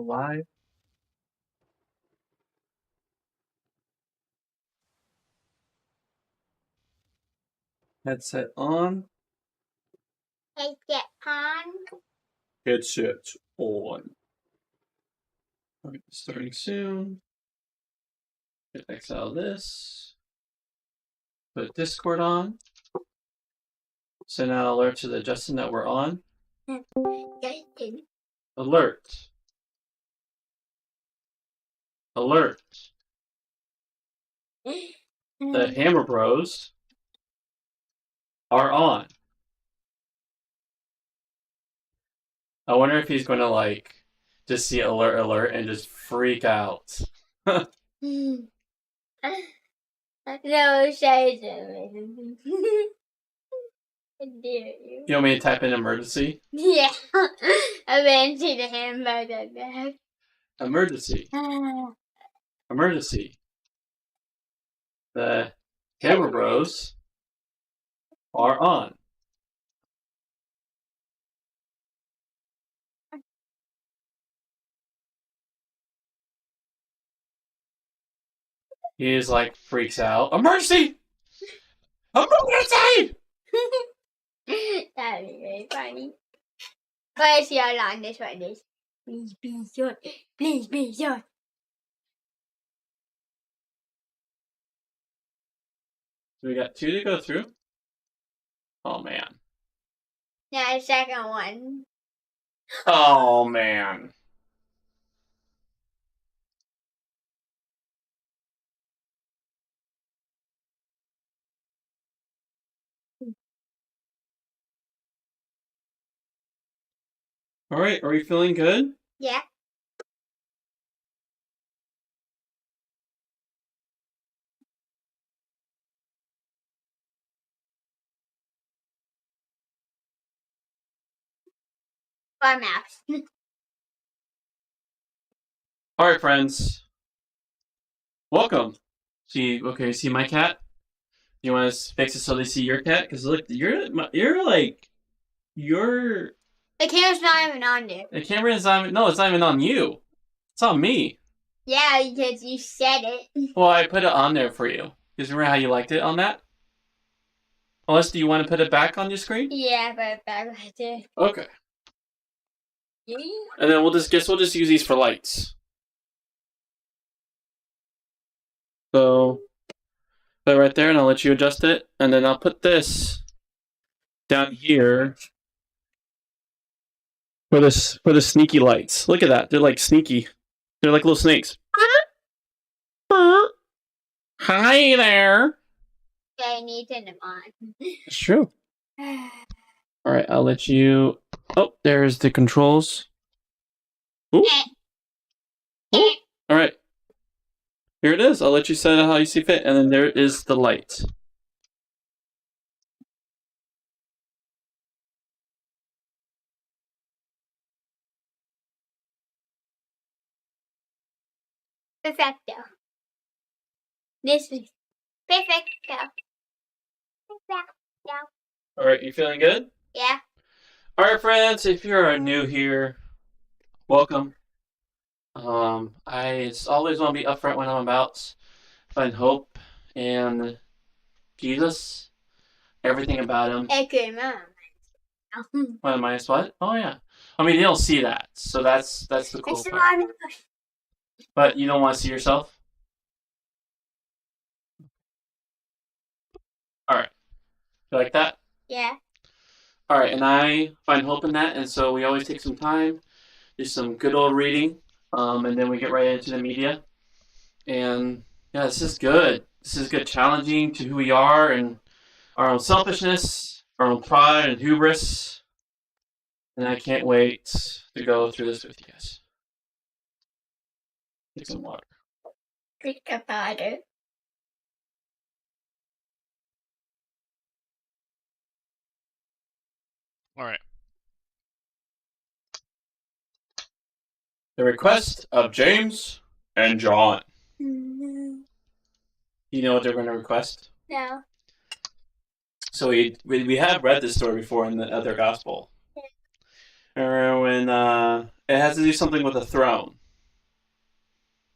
Live. Headset on. Headset on. Headset on. Alright, starting soon. Get X out of this. Put Discord on. Send out alert to the Justin that we're on. Justin. Alert. Alert. The Hammer Bros are on. I wonder if he's gonna like just see alert alert and just freak out. No, say something. I dare you. You want me to type in emergency? Yeah. I went to the hamburger bag. Emergency. Emergency. The Hammer Bros are on. He is like freaks out. Emergency! Emergency! That'd be very funny. Where's your line? This one is. Please be short. Please be short. So we got 2 to go through. Oh man. Now the second one. Oh man. Alright, are you feeling good? Yeah. Or mouse. Alright, friends. Welcome. See my cat? You want to fix it so they see your cat? Because look, you're like, you're... The camera's not even on there. The camera is on... No, it's not even on you. It's on me. Yeah, because you said it. Well, I put it on there for you. Because remember how you liked it on that? Unless, do you want to put it back on your screen? Yeah, but back right there. Okay. Yeah. And then we'll just use these for lights. So, put it right there, and I'll let you adjust it. And then I'll put this down here for the sneaky lights. Look at that. They're like sneaky. They're like little snakes. Hi there. I need to turn them on. It's true. Alright, I'll let you... Oh, there's the controls. Ooh. Ooh. Alright. Here it is. I'll let you set it how you see fit. And then there is the light. Perfecto. This is perfecto. Perfecto. Alright, you feeling good? Yeah. Alright, friends, if you're new here, welcome. I always want to be upfront when I'm about find hope and Jesus, everything about him. Okay, Mom. What, minus what? Oh yeah. I mean, they don't see that, so that's the cool part. But you don't want to see yourself? Alright. You like that? Yeah. Alright, and I find hope in that, and so we always take some time, do some good old reading, and then we get right into the media. And yeah, this is good. This is good, challenging to who we are and our own selfishness, our own pride and hubris. And I can't wait to go through this with you guys. Take some water. Drink the water. All right. The request of James and John. No. You know what they're going to request? No. So we have read this story before in the other gospel. Or when it has to do something with a throne.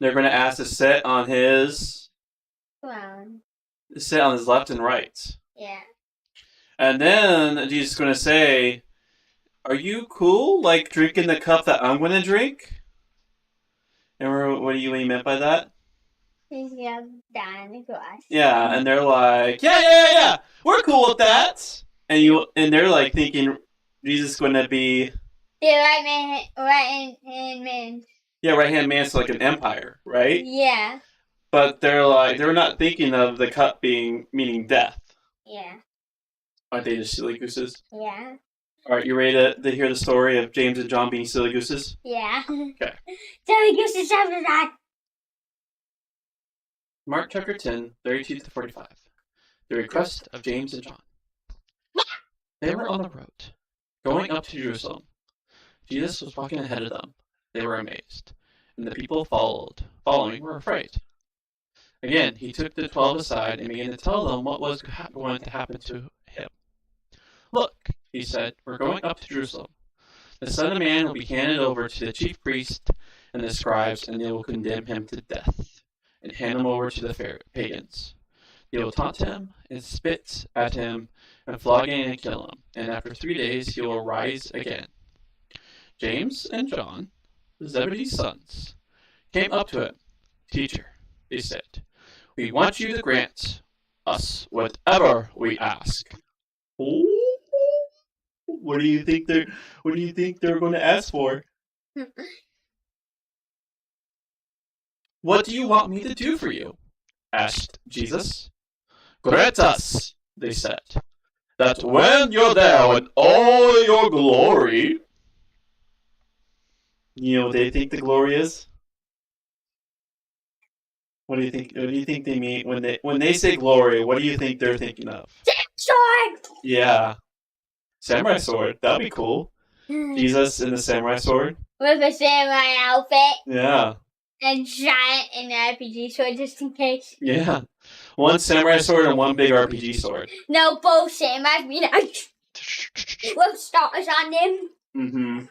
They're going to ask to sit on his left and right. Yeah. And then Jesus is going to say, "Are you cool? Like drinking the cup that I'm going to drink?" And what do you mean by that? He's gonna die on the cross. Yeah, and they're like, yeah, we're cool with that. And they're like thinking Jesus is going to be the right hand man. Yeah, right hand man, so like an empire, right? Yeah. But they're not thinking of the cup meaning death. Yeah. Aren't they just silly gooses? Yeah. All right, you ready to hear the story of James and John being silly gooses? Yeah. Okay. Silly gooses after that. Mark chapter 10, 32 to 45. The request of James and John. They were on the road, going up to Jerusalem. Jesus was walking ahead of them. They were amazed, and the people following were afraid. Again, he took the 12 aside and began to tell them what was going to happen to him. "Look," he said, "we're going up to Jerusalem. The Son of Man will be handed over to the chief priests and the scribes, and they will condemn him to death and hand him over to the pagans. They will taunt him and spit at him and flog him and kill him, and after 3 days he will rise again." James and John, Zebedee's sons, came up to him. "Teacher," they said, "we want you to grant us whatever we ask." Oh, what do you think they're going to ask for? "What do you want me to do for you?" asked Jesus. "Grant us," they said, "that when you're there in all your glory." You know what they think the glory is? What do you think? What do you think they mean when they say glory? What do you think they're thinking of? Sword. Yeah, samurai sword. That'd be cool. Jesus in the samurai sword. With a samurai outfit. Yeah. And giant and RPG sword just in case. Yeah. One samurai sword and one big RPG sword. No, both samurai with stars on them. Mm-hmm.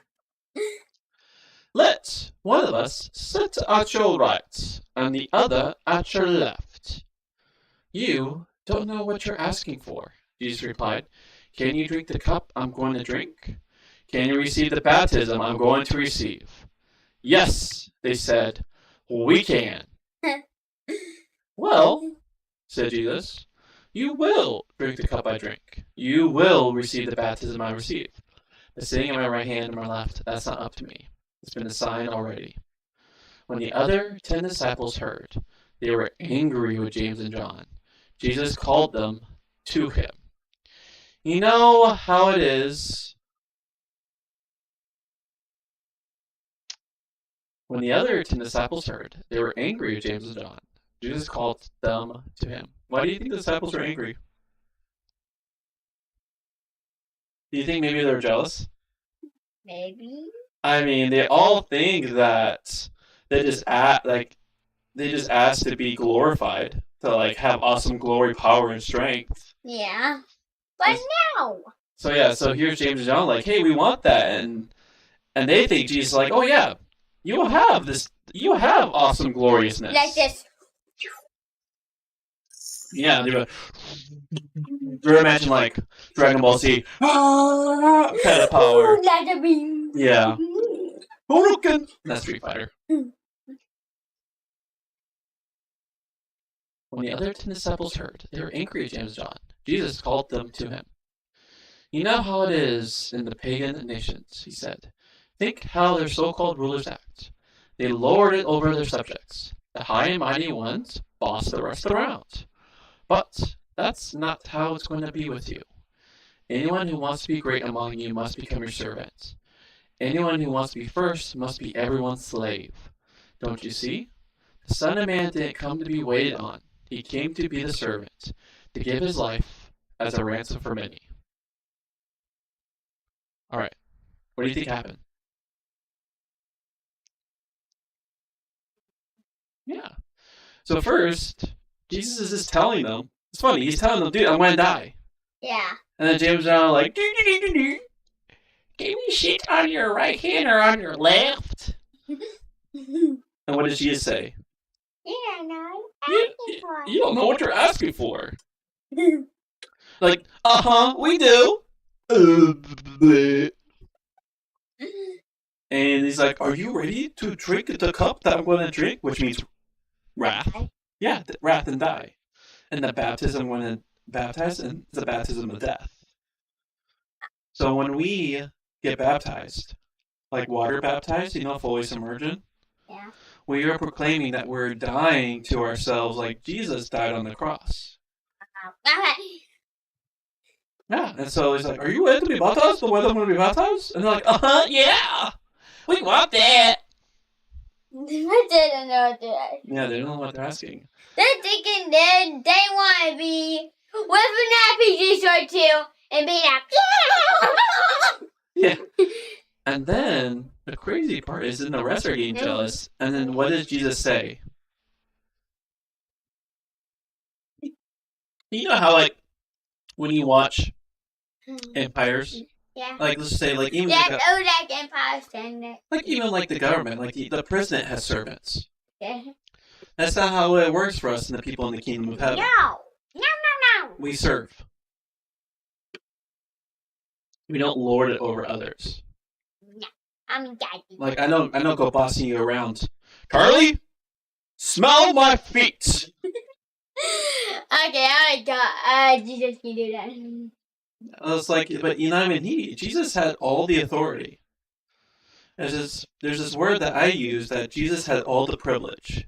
"Let one of us sit at your right and the other at your left." "You don't know what you're asking for," Jesus replied. "Can you drink the cup I'm going to drink? Can you receive the baptism I'm going to receive?" "Yes," they said, "we can." "Well," said Jesus, "you will drink the cup I drink. You will receive the baptism I receive. But sitting at my right hand and my left, that's not up to me. It's been assigned already." When the other 10 disciples heard, they were angry with James and John. Jesus called them to him. You know how it is. When the other 10 disciples heard, they were angry with James and John. Jesus called them to him. Why do you think the disciples are angry? Do you think maybe they're jealous? Maybe. I mean, they all think that they just ask to be glorified, to have awesome glory, power, and strength. Yeah. But no. So here's James and John hey, we want that, and they think Jesus oh yeah, you will have this, you have awesome gloriousness. Like this. Yeah, they're imagine Dragon Ball Z kind of power. Yeah. Hadouken! That's Street Fighter. When the other 10 disciples heard, they were angry at James and John. Jesus called them to him. You know how it is in the pagan nations, he said. Think how their so-called rulers act. They lord it over their subjects. The high and mighty ones boss the rest around. But that's not how it's going to be with you. Anyone who wants to be great among you must become your servant. Anyone who wants to be first must be everyone's slave. Don't you see? The Son of Man didn't come to be waited on. He came to be the servant, to give his life as a ransom for many. Alright, what do you think happened? Yeah. So first, Jesus is just telling them. It's funny, he's telling them, dude, I'm going to die. Yeah. And then James and John are like, can we sit on your right hand or on your left? And what does Jesus say? You don't know what you're asking for. Like, we do. And he's like, are you ready to drink the cup that I'm going to drink? Which means wrath. Yeah, wrath and die. And the baptism I'm going to baptize is the baptism of death. So when we get baptized, like water baptized, fully submerged, Yeah. we are proclaiming that we're dying to ourselves like Jesus died on the cross. Yeah, and so he's like, are you ready to be baptized the way I'm going to be baptized? And they're like, yeah, we want that. I didn't know that. Yeah, they don't know what they're asking. They're thinking they want to be with an RPG sword too and be like, yeah. And then the crazy part is then the rest are getting jealous. And then what does Jesus say? You know how, like, when you watch empires, yeah. like, let's say, like, even like Empire Standard. like even like the government, like the president has servants. Yeah. That's not how it works for us and the people in the kingdom of heaven. No. We serve. We don't lord it over others. No. I'm daddy. Like, I don't go bossing you around. Carly, smell my feet. Okay, I got. Jesus can do that. It's like, but not even he. Jesus had all the authority. There's this word that I use that Jesus had all the privilege.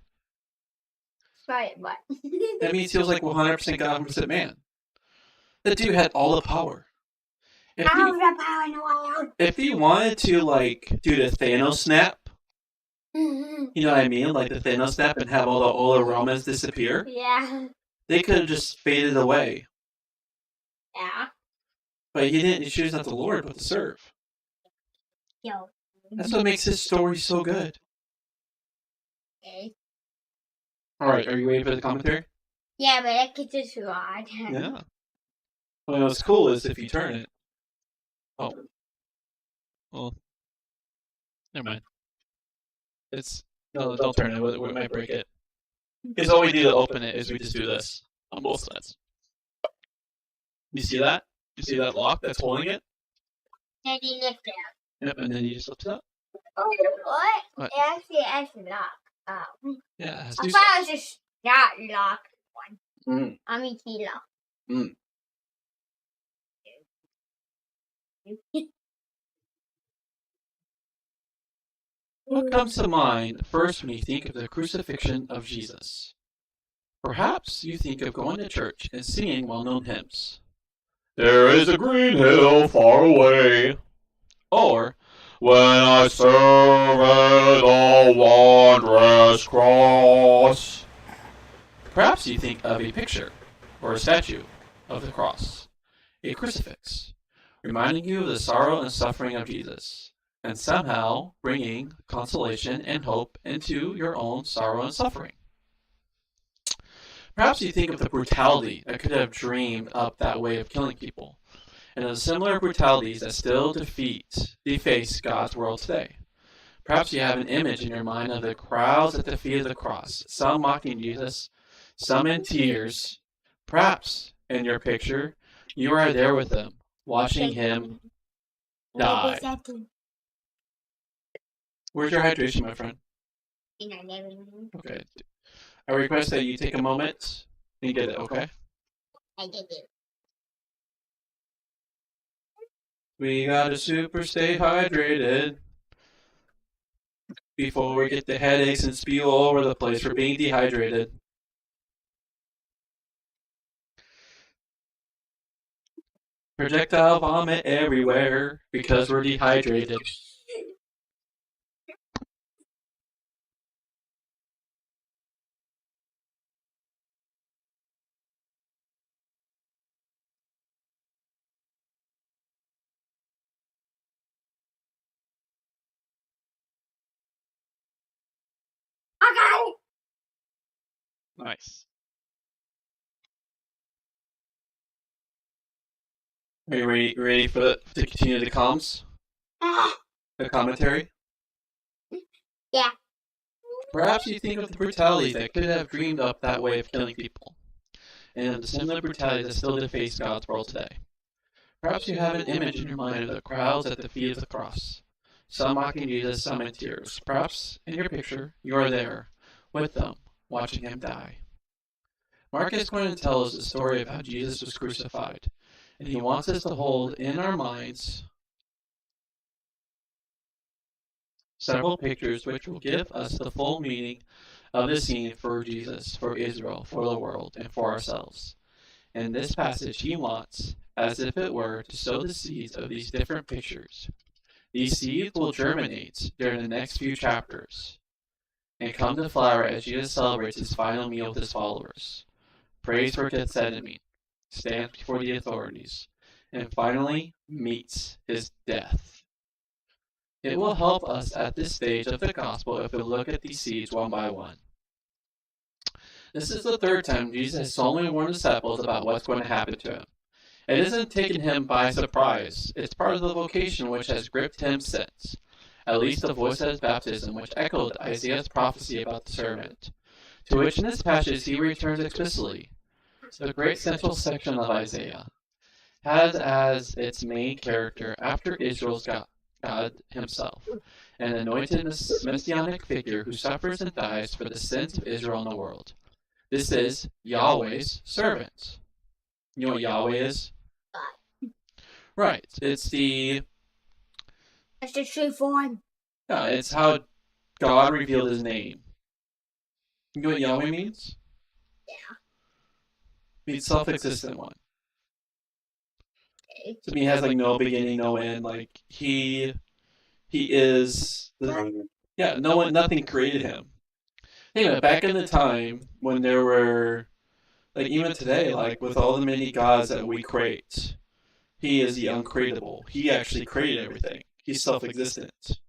Right, what? That means he was like 100% God, 100% man. That dude had all the power. If he wanted to, like, do the Thanos snap, you know what I mean? Like the Thanos snap and have all the Romans disappear. Yeah. They could have just faded away. Yeah. But he didn't. He chose not to lord, but to serve. Yo. That's what makes his story so good. Okay. Alright, are you ready for the commentary? Yeah, but I could just rod. Yeah. Well, what's cool is if you turn it. Oh. Well. Never mind. No, don't turn it. We might break it. Because all we do to open it is we just do this on both sides. You see that? You see that lock that's holding it? And you lift it up. Yep, and then you just lift it up. What? It actually lock. Yeah, it has I two thought sides. it was just that lock one. Mm. I mean, key lock. Mm. What comes to mind first when you think of the crucifixion of Jesus? Perhaps you think of going to church and singing well-known hymns. There is a green hill far away. Or, when I survey the wondrous cross. Perhaps you think of a picture or a statue of the cross, a crucifix, reminding you of the sorrow and suffering of Jesus, and somehow bringing consolation and hope into your own sorrow and suffering. Perhaps you think of the brutality that could have dreamed up that way of killing people, and of the similar brutalities that still deface God's world today. Perhaps you have an image in your mind of the crowds at the feet of the cross, some mocking Jesus, some in tears. Perhaps, in your picture, you are there with them, watching him die. Where's your hydration, my friend? Okay. I request that you take a moment and get it, okay? I did it. We gotta super stay hydrated before we get the headaches and spew all over the place for being dehydrated. Projectile vomit everywhere because we're dehydrated. Okay. Nice. Are you ready to continue the comms? The commentary? Yeah. Perhaps you think of the brutalities that could have dreamed up that way of killing people, and of the similar brutalities that still deface God's world today. Perhaps you have an image in your mind of the crowds at the feet of the cross, some mocking Jesus, some in tears. Perhaps, in your picture, you are there, with them, watching him die. Mark is going to tell us the story of how Jesus was crucified, and he wants us to hold in our minds several pictures which will give us the full meaning of the scene for Jesus, for Israel, for the world, and for ourselves. In this passage, he wants, as if it were, to sow the seeds of these different pictures. These seeds will germinate during the next few chapters and come to flower as Jesus celebrates his final meal with his followers, prays for Gethsemane, stands before the authorities, and finally meets his death. It will help us at this stage of the gospel if we look at these seeds one by one. This is the third time Jesus has solemnly warned disciples about what's going to happen to him. It isn't taking him by surprise. It's part of the vocation which has gripped him since, at least the voice of his baptism, which echoed Isaiah's prophecy about the servant, to which in this passage he returns explicitly. The great central section of Isaiah has as its main character, after Israel's God himself, an anointed messianic figure who suffers and dies for the sins of Israel and the world. This is Yahweh's servant. You know what Yahweh is? Right. It's the true form. Yeah, it's how God revealed his name. You know what Yahweh means? Yeah. It means self-existent one. So he has like no beginning, no end. Like he is nothing created him. Anyway, back in the time when there were like even today, like with all the many gods that we create, he is the uncreatable. He actually created everything. He's self-existent.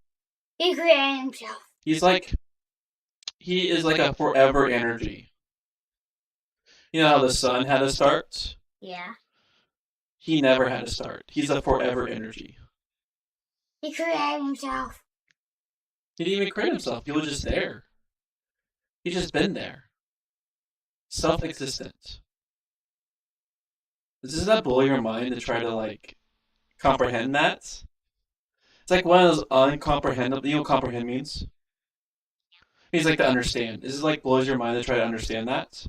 He created himself. He is like a forever energy. You know how the sun had a start? Yeah. He never had a start. He's a forever energy. He created himself. He didn't even create himself. He was just there. He's just been there. Self-existent. Does that blow your mind to try to like comprehend that? It's like one of those uncomprehendable. You know what comprehend means? Means like to understand. This is like blows your mind to try to understand that.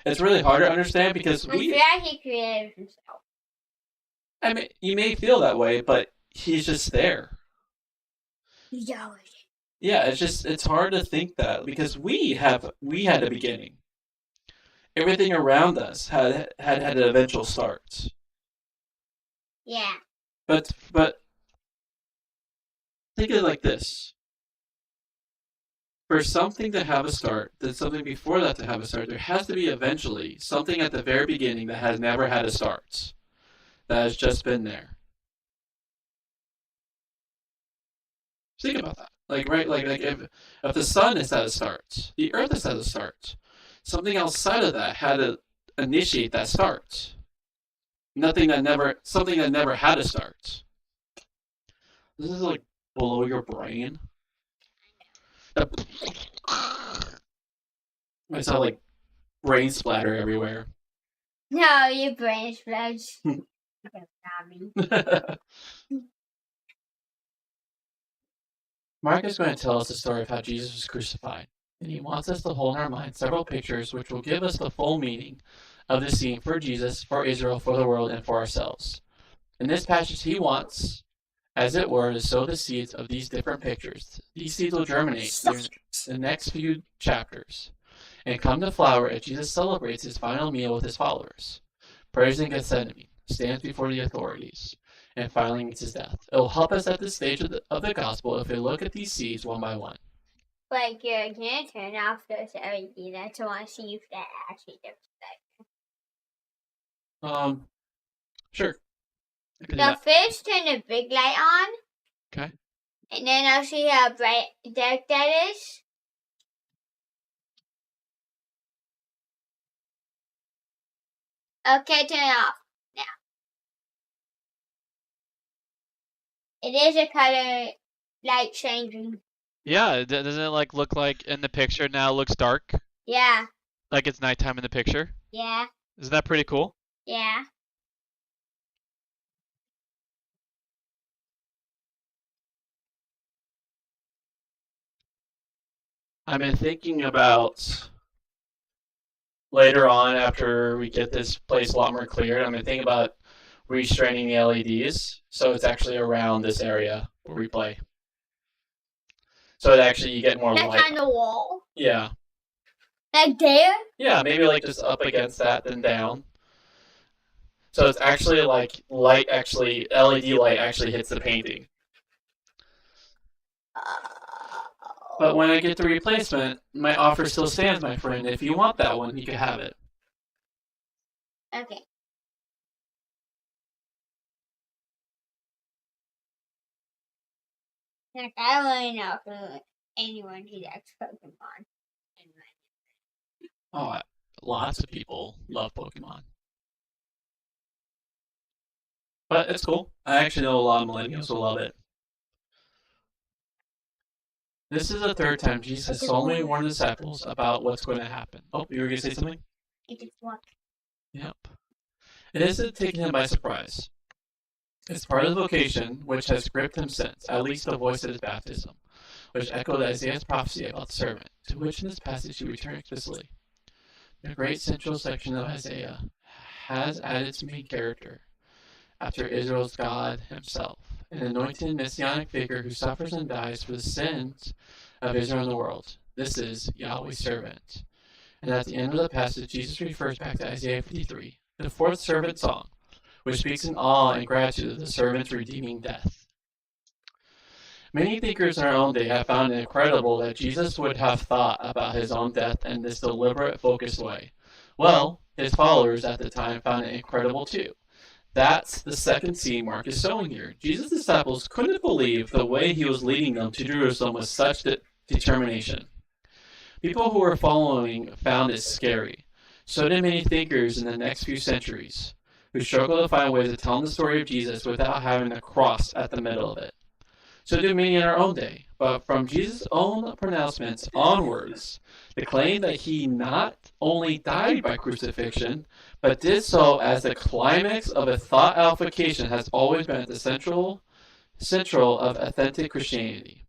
It's really hard to understand because he created himself. I mean, you may feel that way, but he's just there. He's always. Yeah, it's hard to think that because we had a beginning. Everything around us had an eventual start. Yeah. But think of it like this. For something to have a start, then something before that to have a start, there has to be eventually something at the very beginning that has never had a start. That has just been there. Think about that. Like if the sun has had a start, the earth has had a start. Something outside of that had to initiate that start. Something that never had a start. This is like below your brain. I saw like brain splatter everywhere. No, your brain explodes. Mark is going to tell us the story of how Jesus was crucified, and he wants us to hold in our mind several pictures which will give us the full meaning of the scene for Jesus, for Israel, for the world, and for ourselves. In this passage, he wants, as it were, to sow the seeds of these different pictures. These seeds will germinate during the next few chapters and come to flower as Jesus celebrates his final meal with his followers, prays in Gethsemane, stands before the authorities, and finally meets his death. It will help us at this stage of the gospel if we look at these seeds one by one. Like, you're going to turn off those LED lights. I want to see if that actually does that. Sure. So first turn the big light on. Okay. And then I'll see how bright dark that is. Okay, turn it off. It is a color light changing. Yeah, doesn't it like look like in the picture now it looks dark? Yeah. Like it's nighttime in the picture? Yeah. Isn't that pretty cool? Yeah. I've been thinking about later on after we get this place a lot more cleared. I'm thinking about restraining the LEDs so it's actually around this area where we play. So that actually you get more Like light. on the wall. Yeah. Like there? Yeah, maybe like just up against that, then down. So it's actually like light actually, LED light actually hits the painting. But when I get the replacement, my offer still stands, my friend. If you want that one, you can have it. Okay. Like, I don't really know if anyone who likes Pokemon. Oh, lots of people love Pokemon. But it's cool. I actually know a lot of millennials who love it. This is the third time Jesus solemnly warned the disciples about what's going to happen. Oh, you were going to say something? It is what? Yep. It isn't taking him by surprise. It's part of the vocation which has gripped him since, at least the voice of his baptism, which echoed Isaiah's prophecy about the servant, to which in this passage he returned explicitly. The great central section of Isaiah has added its main character, after Israel's God himself, an anointed messianic figure who suffers and dies for the sins of Israel and the world. This is Yahweh's servant. And at the end of the passage, Jesus refers back to Isaiah 53, the fourth servant song, which speaks in awe and gratitude of the servant's redeeming death. Many thinkers in our own day have found it incredible that Jesus would have thought about his own death in this deliberate, focused way. Well, his followers at the time found it incredible too. That's the second scene Mark is showing here. Jesus' disciples couldn't believe the way he was leading them to Jerusalem with such determination. People who were following found it scary. So did many thinkers in the next few centuries, who struggled to find ways of telling the story of Jesus without having a cross at the middle of it. So do many in our own day. But from Jesus' own pronouncements onwards, the claim that he not only died by crucifixion, but did so as the climax of a thought-out vocation has always been at the central of authentic Christianity.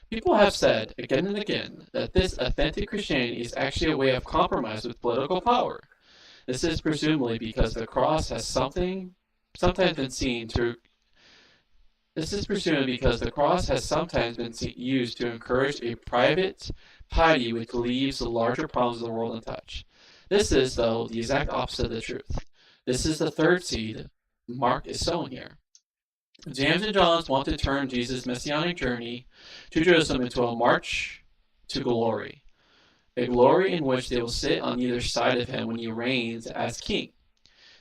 People have said again and again that this authentic Christianity is actually a way of compromise with political power. This is presumably because the cross has sometimes been used to encourage a private piety which leaves the larger problems of the world untouched. This is, though, the exact opposite of the truth. This is the third seed Mark is sowing here. James and John want to turn Jesus' messianic journey to Jerusalem into a march to glory, a glory in which they will sit on either side of him when he reigns as king.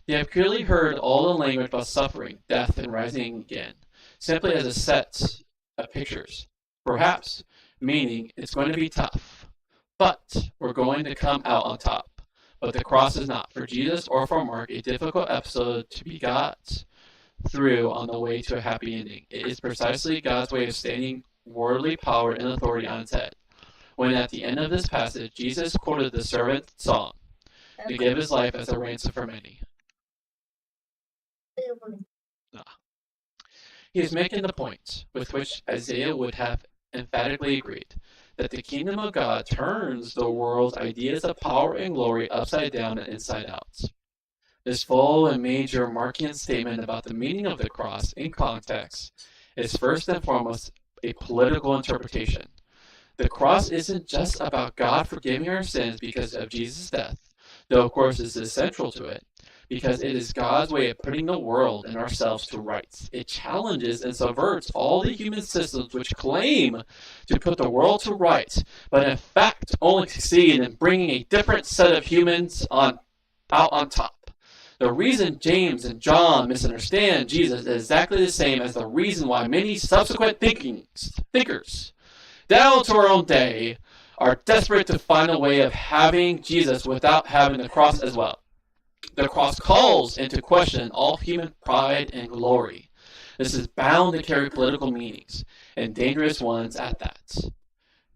They have clearly heard all the language about suffering, death, and rising again, simply as a set of pictures, perhaps meaning it's going to be tough, but we're going to come out on top. But the cross is not, for Jesus or for Mark, a difficult episode to be got through on the way to a happy ending. It is precisely God's way of standing worldly power and authority on its head. When at the end of this passage, Jesus quoted the servant song to give his life as a ransom for many. He is making the point, with which Isaiah would have emphatically agreed, that the kingdom of God turns the world's ideas of power and glory upside down and inside out. This full and major Markian statement about the meaning of the cross in context is first and foremost a political interpretation. The cross isn't just about God forgiving our sins because of Jesus' death, though of course this is central to it, because it is God's way of putting the world and ourselves to rights. It challenges and subverts all the human systems which claim to put the world to rights, but in fact only succeed in bringing a different set of humans out on top. The reason James and John misunderstand Jesus is exactly the same as the reason why many subsequent thinkers, down to our own day, are desperate to find a way of having Jesus without having the cross as well. The cross calls into question all human pride and glory. This is bound to carry political meanings, and dangerous ones at that.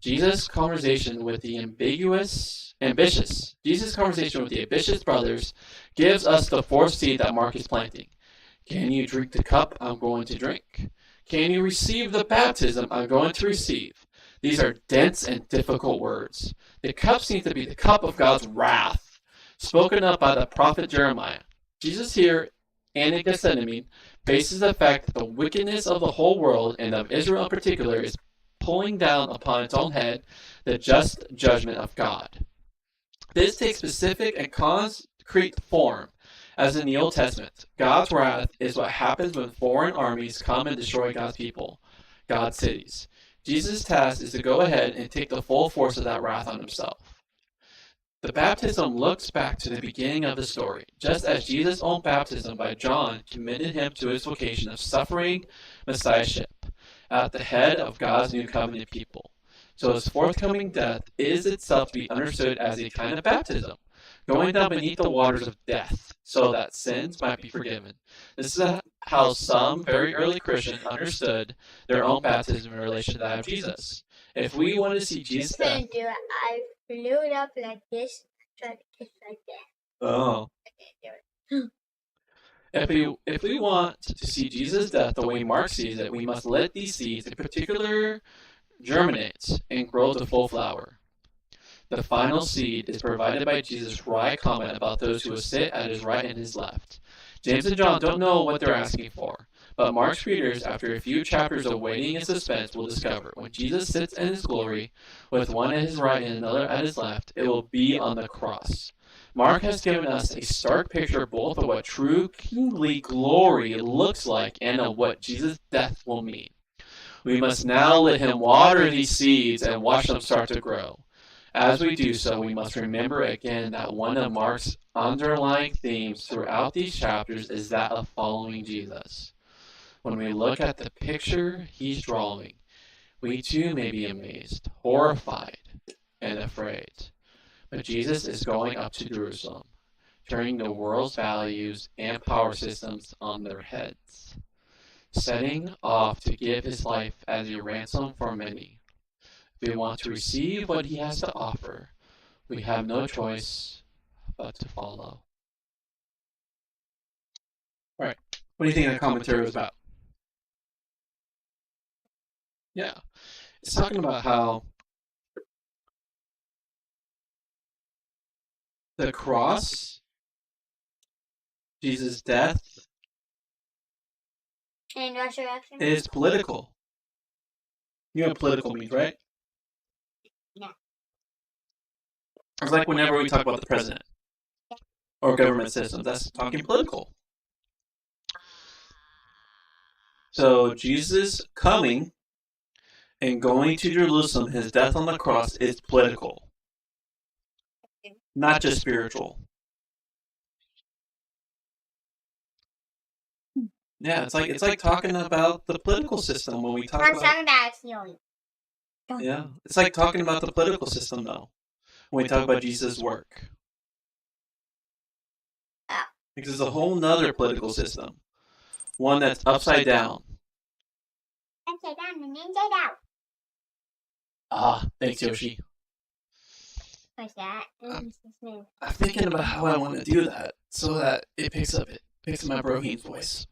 Jesus' conversation with the ambitious brothers gives us the fourth seed that Mark is planting. Can you drink the cup I'm going to drink? Can you receive the baptism I'm going to receive? These are dense and difficult words. The cup seems to be the cup of God's wrath, spoken of by the prophet Jeremiah. Jesus here, and in Gethsemane, bases the fact that the wickedness of the whole world, and of Israel in particular, is pulling down upon its own head the just judgment of God. This takes specific and concrete form, as in the Old Testament. God's wrath is what happens when foreign armies come and destroy God's people, God's cities. Jesus' task is to go ahead and take the full force of that wrath on himself. The baptism looks back to the beginning of the story, just as Jesus' own baptism by John committed him to his vocation of suffering messiahship at the head of God's new covenant people. So his forthcoming death is itself to be understood as a kind of baptism, going down beneath the waters of death, so that sins might be forgiven. This is how some very early Christians understood their own baptism in relation to that of Jesus. If we want to see Jesus' death, I flew it up like this, tried to kiss like that. oh. If we want to see Jesus' death the way Mark sees it, we must let these seeds, in particular, germinate and grow to full flower. The final seed is provided by Jesus' wry comment about those who will sit at his right and his left. James and John don't know what they're asking for, but Mark's readers, after a few chapters of waiting and suspense, will discover when Jesus sits in his glory, with one at his right and another at his left, it will be on the cross. Mark has given us a stark picture both of what true kingly glory looks like and of what Jesus' death will mean. We must now let him water these seeds and watch them start to grow. As we do so, we must remember again that one of Mark's underlying themes throughout these chapters is that of following Jesus. When we look at the picture he's drawing, we too may be amazed, horrified, and afraid. But Jesus is going up to Jerusalem, turning the world's values and power systems on their heads, setting off to give his life as a ransom for many. If we want to receive what he has to offer, we have no choice but to follow. All right. What do you think that commentary was about? Yeah. It's talking about how the cross, Jesus' death, And resurrection? is political. You know what political means, right? No. It's like whenever we talk about the president or government systems, that's talking political. So Jesus coming and going to Jerusalem, his death on the cross, is political, not just spiritual. Yeah, it's like talking about the political system when we talk about. Yeah, it's like talking about the political system though when we talk about Jesus' work, because it's a whole nother political system, one that's upside down. Upside down and inside out. Ah, thanks, Yoshi. What's that? I'm thinking about how I want to do that so that it picks up my Broheen's voice.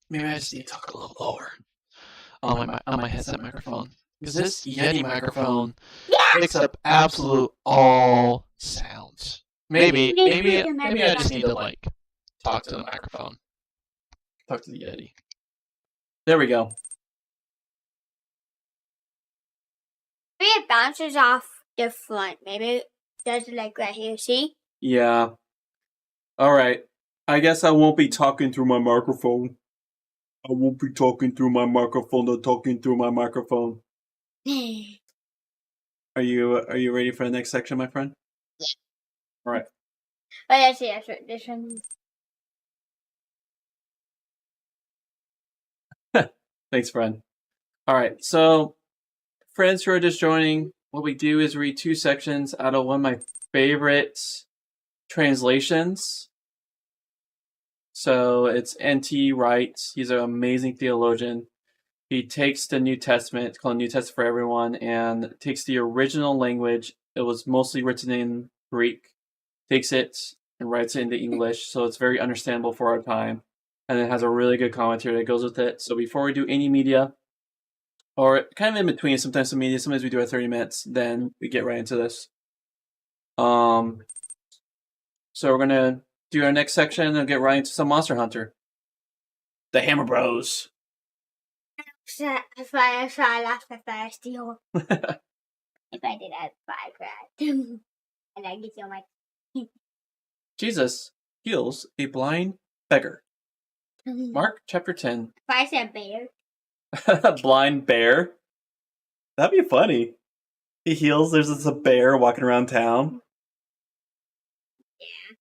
Maybe I just need to talk a little lower on my headset microphone, because this Yeti microphone picks up absolute all sounds. Maybe I just need to like talk to the microphone, talk to the Yeti. There we go. Maybe it bounces off the front. Maybe it does it like right here. See? Yeah. All right. I guess I won't be talking through my microphone. I won't be talking through my microphone or talking through my microphone. Are you ready for the next section, my friend? Yeah. All right. Oh, yeah, see, that's what this one. Thanks, friend. All right. So, friends who are just joining, what we do is read two sections out of one of my favorite translations. So it's N.T. Wright. He's an amazing theologian. He takes the New Testament, it's called New Testament for Everyone, and takes the original language. It was mostly written in Greek, takes it and writes it into English, so it's very understandable for our time. And it has a really good commentary that goes with it. So before we do any media, or kind of in between, sometimes some media, sometimes we do our 30 minutes, then we get right into this. So we're gonna do our next section and get right into some Monster Hunter. The Hammer Bros. If I lost the first deal. If I did that 5 grand. And I get you my. Jesus heals a blind beggar. Mark chapter 10. If I said bear. Blind bear? That'd be funny. He heals, there's just a bear walking around town. Yeah.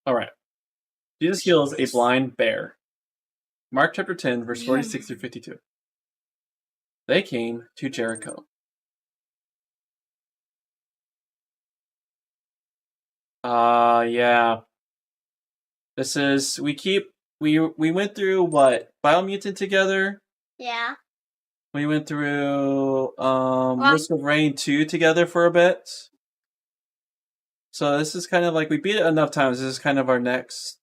Alright. Jesus heals a blind bear. Mark chapter 10, verse 46 through 52. They came to Jericho. Yeah. This is, we went through what? Biomutant together? Yeah. We went through Risk of Rain 2 together for a bit. So this is kind of like, we beat it enough times. This is kind of our next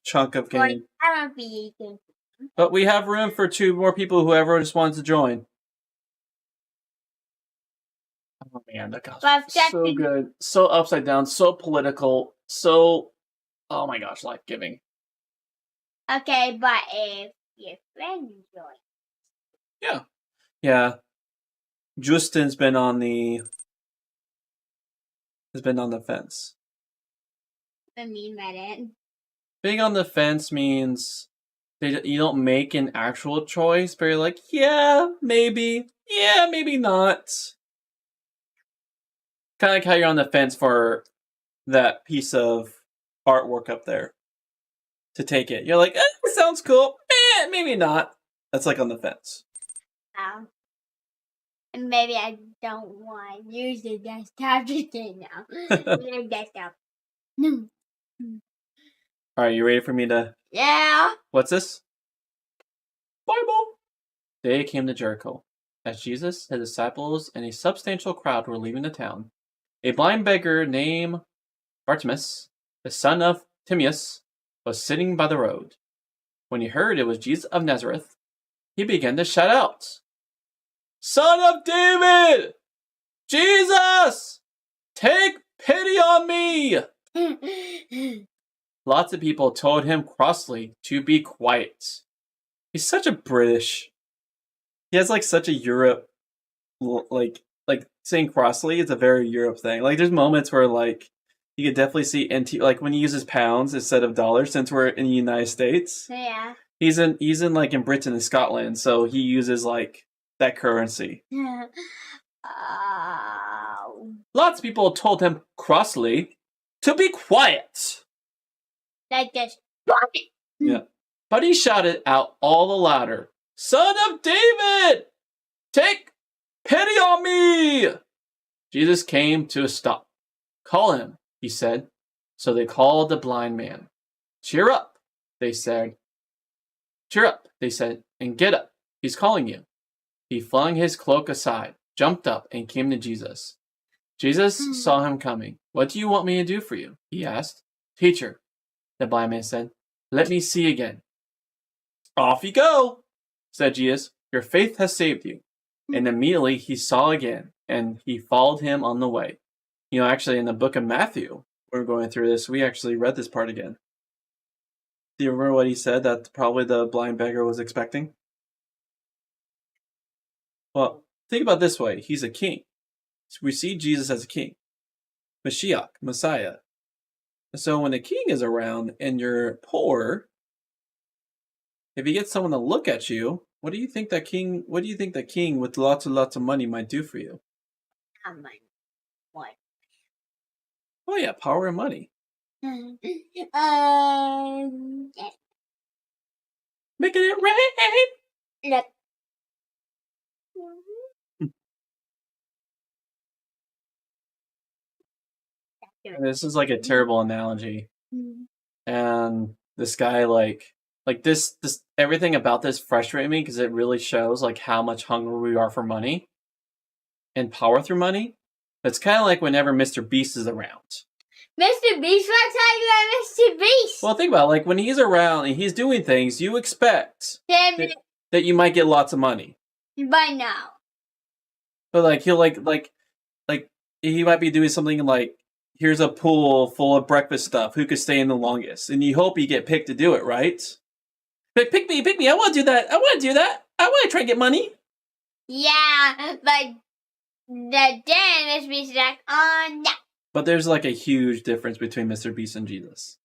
chunk of game. I won't be eating. But we have room for 2 more people, whoever just wants to join. Oh man, that got so good. So upside down, so political, so, oh my gosh, life-giving. Okay, but if your friend joins. Yeah. Justin's been on the fence. I mean by that. Being on the fence means you don't make an actual choice, but you're like, yeah, maybe not. Kind of like how you're on the fence for that piece of artwork up there. To take it. You're like, it sounds cool. Maybe not. That's like on the fence. And maybe I don't want to use the desktop today now. The desktop. No. Alright, you ready for me to... Yeah. What's this? Bible! They came to Jericho. As Jesus, his disciples, and a substantial crowd were leaving the town, a blind beggar named Bartimaeus, the son of Timaeus, was sitting by the road. When he heard it was Jesus of Nazareth, he began to shout out, "Son of David! Jesus! Take pity on me!" Lots of people told him crossly to be quiet. He's such a British. He has like such a Europe, like saying crossly is a very Europe thing. Like there's moments where like you could definitely see NT, like when he uses pounds instead of dollars, since we're in the United States. Yeah. He's in like in Britain and Scotland, so he uses like that currency. Lots of people told him crossly to be quiet. Like this. Yeah. But he shouted out all the louder, "Son of David! Take pity on me!" Jesus came to a stop. "Call him," he said. So they called the blind man. "Cheer up," they said. "Cheer up," they said, "and get up. He's calling you." He flung his cloak aside, jumped up, and came to Jesus. Jesus saw him coming. "What do you want me to do for you?" he asked. "Teacher," the blind man said, "let me see again." "Off you go," said Jesus. "Your faith has saved you." And immediately he saw again, and he followed him on the way. You know, actually, in the book of Matthew, we're going through this, we actually read this part again. Do you remember what he said that probably the blind beggar was expecting? Well, think about it this way. He's a king. So we see Jesus as a king. Mashiach, Messiah. So when a king is around and you're poor, if you get someone to look at you, what do you think that king with lots of money might do for you? Not money. What? Oh yeah, power and money. Yes. Making it rain. Look. This is like a terrible analogy. And this guy like this everything about this frustrated me because it really shows like how much hungry we are for money and power through money. It's kind of like whenever Mr. Beast is around. Mr. Beast, what time you got Mr. Beast? Well, think about it, like when he's around and he's doing things, you expect that you might get lots of money. But no. But like he'll like he might be doing something like, here's a pool full of breakfast stuff. Who could stay in the longest? And you hope you get picked to do it, right? Pick me. I want to do that. I want to try and get money. Yeah, but then Mr. Beast is like, oh no. But there's like a huge difference between Mr. Beast and Jesus.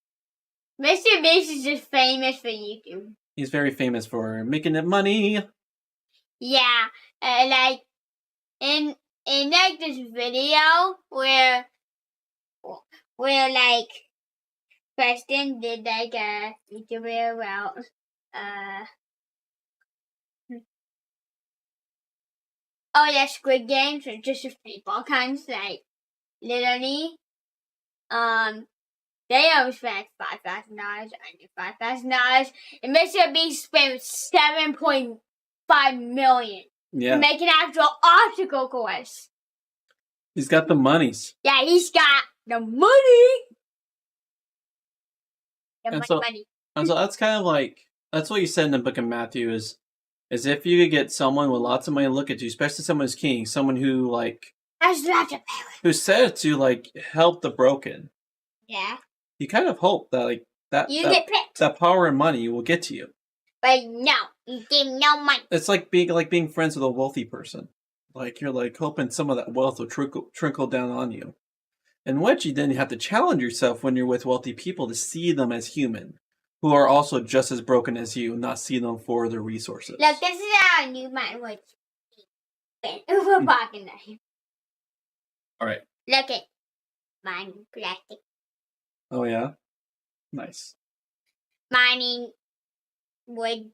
Mr. Beast is just famous for YouTube. He's very famous for making it money. Yeah, like in like this video where like Preston did like a YouTube video about Squid Games, or just football kinds, like literally they always spent $5,000, under $5,000, and Mr. Beast spent $7.5 million to make an actual obstacle course. He's got the monies. Yeah, he's got the money. And so that's kind of like, that's what you said in the book of Matthew is if you could get someone with lots of money to look at you, especially someone who's king, someone who like has lots of power, who's said to like help the broken. Yeah. You kind of hope that like that get picked. That power and money will get to you. But no, you give no money. It's like being friends with a wealthy person. Like you're like hoping some of that wealth will trickle down on you. And what you then have to challenge yourself when you're with wealthy people to see them as human, who are also just as broken as you, not see them for their resources. Look, this is how you might watch over pocket knife. All right. Look at mine plastic. Oh yeah, nice. Mining wood.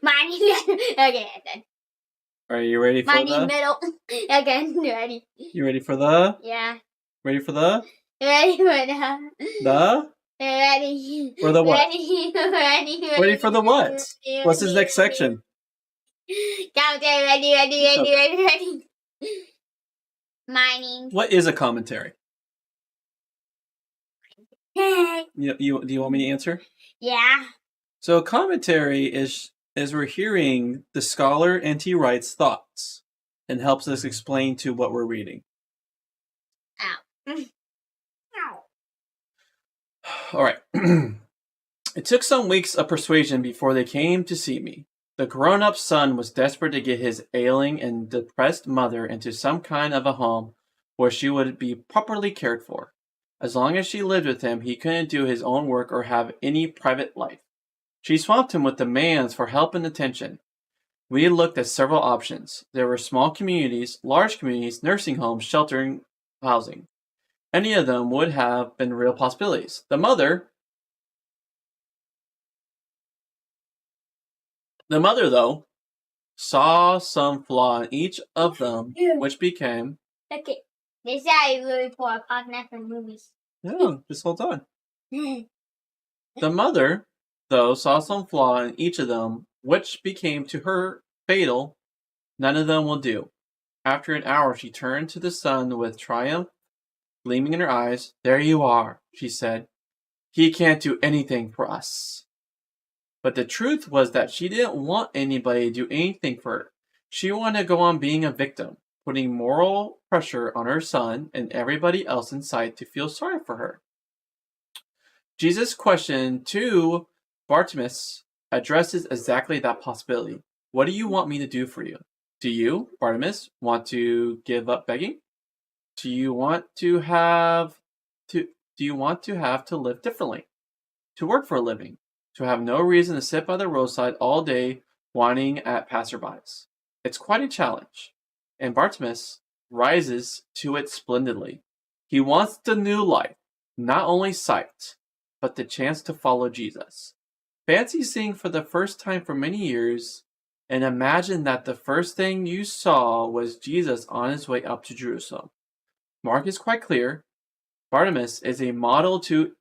Mining. Okay, done. Are you ready for mining middle. Okay, ready. You ready for the? Yeah. Ready for the? Ready for the? The? Ready. For the what? Ready for the what? What's his next section? Ready. Mining. What is a commentary? Do you want me to answer? Yeah. So a commentary is we're hearing the scholar N.T. Wright's thoughts and helps us explain to what we're reading. Ow. All right. It took some weeks of persuasion before they came to see me. The grown-up son was desperate to get his ailing and depressed mother into some kind of a home where she would be properly cared for. As long as she lived with him, he couldn't do his own work or have any private life. She swamped him with demands for help and attention. We looked at several options. There were small communities, large communities, nursing homes, sheltering, housing. Any of them would have been real possibilities. The mother, though, saw some flaw in each of them, which became... Okay. This is how you really pull a pocket from movies. Yeah, just hold on. The mother, though, saw some flaw in each of them, which became to her fatal. None of them will do. After an hour, she turned to the son with triumph gleaming in her eyes. There you are, she said. He can't do anything for us. But the truth was that she didn't want anybody to do anything for her. She wanted to go on being a victim, putting moral pressure on her son and everybody else in sight to feel sorry for her. Jesus' question to Bartimaeus addresses exactly that possibility. What do you want me to do for you? Do you, Bartimaeus, want to give up begging? Do you want to have to live differently? To work for a living? To have no reason to sit by the roadside all day whining at passerbys? It's quite a challenge. And Bartimaeus rises to it splendidly. He wants the new life, not only sight, but the chance to follow Jesus. Fancy seeing for the first time for many years, and imagine that the first thing you saw was Jesus on his way up to Jerusalem. Mark is quite clear. Bartimaeus is a model to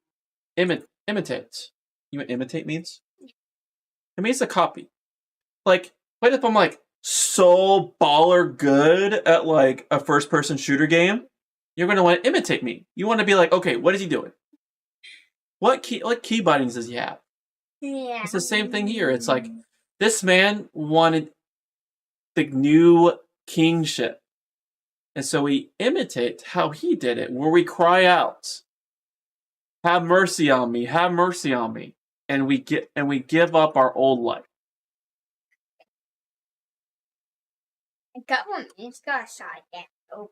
imitate. You know what imitate means? It means to copy. Like, what if I'm like so baller good at like a first-person shooter game? You're gonna want to imitate me. You want to be like, okay, what is he doing? What key bindings does he have? Yeah. It's the same thing here. It's like this man wanted the new kingship. And so we imitate how he did it, where we cry out, have mercy on me, have mercy on me. And we give up our old life. A couple minutes ago, I saw that. Oh,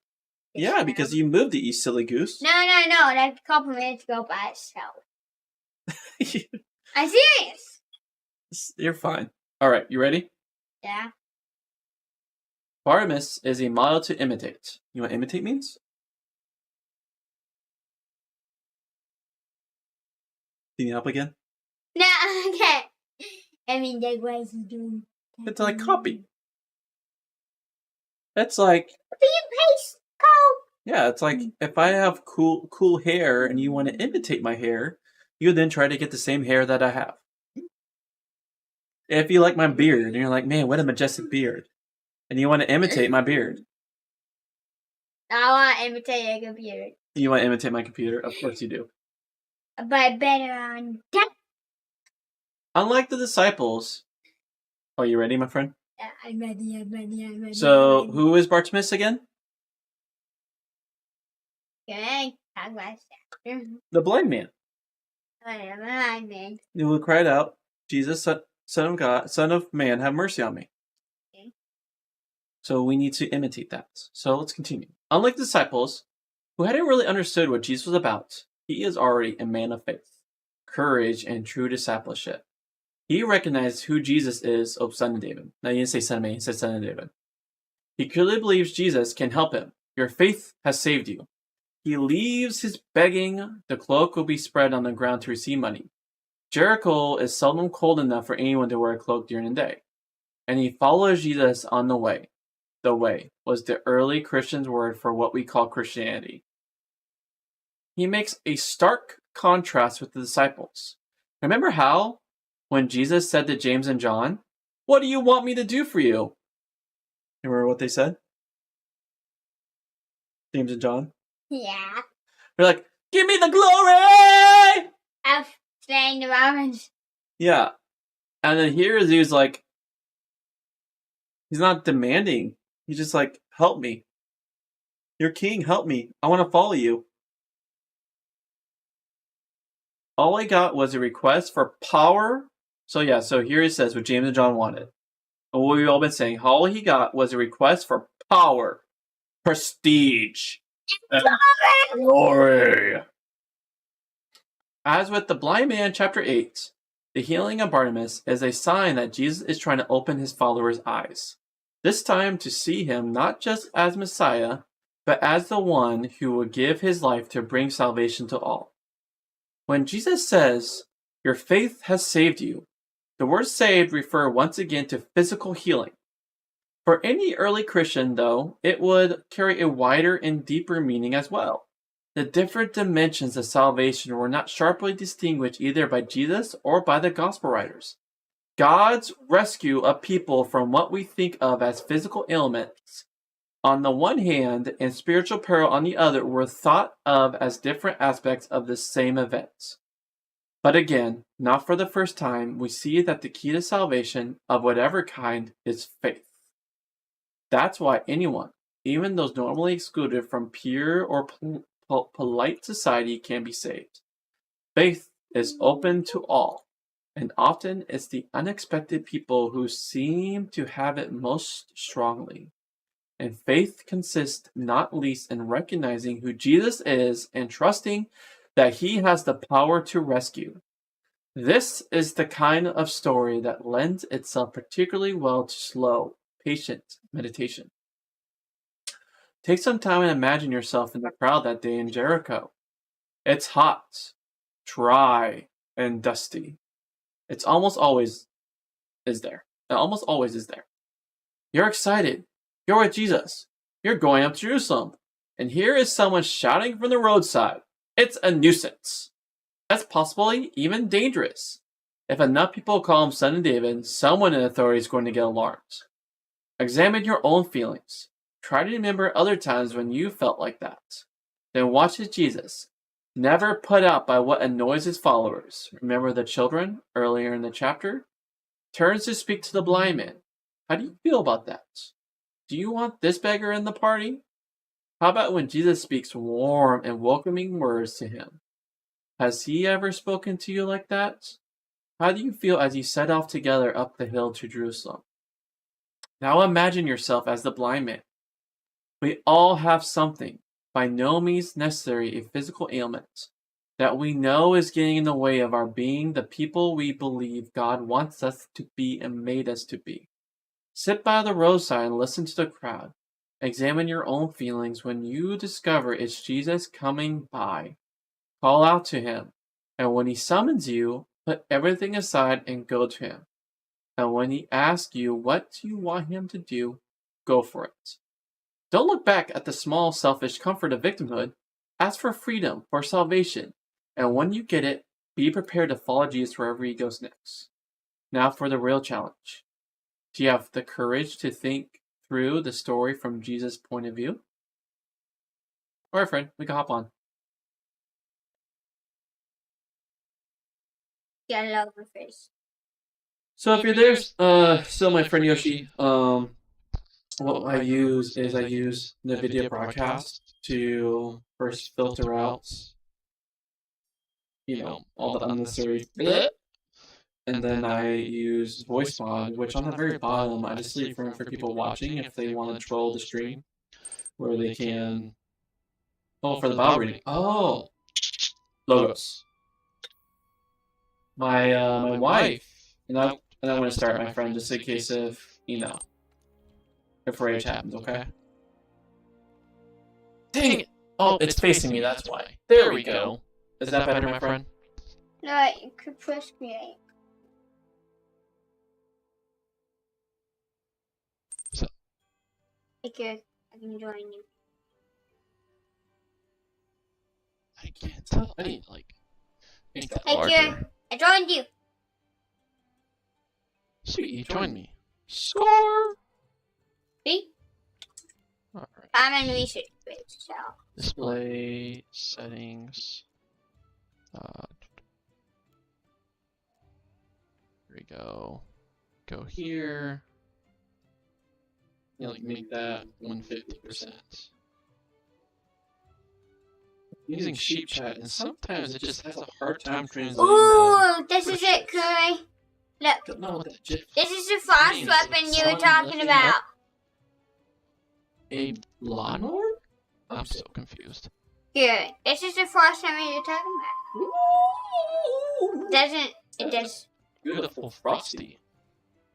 Yeah, because you moved to East Silly Goose. No. That's a couple minutes ago by itself. I'm serious. You're fine. All right, you ready? Yeah. Bartimaeus is a model to imitate. You know what imitate means? Can you help again? No, okay. I mean, that's what he's doing. It's like copy. It's like paste code. Yeah, it's like if I have cool hair and you want to imitate my hair, you then try to get the same hair that I have. If you like my beard and you're like, man, what a majestic beard, and you want to imitate my beard. I want to imitate a computer. You want to imitate my computer? Of course you do. But better on that. Unlike the disciples. Are you ready, my friend? I'm ready. So, who is Bartimaeus again? Okay, talk about that. The blind man. Blind man. Who cried out, Jesus, Son of God, Son of Man, have mercy on me. Okay. So we need to imitate that. So let's continue. Unlike the disciples, who hadn't really understood what Jesus was about, he is already a man of faith, courage, and true discipleship. He recognized who Jesus is, son of David. Now, he didn't say son of man, he said son of David. He clearly believes Jesus can help him. Your faith has saved you. He leaves his begging. The cloak will be spread on the ground to receive money. Jericho is seldom cold enough for anyone to wear a cloak during the day. And he follows Jesus on the way. The way was the early Christians' word for what we call Christianity. He makes a stark contrast with the disciples. Remember how, when Jesus said to James and John, "What do you want me to do for you?" Remember what they said? James and John? Yeah. They're like, "Give me the glory!" Of saying the Romans. Yeah. And then here he's like, he's not demanding. He's just like, help me. You're king, help me. I want to follow you. All I got was a request for power. So here he says what James and John wanted. And what we've all been saying, all he got was a request for power, prestige, and glory. As with the blind man, chapter 8, the healing of Bartimaeus is a sign that Jesus is trying to open his followers' eyes. This time to see him not just as Messiah, but as the one who will give his life to bring salvation to all. When Jesus says, "Your faith has saved you," the word saved refer once again to physical healing. For any early Christian, though, it would carry a wider and deeper meaning as well. The different dimensions of salvation were not sharply distinguished either by Jesus or by the gospel writers. God's rescue of people from what we think of as physical ailments on the one hand and spiritual peril on the other were thought of as different aspects of the same event. But again, not for the first time, we see that the key to salvation of whatever kind is faith. That's why anyone, even those normally excluded from pure or polite society, can be saved. Faith is open to all, and often it's the unexpected people who seem to have it most strongly. And faith consists not least in recognizing who Jesus is and trusting that he has the power to rescue. This is the kind of story that lends itself particularly well to slow, patient meditation. Take some time and imagine yourself in the crowd that day in Jericho. It's hot, dry, and dusty. It's almost always is there. It almost always is there. You're excited. You're with Jesus. You're going up to Jerusalem. And here is someone shouting from the roadside. It's a nuisance. That's possibly even dangerous. If enough people call him Son of David, someone in authority is going to get alarmed. Examine your own feelings. Try to remember other times when you felt like that. Then watch as Jesus, never put out by what annoys his followers. Remember the children earlier in the chapter? Turns to speak to the blind man. How do you feel about that? Do you want this beggar in the party? How about when Jesus speaks warm and welcoming words to him? Has he ever spoken to you like that? How do you feel as you set off together up the hill to Jerusalem? Now imagine yourself as the blind man. We all have something, by no means necessary a physical ailment, that we know is getting in the way of our being the people we believe God wants us to be and made us to be. Sit by the roadside and listen to the crowd. Examine your own feelings when you discover it's Jesus coming by. Call out to him, and when he summons you, put everything aside and go to him. And when he asks you what you want him to do, go for it. Don't look back at the small, selfish comfort of victimhood. Ask for freedom, for salvation, and when you get it, be prepared to follow Jesus wherever he goes next. Now for the real challenge. Do you have the courage to think through the story from Jesus' point of view? Alright, friend, we can hop on. Yeah, I love my face. So if you're there, still my friend Yoshi, what I use is NVIDIA Broadcast to first filter out, all the unnecessary bleh. And then I use voice mod, which on the very bottom, I just leave room for people watching if they want to troll the stream, where they can. Oh, for the Bible reading. Oh, logos. My wife, and I'm going to start my friend just in case if if rage happens. Okay. Dang it! Oh, it's facing me. That's why. There we go. Is that better, my friend? No, you could press create. Okay, I can join you. I can't tell. I need make that Hey, larger. Kira, I joined you. Sweet, you joined me. Score! See? Alright. I'm in research page, so. Display settings. Here we go. Go here. Make that 150%. Using sheep chat, and sometimes it just has a hard time translating. Ooh, this is it, Curry. Look, Don't know what that GIF this is the frost weapon you were talking about. A lawnmower? I'm so confused. Here, this is the frost weapon you're talking about. It does. Beautiful Frosty.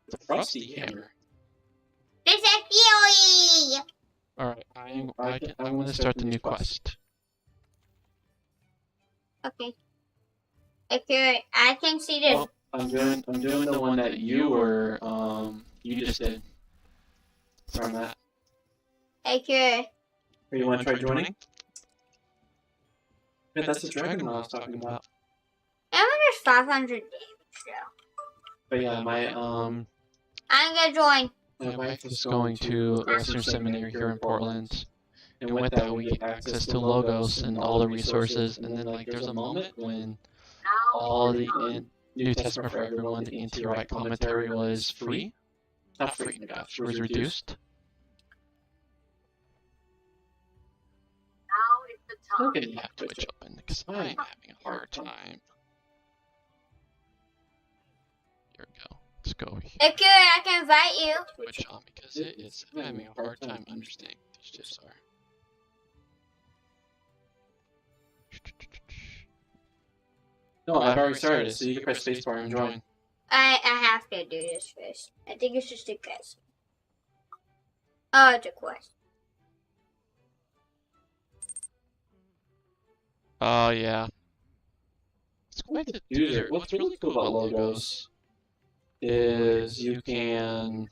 The Frosty hammer. This is Fury! Alright, I'm going to start the new quest. Okay. Okay, I can see this. Well, I'm doing the one that you were, you just did. Sorry, Matt. Okay. Or you want to try joining? Yeah, that's the dragon I was talking about. That one is 500 damage, though. But yeah, I'm gonna join. My wife is going to Western Seminary here in Portland. And with that, we get access to Logos and all the resources. And then, there's a moment when all the New Testament for Everyone, the N.T. Wright commentary was free. Not free, gosh, it was reduced. I'm getting that Twitch open because I'm having a hard time. Here we go. Let's go here. Okay, I can invite you. Twitch on because it is having a hard time understanding what these GIFs are. no, I've already started it, so you can press spacebar and join. I have to do this first. I think it's just a quest. Oh, it's a quest. Oh, yeah. It's quite the user. What's really cool about Logos is you can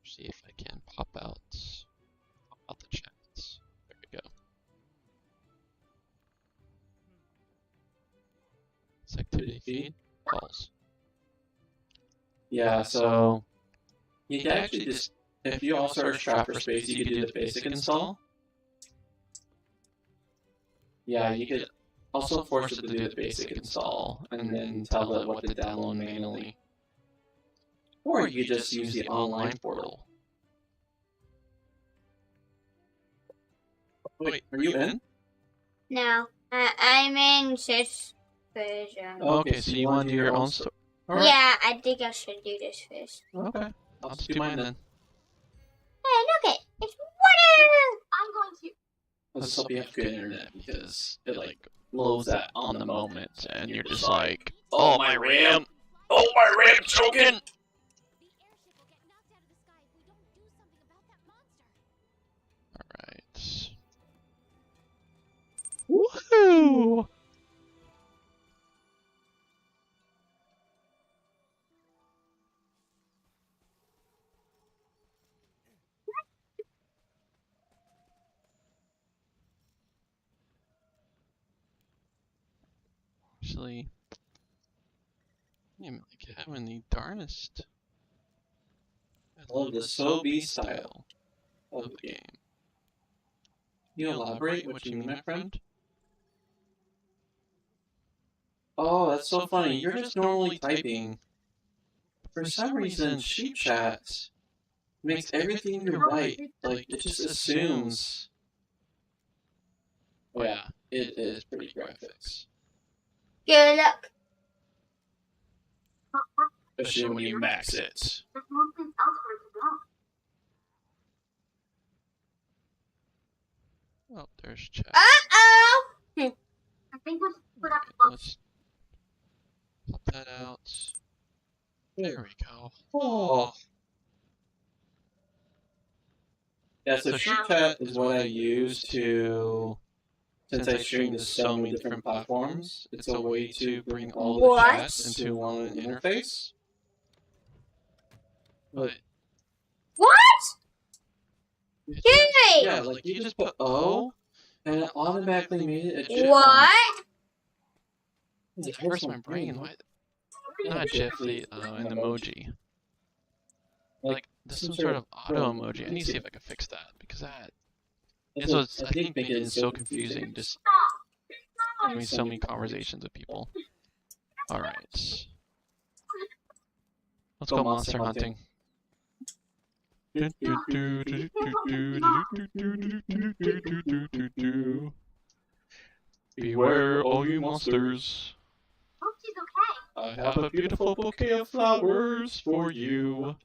see if I can pop out the chats. There we go. activity feed, calls. Yeah, so you can actually just, if you all search trap for space, you could do the basic install. Yeah, you could also force it to do the basic install and then tell it what to download manually. Or you could just use the online portal. Wait, are you in? No, I'm in this version. Okay, so you want to do your own story? Right. Yeah, I think I should do this first. Okay, I'll just do mine then. Hey, look it! It's water! I'm going to. Let's hope you have good internet because it like loads that on the moment and you're just like, oh my RAM! Oh my RAM choking! Alright. Woohoo! Actually, I'm like having the darnest. I love the SOB style of the game. Can you elaborate what you mean, my friend? Oh, that's so funny. You're just normally typing. For some reason, Sheep Chat makes everything you write, like, it just assumes. Oh yeah, it is pretty graphics. Good luck. Especially when you max it. Oh, there's chat. Uh-oh! I think let's pop that out. There we go. Oh. Yeah, so Sheep Chat is what I use to, since I stream to so many different platforms, it's a way to bring all the chats into one interface. But What? it's Yay! Yeah, like you just put O, and it automatically made it a GIF. What? It hurts my brain. Why? Not GIF, an emoji. Like, there's some sort of auto emoji. I need to see if I can fix that, because that is what's, I think, making it so confusing, just having so many conversations with people. Alright. Let's go monster hunting. Beware, all you monsters. I have a beautiful bouquet of flowers for you.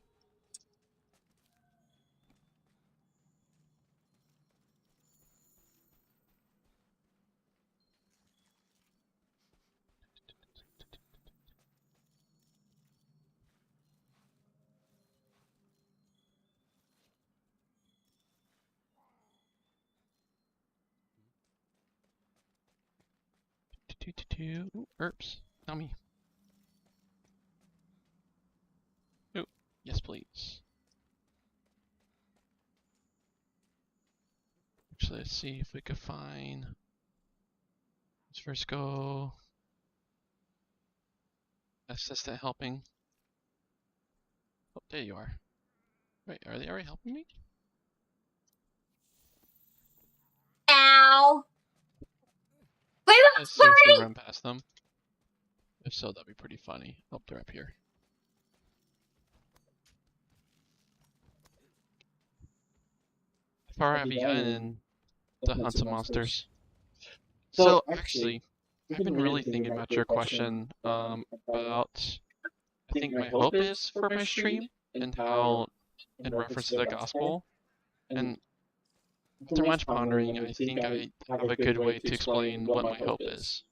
Ooh, herbs. Not me. Ooh, yes please. Actually, let's see if we could find... Let's first go... Assistant helping. Oh, there you are. Wait, are they already helping me? Ow. Wait, I seriously run past them. If so, that'd be pretty funny. Oh, they're up here. How far have you gotten to hunt some monsters? So, actually, I've been really thinking about your question about, I think my hope is for my stream and how, in reference to the gospel, and after much pondering, I think I have a good way to explain what my hope is.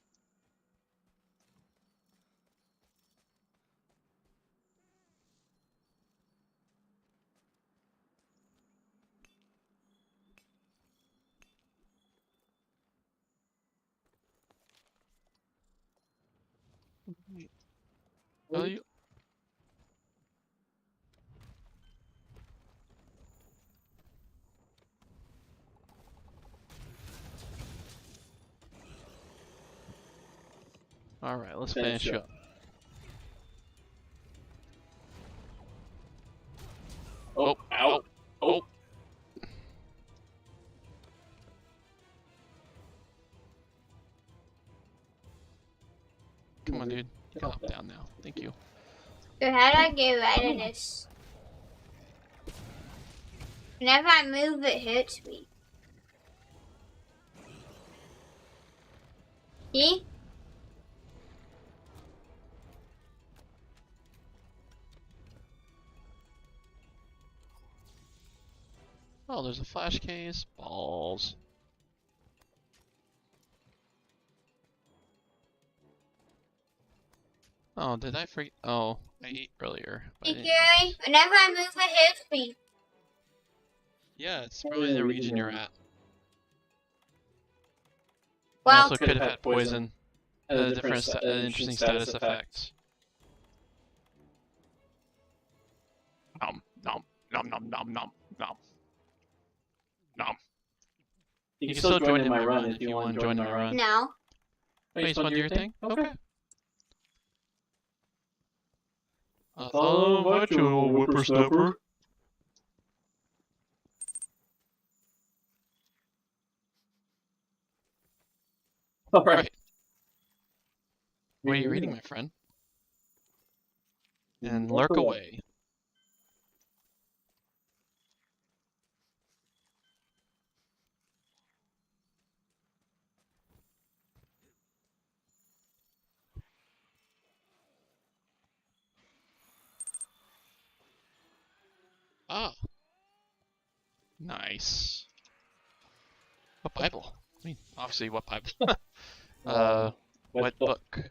Tell you? Alright, let's finish up. Oh, ow. Oh. Come on, dude. Calm down now. Thank you. So how do I get rid of this? Whenever I move, it hits me. See? Oh, there's a flash case. Balls. Oh, did I forget? Oh, I ate earlier. Hey, Gary, whenever I move, it hits me. Yeah, it's probably the region you're at. Well, Also could have had poison. A different, interesting status effect. Nom nom nom nom nom nom nom nom. You can still join in my run if you want to join my run. no. Oh, you just want to do your thing? Okay. I thought about you, old whippersnapper. Alright. What are you reading, my friend? And lurk away. Ah. Nice. What Bible? I mean, obviously, what Bible? What book?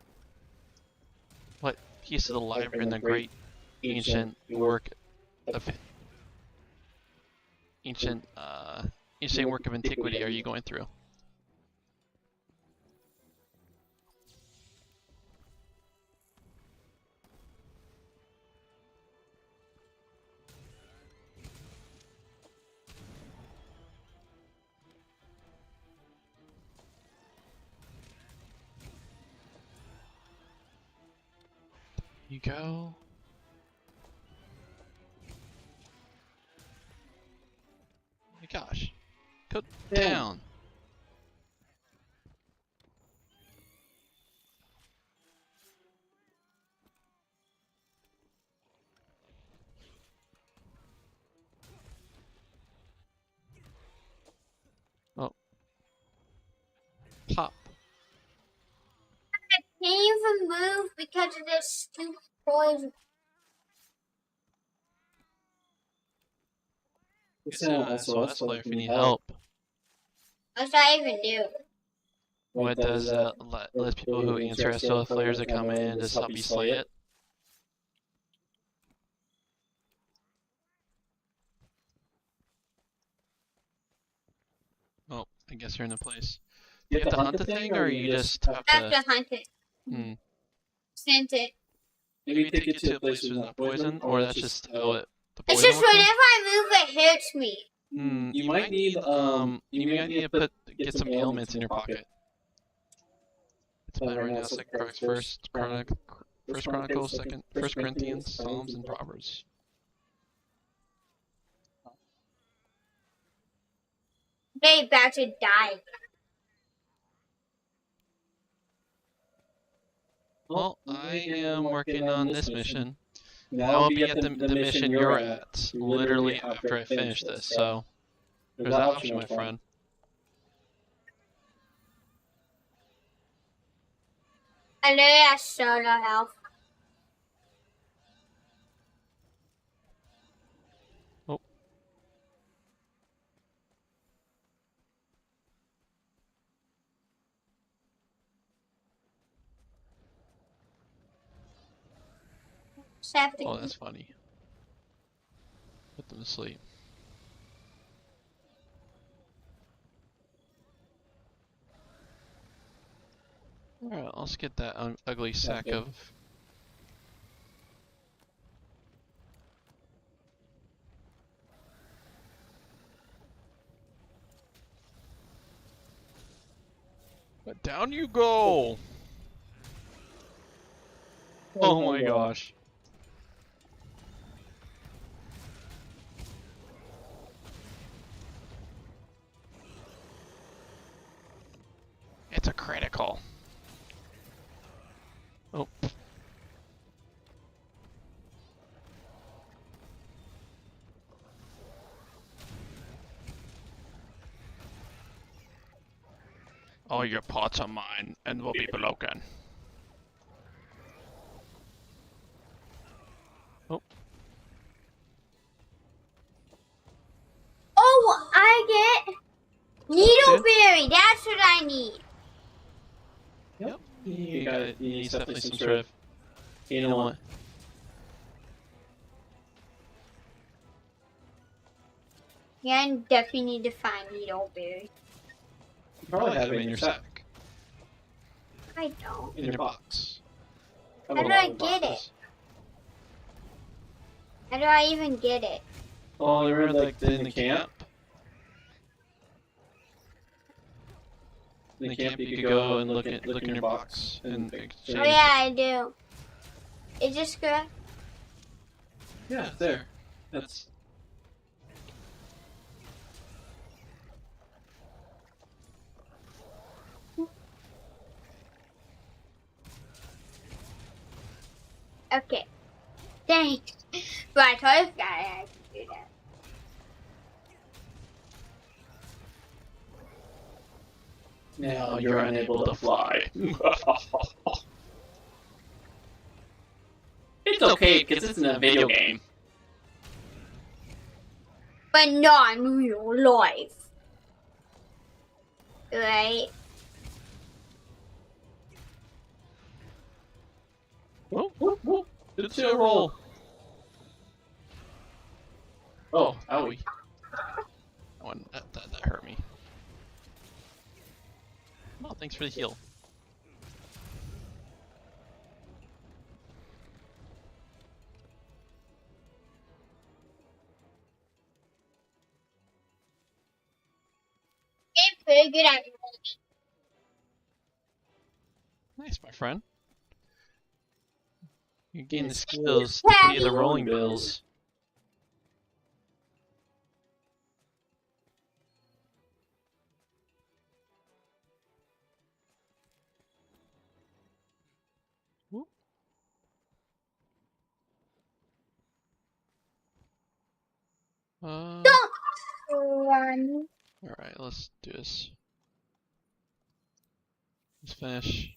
What piece of the library in the great ancient work of ancient work of antiquity are you going through? You go. Oh my gosh. Go down. Oh. Pop. I can't even move because of this stupid poison. It's an SOS player if you need help. What does that even do? What does let people who answer SOS flares that come in just help you slay it? Oh, I guess you're in a place. Do you have to hunt the thing, or you just have I have to hunt it. Hmm. Scent it. Maybe take it to a place with not poison, or that's just how it. The It's poison just works? whenever I move, it hits me. You might need to get some ailments in your pocket. It's been right now. Second Chronicles, First Chronicles, First Corinthians, Psalms, and Proverbs. They about to die. Well, I am working on this mission. I will be at the mission you're at literally after I finish this. So there's that option, my friend. I know it has soda health. Oh. Oh, that's funny. Put them to sleep. Alright, let's get that ugly sack of... But down you go! Oh my gosh. It's a critical. Oh. All your pots are mine and will be broken. Oh. Oh, I get Needleberry. That's what I need. Yep. You got it. You need definitely some sort of. You know what? Yeah, I definitely need to find Needleberry. You probably have it in your sack. I don't. In your box. How do I get it? How do I even get it? Oh, you're like in the camp. In the camp, you could go and look in your box and exchange. Oh yeah, I do. Is this good? Yeah, there. That's. Okay. Thanks. But I told this guy I could do that. Now you're unable to fly. It's okay because it's in a video game. But not in real life. Right? Whoop, whoop, whoop. It's your roll. Oh, owie. That hurt me. Oh, thanks for the heal. I'm pretty good at rolling. Nice, my friend. You gain the skills to pay the rolling bills. Whoop. Don't run. Alright, let's do this. Let's finish.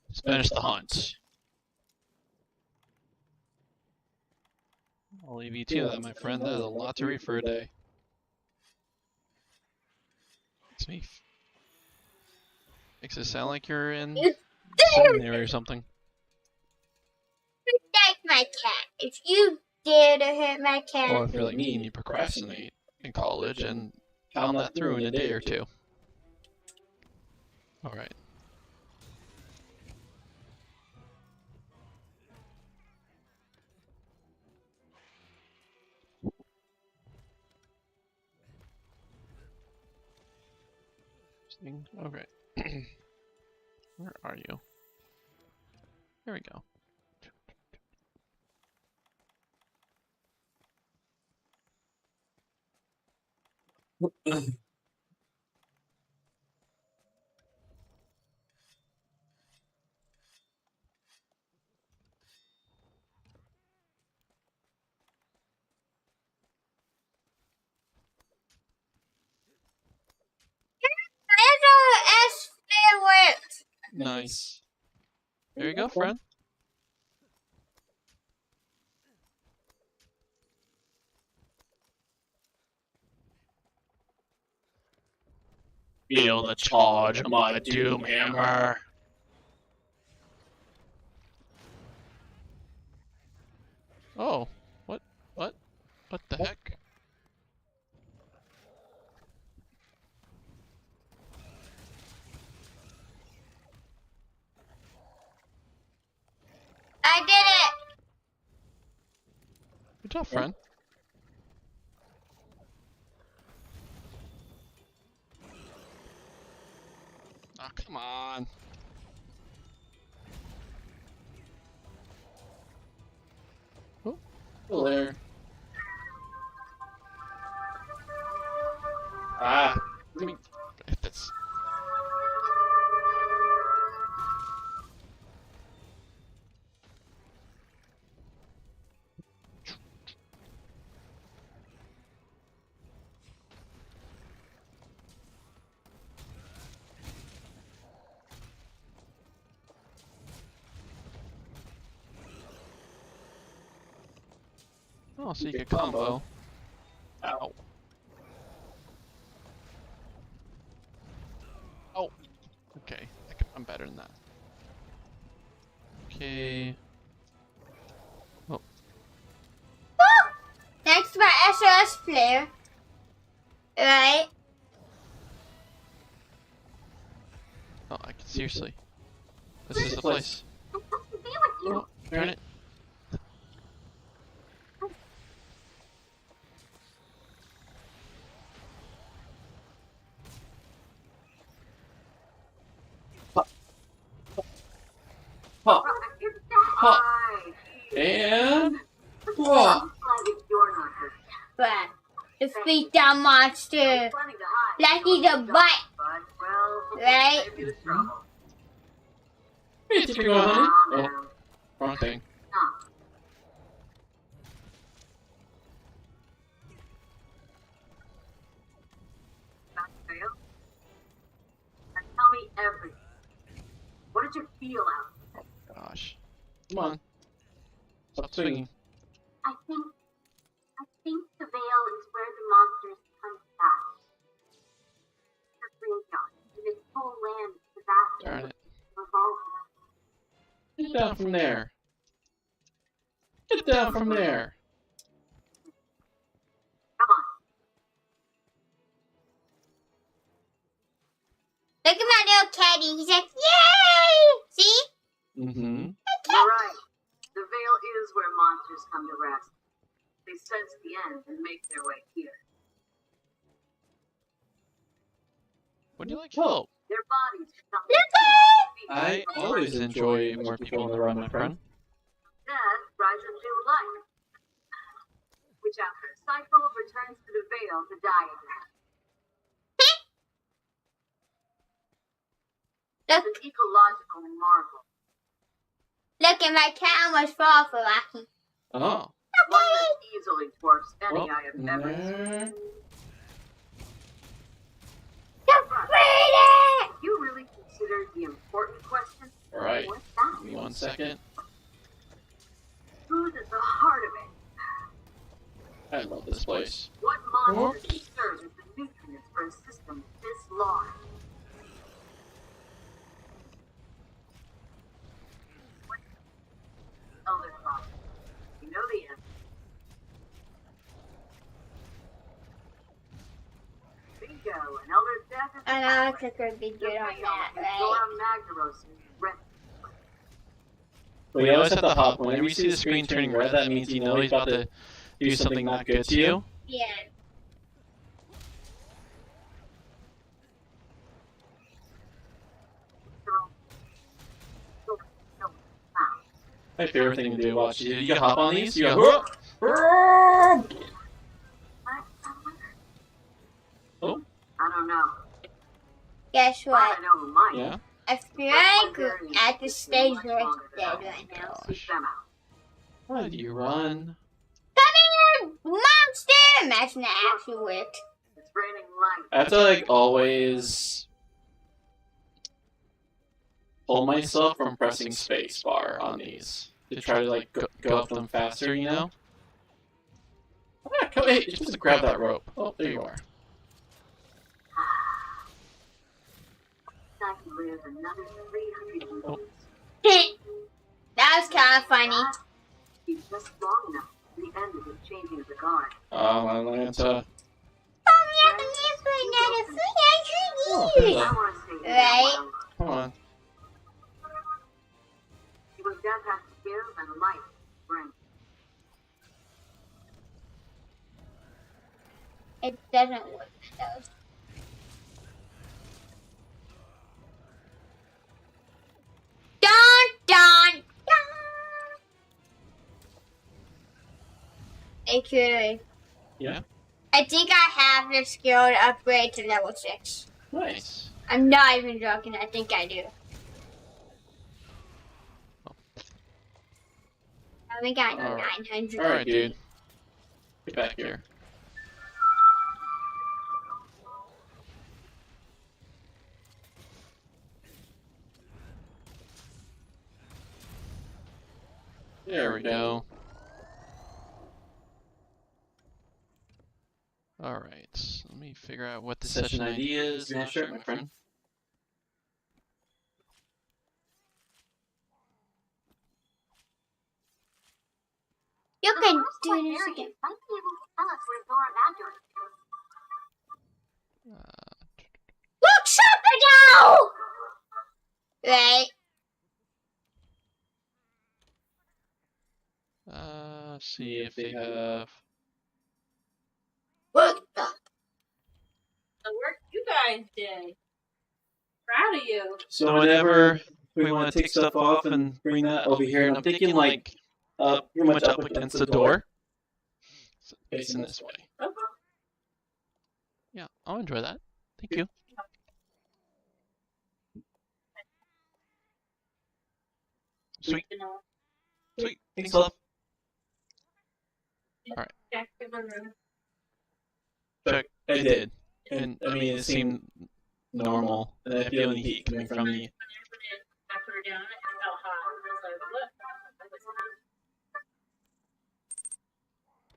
Let's finish the hunt. I'll leave you to that, my friend. That is a lot to read for a day. Makes it sound like you're in seminary or something. Protect my cat. If you dare to hurt my cat. Or if you're like me and you procrastinate in college and found that through in a day or two. Alright. Okay. Where are you? There we go. Nice. There you go, friend. Feel the charge of my doom hammer. Oh, what the heck? I did it! Good job, friend. Oh, come on. Hello there. Ah, I mean, if that's... Oh, so you can combo. Ow. Oh. Okay, I'm better than that. Okay. Oh, Next to my SOS player. Right? oh, I can seriously. This is the place. Oh, turn it. pop, pop, and whoa. But defeat that monster. Lucky the butt. Right? Hey, keep it going, honey. Oh, wrong thing. Tell me everything. What did you feel out? Gosh. Come on. Stop swinging. I think the veil is where the monsters come back. The graveyard, and this whole land is disaster. Darn it. Revolving. Get down from there. Get down from there. Come on. Look at my little caddy. He's like, yay! See? Mm-hmm. You're right. The veil is where monsters come to rest. They sense the end and make their way here. Would you like help? Their bodies become I always enjoy more people on the run, my friend. Death rises to life, which after a cycle returns to the veil to die again. It's an ecological marvel. Look at my cat almost fall for Rocky. Oh. One that easily dwarfs any Well, I have ever seen. You really considered the important question? Alright. What's that? Give me 1 second. Who's at the heart of it? I love this place. What monsters serve as the nutrients for a system this large? Elder Father, you know the answer. Bingo, an Elder's death is I know it's a good be good on that, right? Zora Magdaros is ready. We always have to hop. Whenever you see the screen turning red, that means you know he's about to do something not good to you. Yeah. My favorite thing to do. Watch you can hop on these. You go. Oh. I don't know. Guess But what? I know who might. Yeah. I feel like at the stage where it's dead right now. Seek them out. Why do you run? Come here, monster! Imagine that actually worked. It's raining light. I have to like always pull myself from pressing spacebar on these to try to like go up them faster. You know. Ah, come, hey, you're supposed to grab that rope. Oh, there you are. I can live another 300 years. That was kind of funny. Be just long enough to the end of the changing of the guard. Atlanta. Oh, we have to live for another 300 there's years. I want to say Right. Come on. What death has to give and life bring. It doesn't work, though. Dun, dun, dun. AQA. Yeah. I think I have the skill to upgrade to level 6. Nice. I'm not even joking. I think I do. I think I got 900. Alright, dude. Get back here. There we go. Alright, let me figure out what the session ID is. Yeah, sure, my friend. You can Most do this librarians again. might be able to tell us where Zora Mador is. Look, Sharpedo! Right. See if they have. What the? The work you guys did. Proud of you. So whenever we want to take stuff off and bring that over here, and I'm thinking like pretty much up against the door, facing this way. Okay. Yeah, I'll enjoy that. Thank you. Sweet. Sweet. Thanks, love. Check the room. Check. I It did. did. And I mean, it seemed normal. And I feel any heat coming from the. I put her down. It felt hot. I was like, look.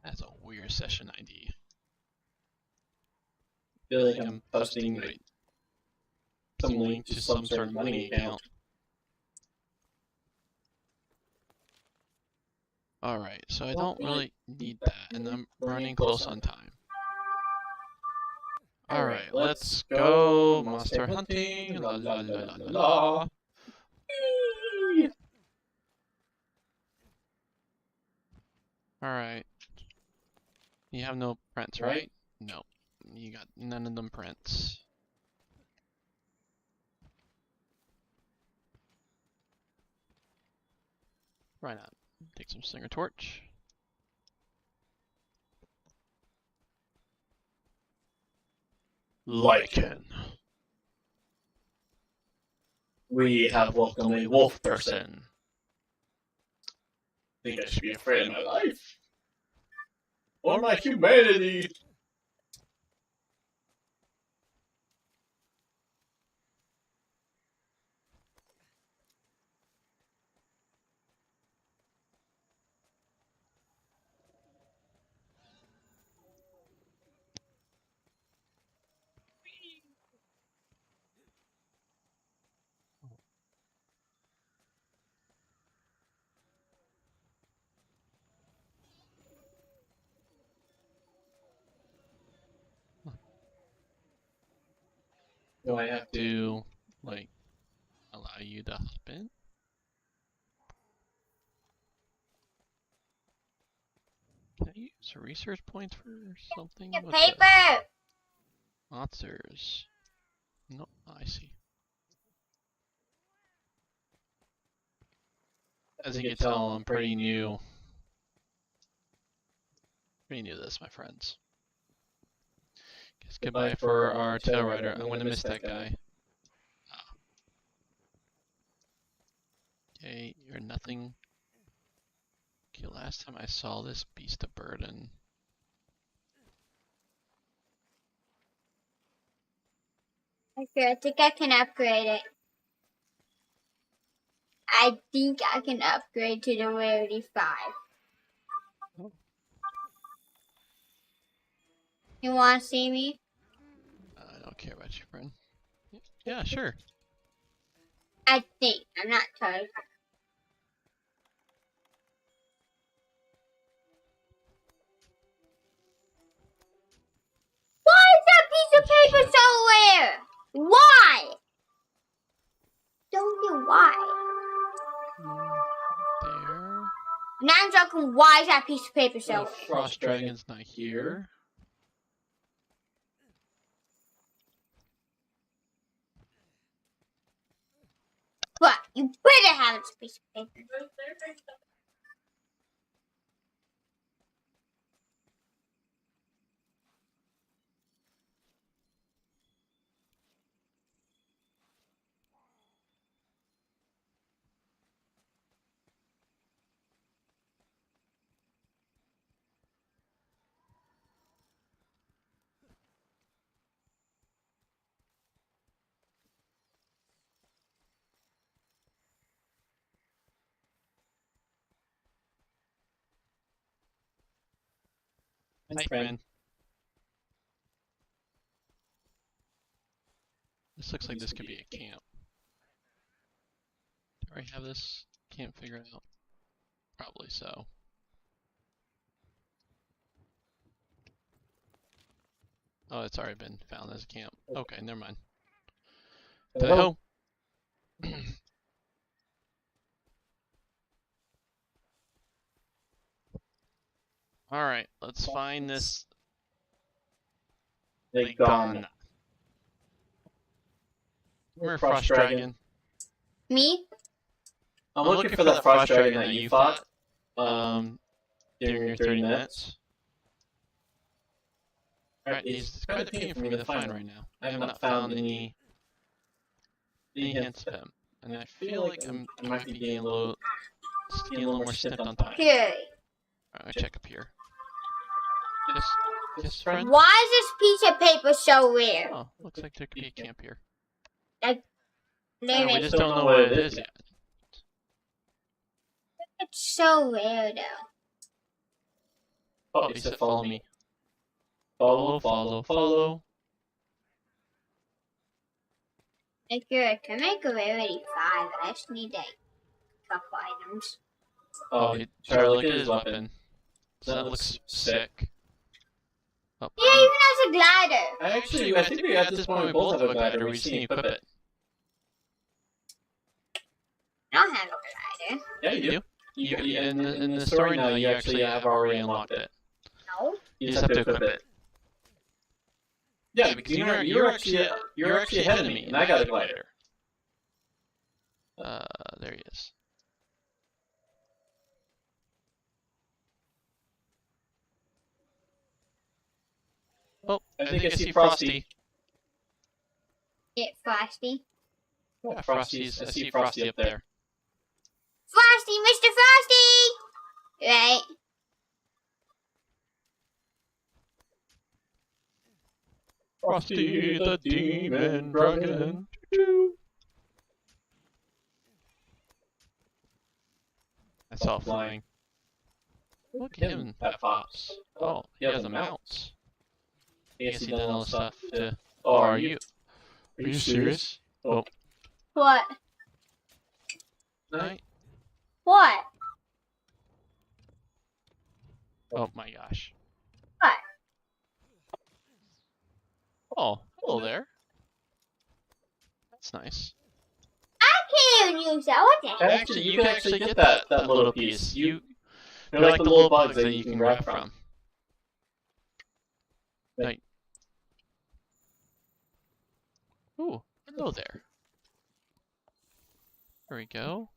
That's a weird session ID. I feel like I'm posting Wait, some link to some sort of money account. Alright, so I don't really need that, and I'm running close on time. Alright, let's go monster hunting. La la la la la la. Alright. You have no prints, right? No. You got none of them prints. Why not? Take some Slinger Torch. Lycan. We have welcomed a wolf person. Person. I think I should be afraid of my life. Or my humanity. Do I have to, like, allow you to hop in? Can I use research points for something? Your What's that? paper! Monsters. No, I see. As you can tell, I'm pretty new. Pretty new to this, my friends. Guess goodbye for our tail rider. I'm gonna miss that guy. Okay, you're nothing. Okay, last time I saw this beast of burden. Okay, I think I can upgrade it. I think I can upgrade to the rarity 5. Oh. You want to see me? I don't care about you, friend. Yeah, sure. I think. I'm not totally. Why is that piece of paper so rare? Why? Don't know why. There. Now I'm joking. Why is that piece of paper so rare? Frost Dragon's not here. But you better have this piece of paper. Night, friend. This looks like this could be a camp. Do I already have this? Can't figure it out. Probably so. Oh, it's already been found as a camp. Okay, never mind. Hello. Alright, let's find this Legon. Remember Frost Dragon? Me? I'm looking for that Frost Dragon that you fought. During your 30 minutes. Alright, it's quite a pain for me to find right now. I have not found any hints of him. And I feel like I might be getting a little more snipped on time. Okay. Alright, check up here. Yes, friend? Why is this piece of paper so weird? Oh, looks like there could be a camp here. There We is. just don't know what it is yet. It's so weird though. Oh, he said follow me. Follow, follow, follow. If you're to make a rarity 5, I just need a couple items. Oh, try to look at his weapon. So that looks sick. Oh, Yeah, even as a glider. actually, I think we at this point we both have a glider. We just need to equip it. I don't have a glider. Yeah, you do. In the story now, you actually have already unlocked it. No. You just have to equip it. Yeah, because you're actually ahead of me, and I got a glider. There he is. Oh, I think I see Frosty. Get Frosty. Yeah, I see Frosty up there. Frosty, Mr. Frosty! Right. Frosty the Demon Dragon. I saw it flying. Look at him, that fox. Oh, he has a mount. I guess he done all the stuff to... Oh, are you serious? Oh. What? Night. What? Oh my gosh. What? Oh, hello there. That's nice. I can't even use that. What the heck? Actually, you can actually get that little piece. They're like the little bugs that you can grab from. Right. Ooh, hello there. There we go.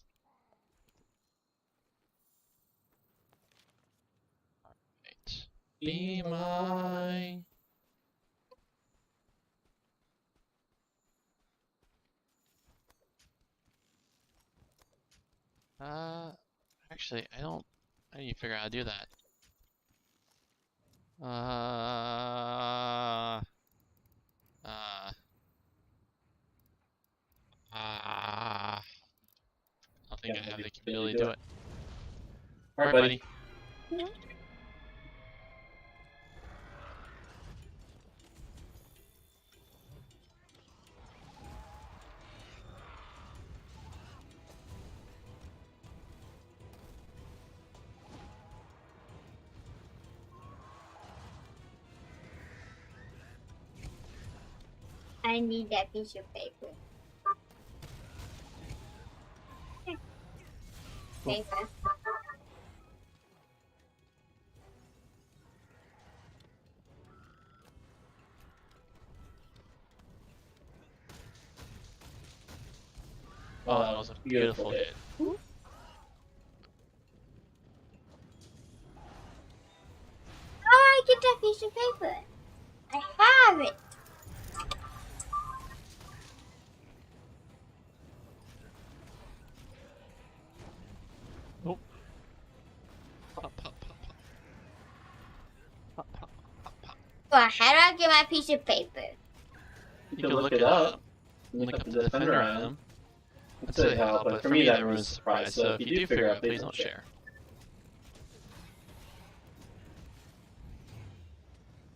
Alright. Be my... Actually, I need to figure out how to do that. I don't think I have the capability to do it. Alright, buddy. I need that piece of paper. Paper. Oh, that was a beautiful hit. How do I get that piece of paper? I have it. Oh. Pop, pop, pop, pop. Pop, pop, pop, pop. Well, how do I get my piece of paper? You can look it up. Look up the defender item. I'd say how, but for me that ruins the surprise, so if you do figure out, please don't share.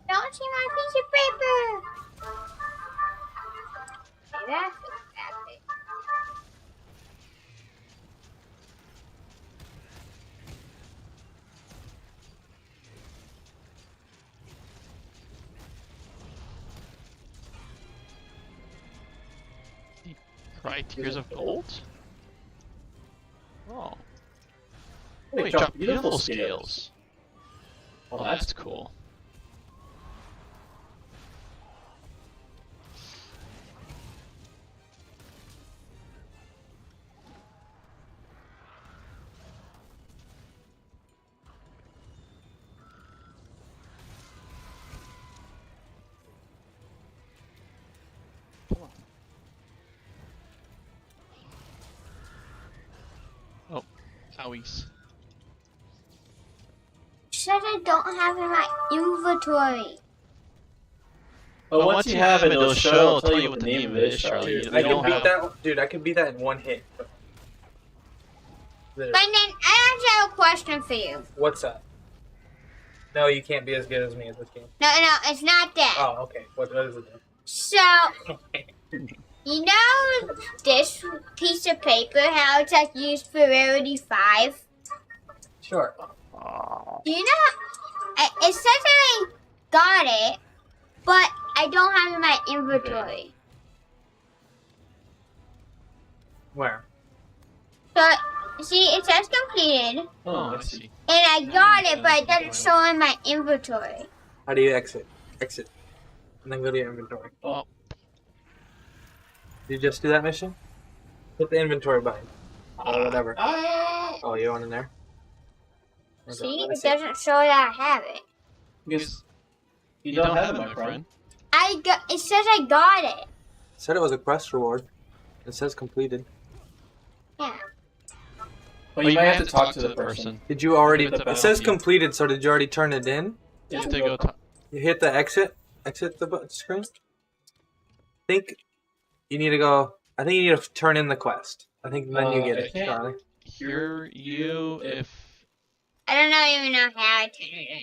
Don't see my piece of paper. Okay, that's it. Right, Tears of Gold? Oh. Wait, Wait, drop drop beautiful scales. Oh, Oh, that's cool. Oh, owies. Said I don't have in my inventory. But once you have it, it'll show. It'll tell you what the name of it is, Charlie. Dude, You I can don't beat have. that. Dude, I can beat that in one hit. But then I actually have a question for you. What's that? No, you can't be as good as me at this game. No, it's not that. Oh, okay. What is it then? So, you know this piece of paper, how it's like used for Rarity 5? Sure. Do you know, it says I got it, but I don't have it in my inventory. Where? So, see, it says completed, Oh, I see. and I got it, but it doesn't show in my inventory. How do you exit? Exit. And then go to your inventory. Oh, Did you just do that mission? Hit the inventory button. Or whatever. Oh, you want in there? Where's that? See, Let me it see. doesn't show that I have it. Because you don't have it, my friend. It says I got it. It said it was a quest reward. It says completed. Yeah. But you might have to talk to the person. Did you already? Give it the It says bounty. completed, so did you already turn it in? You have to go to... You hit the exit the screen. I think you need to go. I think you need to turn in the quest. I think then you get it, Okay. Charlie. Hear you if... I don't even know how to turn it in.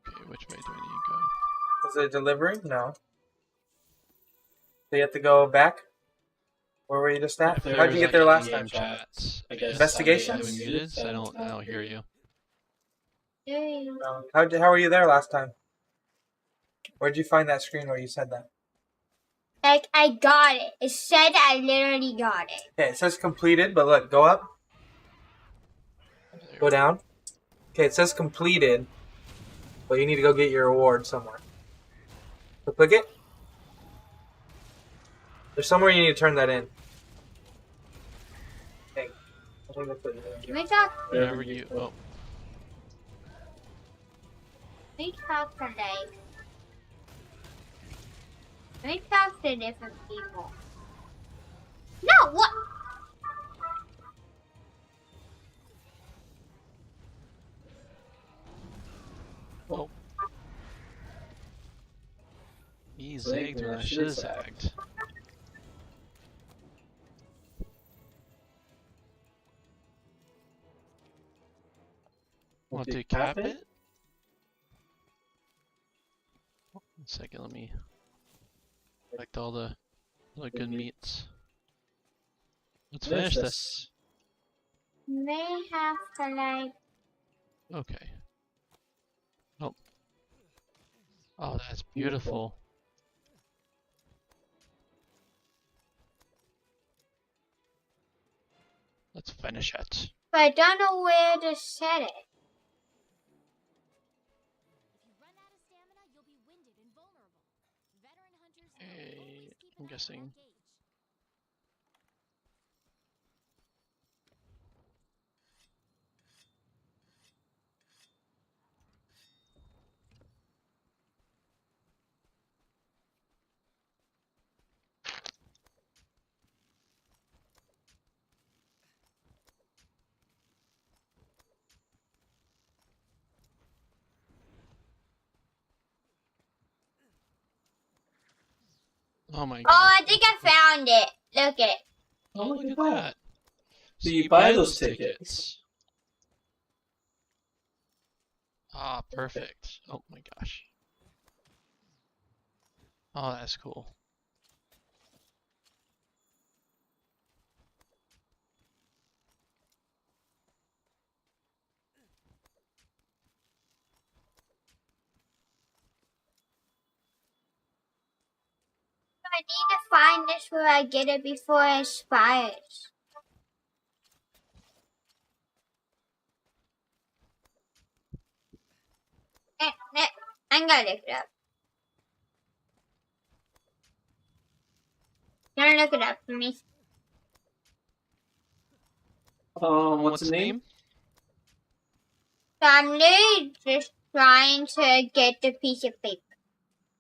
Okay, which way do I need to go? Is it delivering? No. So you have to go back. Where were you just at? If How'd you there's, get there like, last time? in-game chats, I guess. Investigation? I have it muted, so I don't hear you. No. How were you there last time? Where'd you find that screen where you said that? Like, I got it. It said I literally got it. Okay, it says completed, but look, go up, There. go down. Okay, it says completed, but you need to go get your reward somewhere. So click it. There's somewhere you need to turn that in. Okay. I think that's what you Can we talk? Wherever you... Oh, Can we talk to like? Can we talk to different people? No, what? oh. He zigged when I should have zagged. Want to cap it? One second, let me collect all the good meats. Let's finish this. May have to like. Okay. Oh. Oh, that's beautiful. Let's finish it. But I don't know where to set it. I'm guessing. Oh my Oh, god. I think I found it. Look at it. Oh, look at that. So you buy those tickets. Ah, perfect. Oh my gosh. Oh, that's cool. I need to find this where I get it before it expires. I'm gonna look it up. You're gonna look it up for me. What's his name? So I'm literally just trying to get the piece of paper.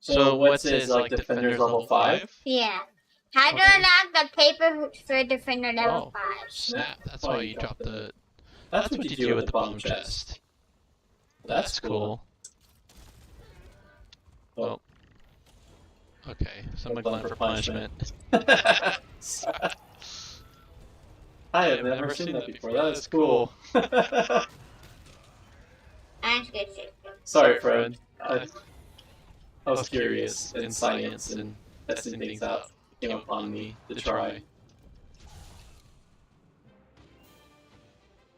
So what's his, like, Defender's level 5? Yeah. How do I unlock the paper for Defender level 5? Snap. That's why you dropped the... That's what you do with the bottom chest. That's cool. Oh. Okay, someone glad for punishment. I have never seen that before. That is cool. Sorry, Fred. I was curious in science and testing things out. It came upon me to try.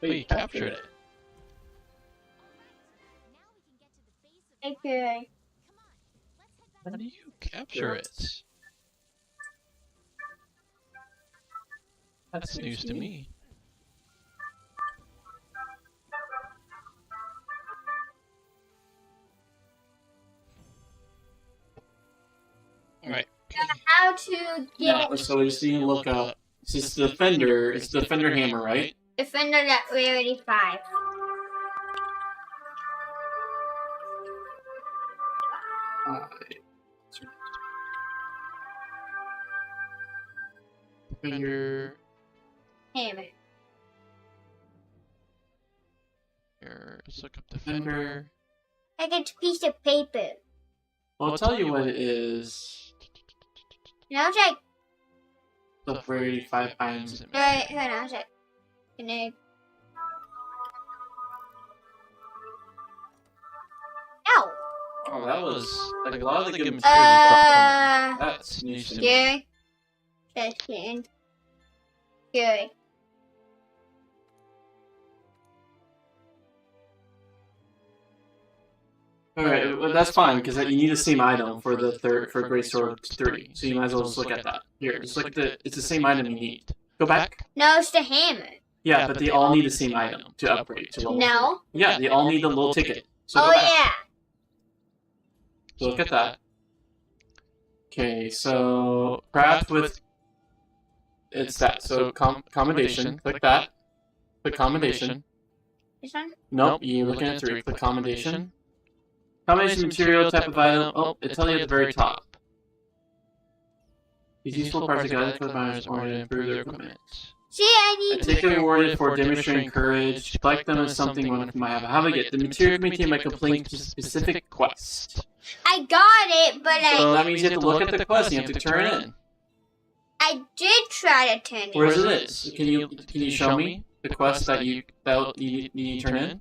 But you captured it. Okay. How do you capture it? That's news to me. Alright. How to get Yeah, so we just need to look up. It's just the Defender. It's the Defender hammer, right? Defender that rarity 5. Defender. Hammer. Here, let's look up Defender. I get a piece of paper. Well, I'll tell you what it is. Now it's like, The rarity 5 items. wait, hold on a sec. Can I... No! Oh, that was like a lot of the good materials. That's news to me. Gary. Second. Gary. Alright, well, that's fine because you need the same item for the for Great Sword 3, so you might as well just look at that. Here, just look at it's the same item you need. Go back. No, it's the hammer. Yeah, but they all need the same item to upgrade to level. No. Yeah, they all need the little ticket. So go Oh back. yeah. So look at that. Okay, so craft with it's that. So commendation. Click that. Click commendation. This one? Nope, you're looking at 3. Click commendation. Combination material, type of item. Oh, it tells you at the very top. These useful parts are guided for the miners in order to improve their equipment. See, I A need ticket rewarded for demonstrating courage. Collect them as something one might have. How do I get? The material committee might complete a specific quest. I got it, but So I that means you have to look at the quest and you have to turn it in. did try to turn it. Where's it is? Can you show me the quest that you need to turn in?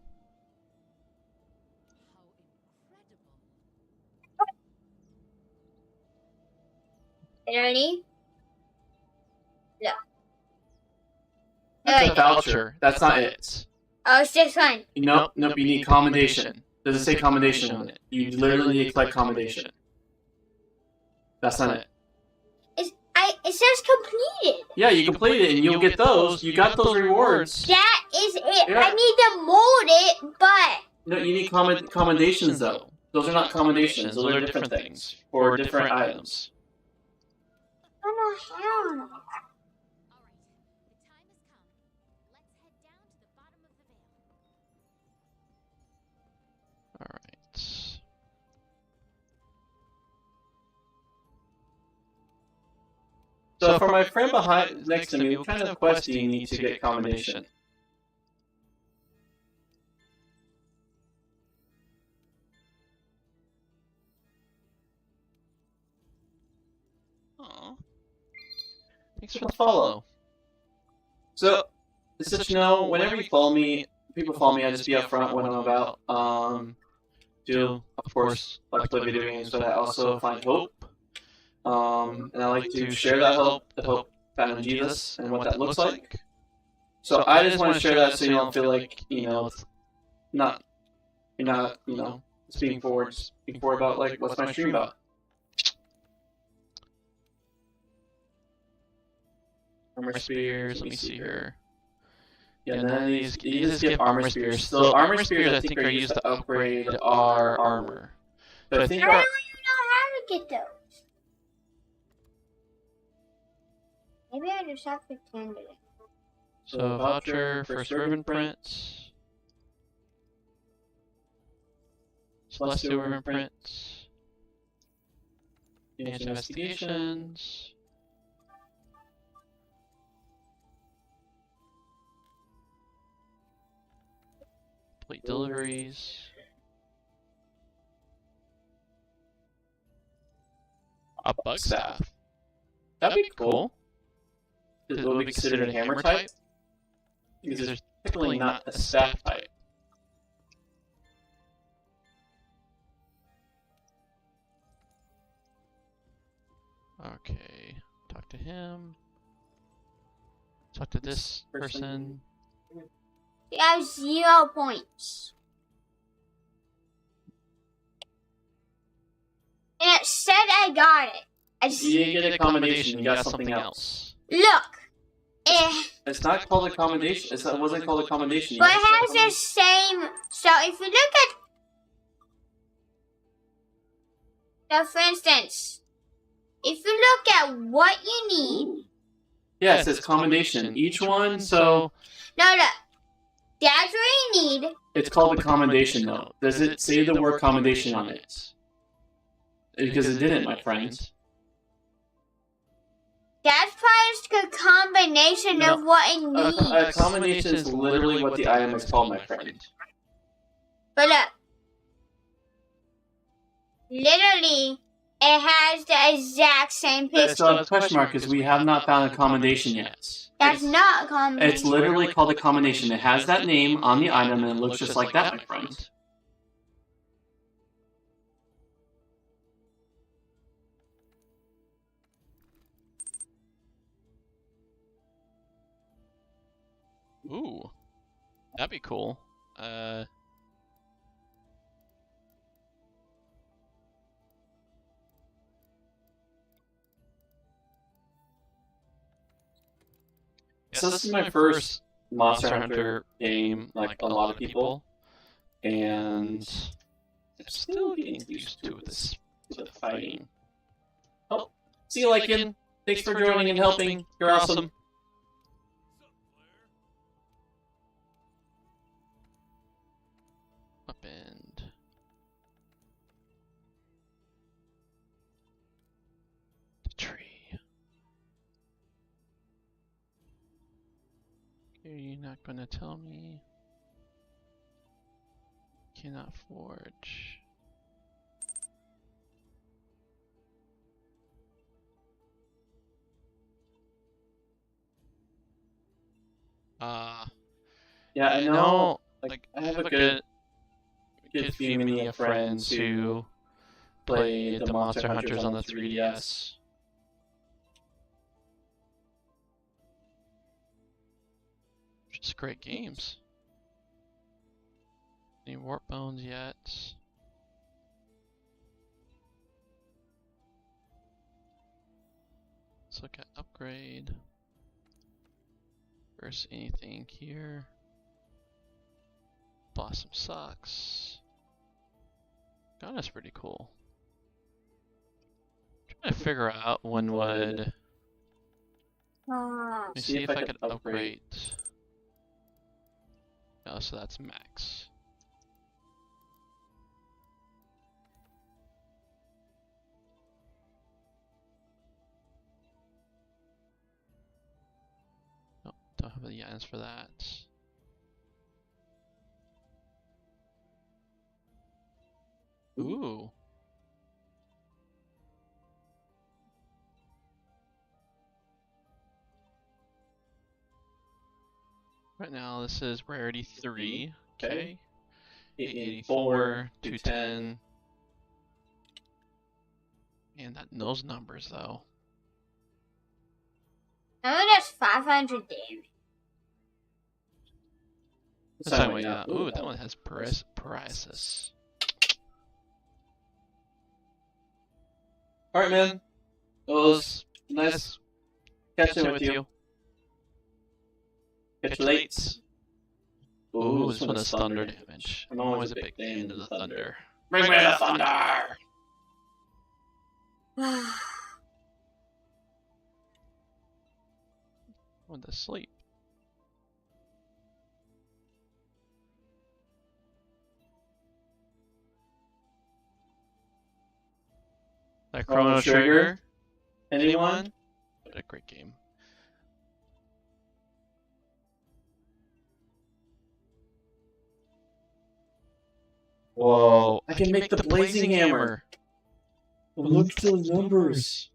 Ready? No. It's a voucher. That's not it. Oh, it's this one. Nope. You need commendation. Does it say commendation on it? You literally need to collect commendation. That's not it. It says completed. Yeah, you completed it and you'll get those. You got those rewards. That is it. Yeah. I need to mold it, but No, you need commendations though. Those are not commendations. Those are different things or different items. I don't know how. Alright. So for my friend behind next to me, what kind of quest do you need to get commendation? Aw. Thanks for the follow. So, just so you know, whenever you follow me, people follow me, I just be upfront what I'm about. do, of course, like to play video games, but I also find hope. And I like to share that hope, the hope found in Jesus, and what that looks like. So I just want to share that so you don't feel like, it's not, you're not, speaking forward about, like, what's my stream about. Armor spears, let me see here. Yeah, and then these just give armor spears. So armor spears I think are used to upgrade our armor. But I think How do you know how to get those? Maybe I just have to pretend it. So voucher, first ribbon prints, celestial ribbon prints, advanced investigations, complete deliveries, a bug staff. That'd be cool. Will be considered a hammer type? Because there's typically not a staff type. Okay, talk to him. Talk to this person. You have 0 points. And it said I got it. You didn't get a commendation, you got something else. Look. It's not called a commendation. It wasn't called a commendation. But it has the same. So if you look at. So for instance, if you look at what you need. Yeah, it says commendation. Each one, so. No. That's what you need. It's called a commendation, though. Does it say the word commendation on it? Because it didn't, my friend. That's probably a combination of what it needs. A combination is literally what the item is called, my friend. But look. Literally, it has the exact same picture. That's a question mark because we have not found a commendation yet. That's not a combination. It's literally called a commendation. It has that name on the item and it looks just like that, my friend. Ooh, that'd be cool. So this is my first Monster Hunter game, like a lot of people, and I'm still getting used to this, to the fighting. Oh, see you, Lycan. Thanks for joining and helping. You're awesome. Upend. The tree. Okay, you're not gonna tell me. Cannot forge. Yeah, I know. Like, I have a good community of friends who play the Monster Hunters on the 3DS. Just great games. Any warp bones yet? Let's look at upgrade. Versus anything here. Blossom sucks. God, that's pretty cool. Trying to figure out when would. Let me see if I could upgrade. Oh, so that's max. Nope, don't have the yens for that. Ooh. Right now, this is rarity 3. Okay. 884, 210. And those numbers though. That one does 500 damage. That's that one, yeah. Ooh, that one has paralysis. Alright, man. It was nice catching with you. Catch you late. Ooh, this one has thunder damage. I'm always a big fan of the thunder. Bring me the thunder! Went to sleep. That Chrono Trigger? Anyone? What a great game. Whoa! I can make the blazing hammer. Look at those numbers.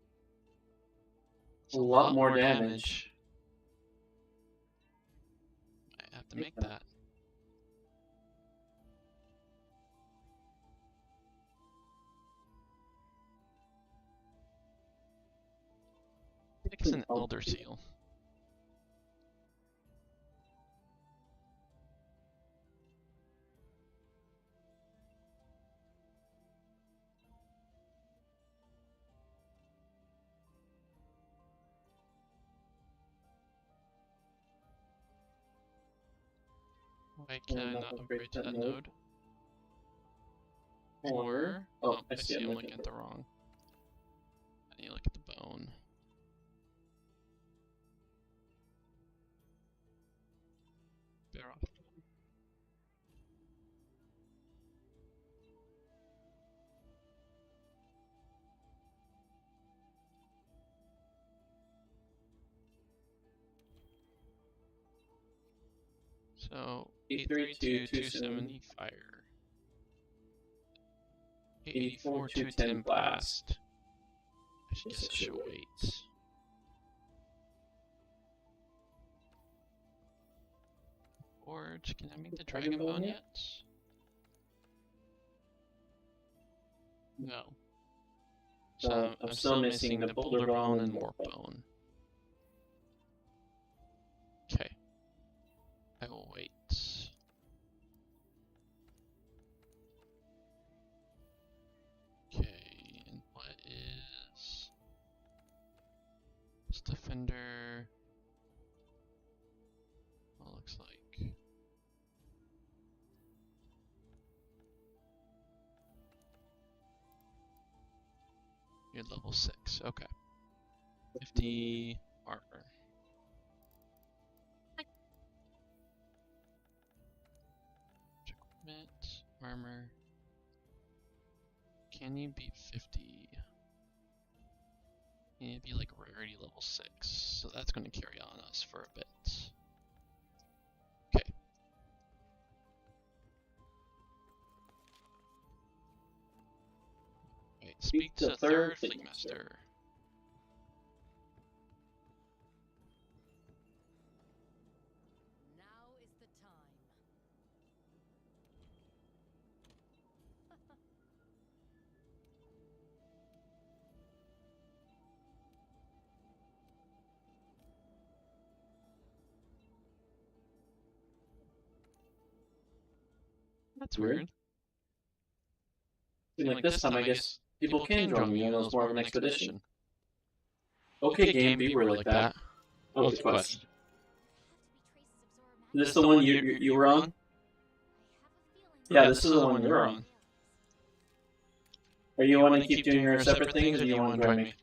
A lot more damage. I have to make that. I think it's an Elder Seal. Why can I not upgrade to that node? Or... Oh, I see I'm looking at the wrong. I need to look at the bone. Bear off. So, 832, 270 fire. 884, 210 blast. I guess I should wait. Forge, can I make the Dragon Bone yet? No. So, I'm still missing the Boulder Bone and Warp Bone. Okay. I will wait. Okay, and what is this Defender? What looks like. You're level 6, okay. 50 armor. Equipment, armor. Can you beat 50? You need to be like rarity level 6, so that's going to carry on us for a bit. Okay. Wait, speak to the third Fleet Master. Now is the time. That's weird. Like this time, I guess people can join me, even though it's more of an expedition. Okay, game, be like that. What's the quest? Is this the one you were on? Yeah, this is the one you're on. Are you want to keep doing your separate things, or do you want to join me?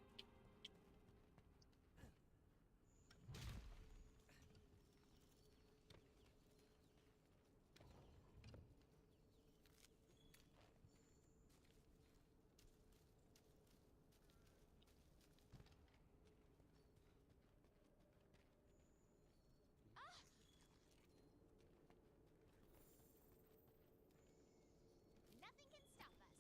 Nothing can stop us.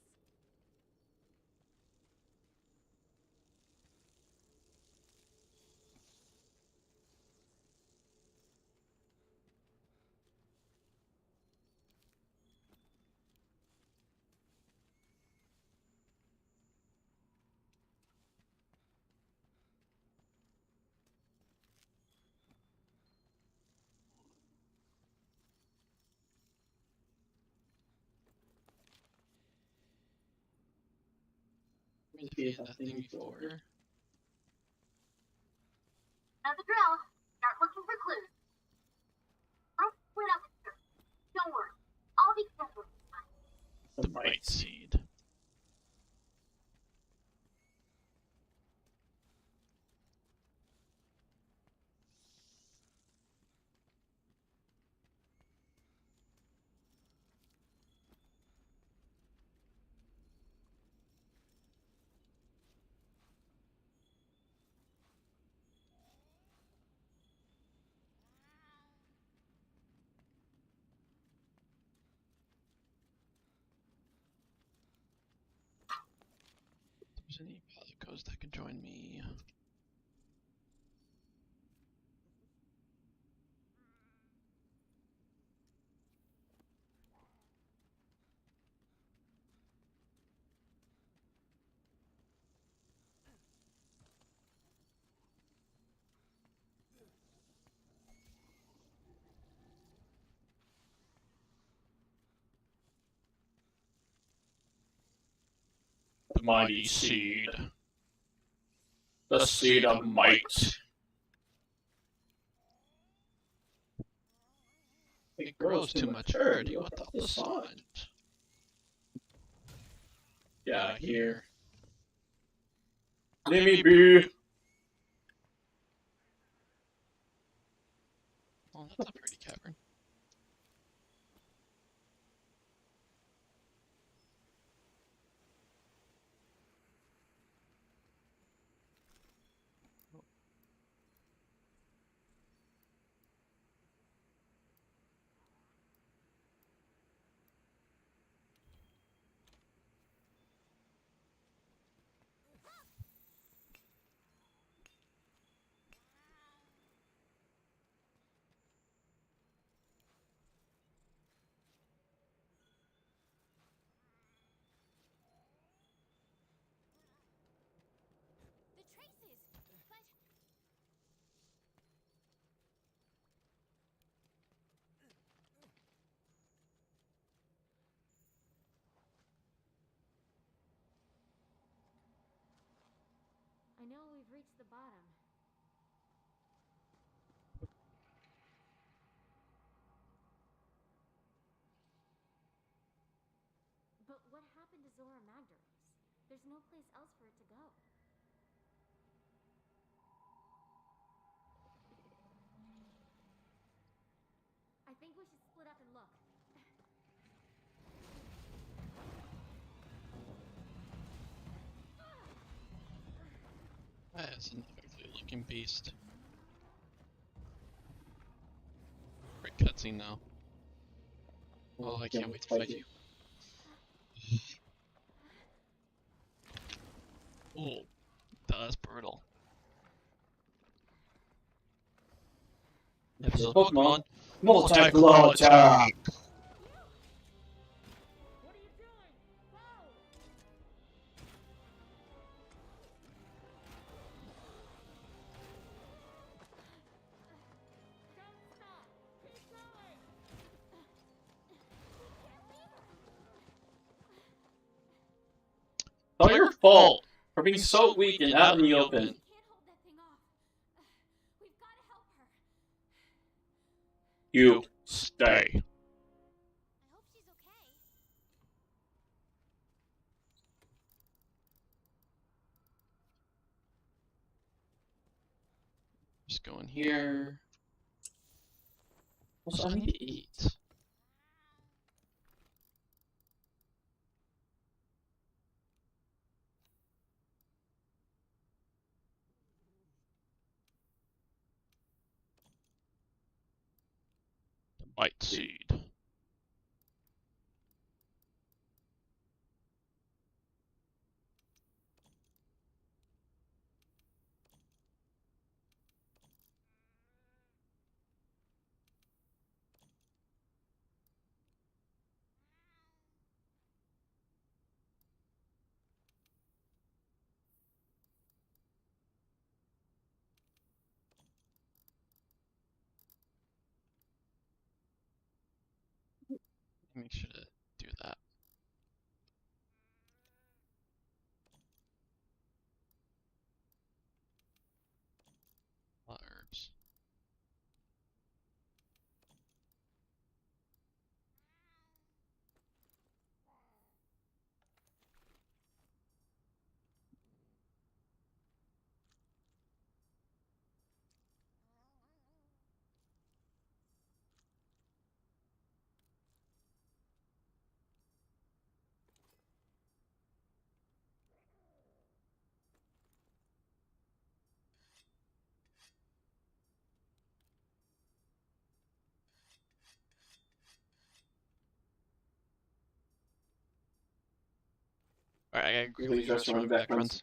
defeated that thing before. Know the drill. Start looking for clues. Let's split up and search. Don't worry. I'll be careful this time. The Might Seed. If there's any Palicos that could join me. The Mighty Seed. The Seed of Might. It grows to maturity without the sun. Yeah, here. Let me be. Oh, that's a pretty cavern. The traces! But... I know we've reached the bottom. But what happened to Zora Magdaros? There's no place else for it to go. I think we should split up and look. That is an ugly looking beast. Great cutscene though. Oh, I can't wait to fight you. Oh, that's brutal. Episode Pokemon. Multi-Claw Attack! What are you doing? Whoa! Don't stop! Keep going! It's all your fault for being so weak and out in the open. We can't hold that thing off. We've got to help her. You stay. I hope she's okay. Just go in here. Also, I need to eat. The Might Seed. Make sure to do that. Alright, I got Quickly dress running back runs.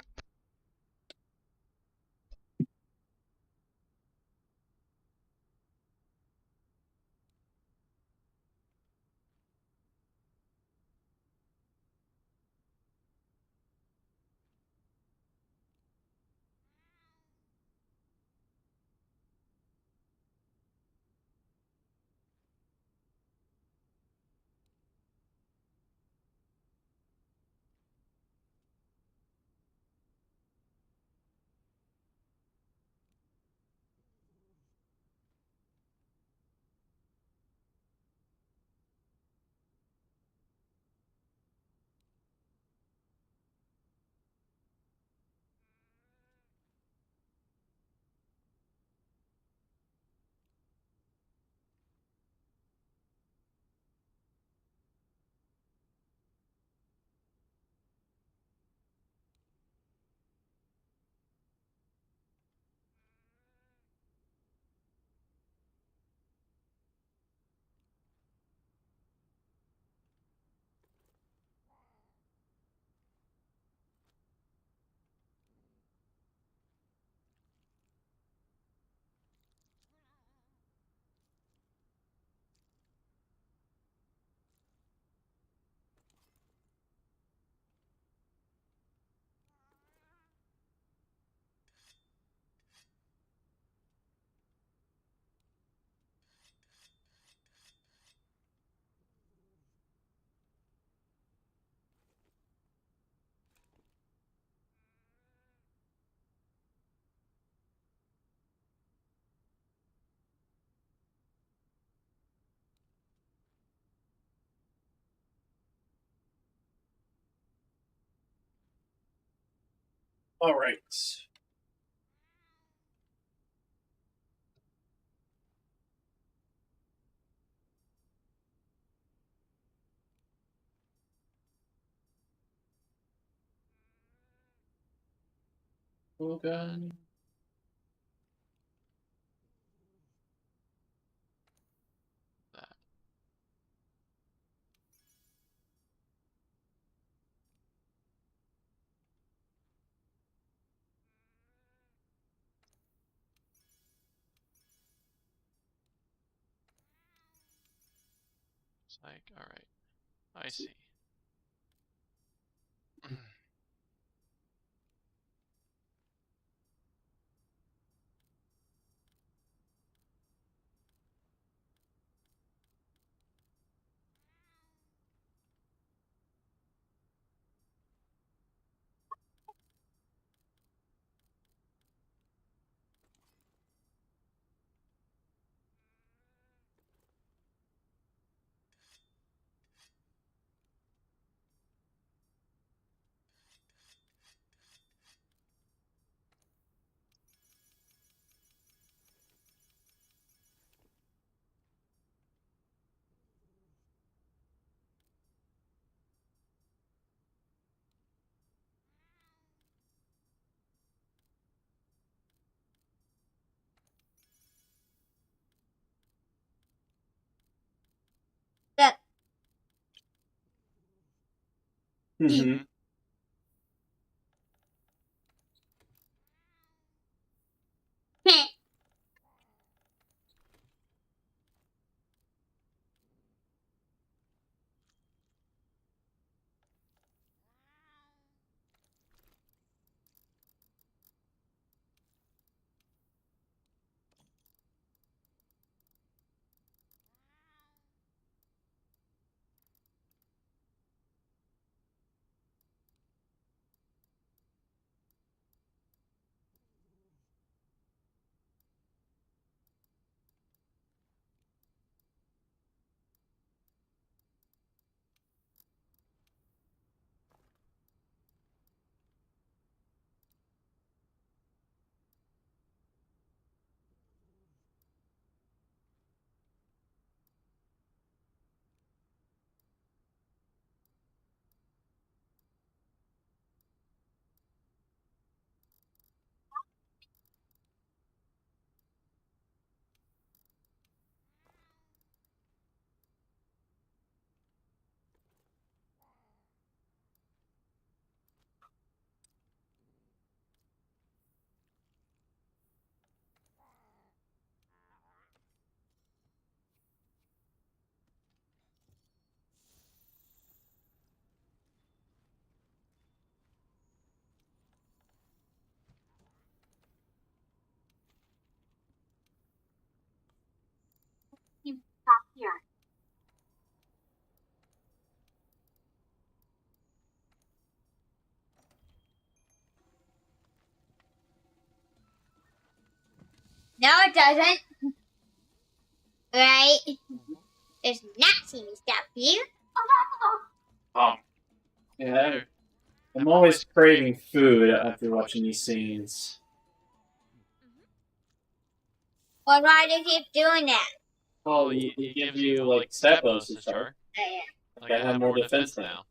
All right. Logan. that. It's like, alright. I see. That. Mm-hmm. here. No, it doesn't. Right? There's not seeing stuff here. Oh, yeah. I'm always craving food after watching these scenes. Well, why do you keep doing that? Oh, he gives you like stat bonuses, sir. Oh, yeah. Like I have more defense now.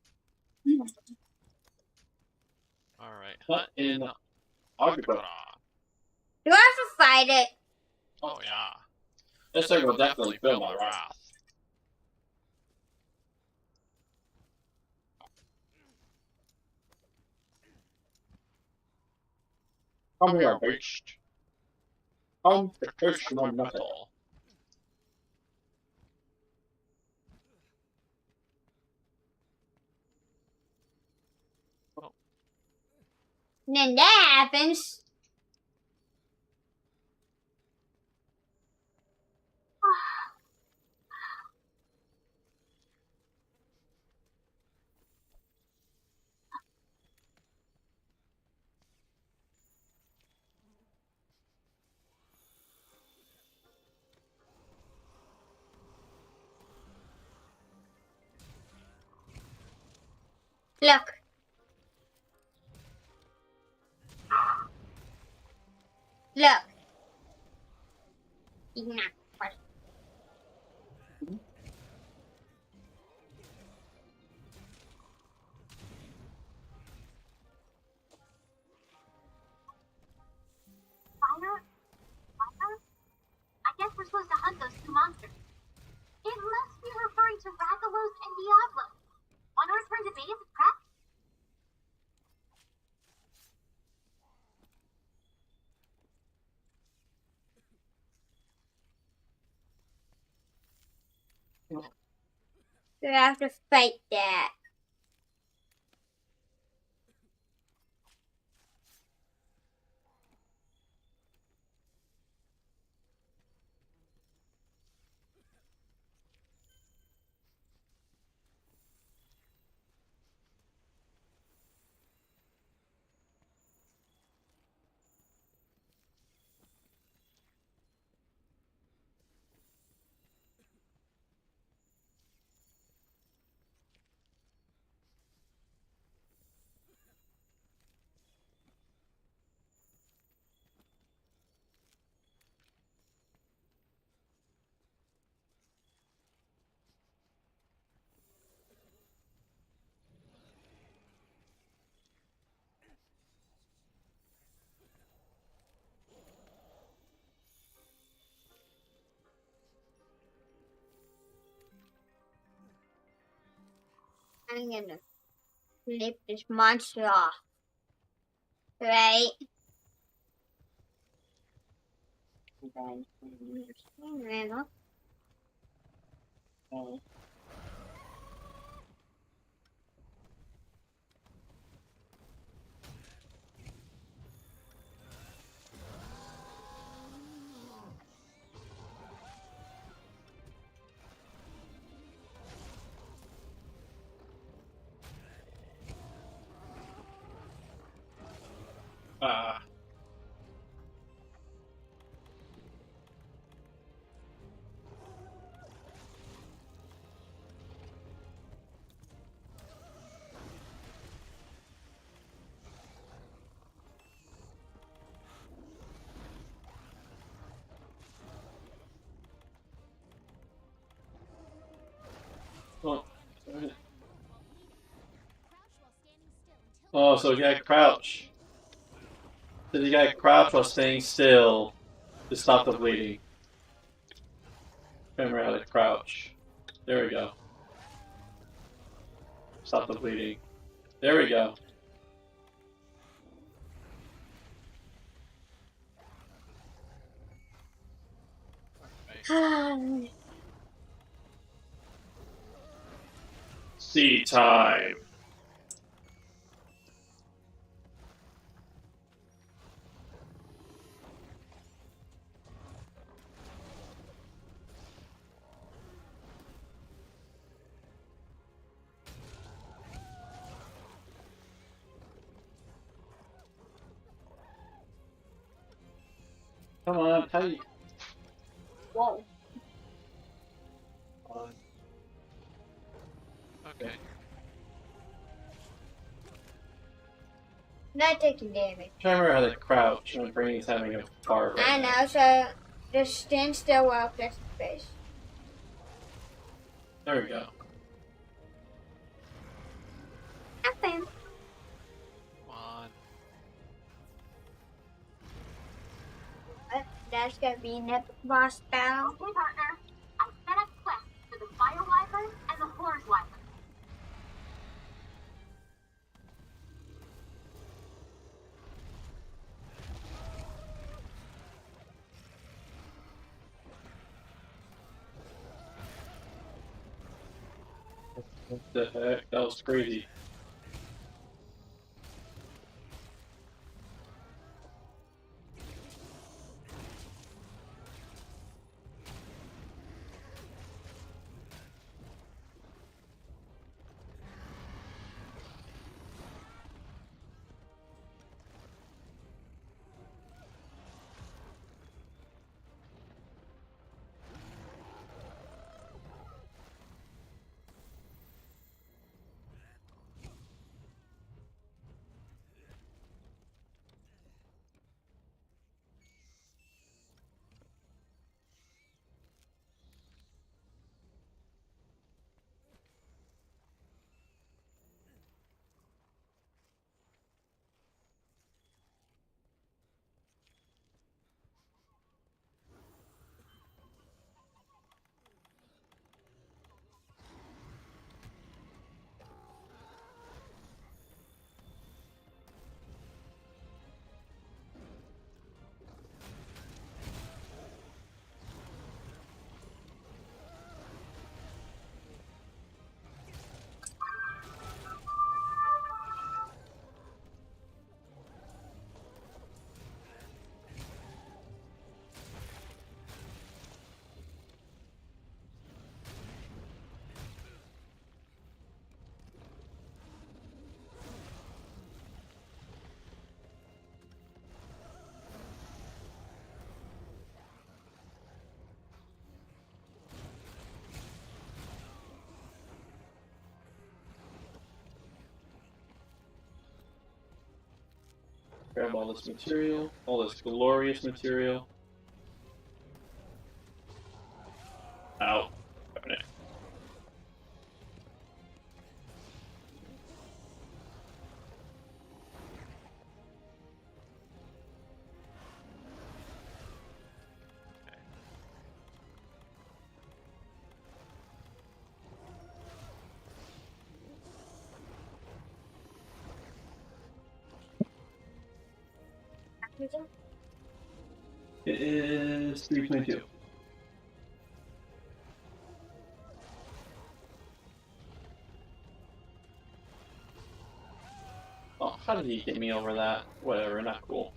Alright. What in In Agrabah? Do I have to fight it? Oh yeah. This thing will definitely feel my wrath. wrath. Come here, bitch. Reached Come to kiss my metal. metal. And then that happens. Look. Look. He's not funny. Fire? Fire? I guess we're supposed to hunt those two monsters. It must be referring to Rathalos and Diablo. Wanna return to base prep? You have to fight that. I'm gonna flip this monster off. Right? And then okay. Oh, oh, so you gotta crouch. So you gotta crouch while staying still to stop the bleeding. Remember how to crouch. There we go. Stop the bleeding. There we go. See time. Come on, tight. Whoa. Okay. Not taking damage. Try to remember how to crouch when Brain's having a fart right I now. know, so just stand still while I press the space. There we go. Nothing. Come on. That's gonna be an epic boss battle. Okay, partner. I set up quests for the Fire Wyvern and the Horned Wyvern. What the heck? That was crazy. Grab all this material, all this glorious material. Ow. Darn it. It is 322. Oh, how did he get me over that? Whatever, not cool.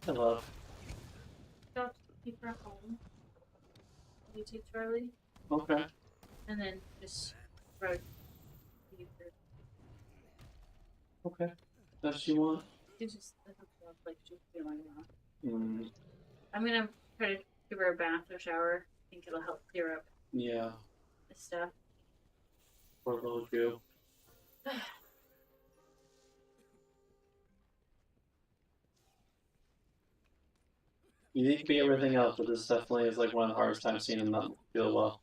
I love. Don't keep her home. You take Charlie, Okay. and then just road. Okay. That's what you want? It's just like she's feeling off. Mm, I'm gonna try to give her a bath or shower. I think it'll help clear up yeah. the stuff. Poor little Jew. You need to be everything else, but this definitely is like one of the hardest times seeing him not feel well.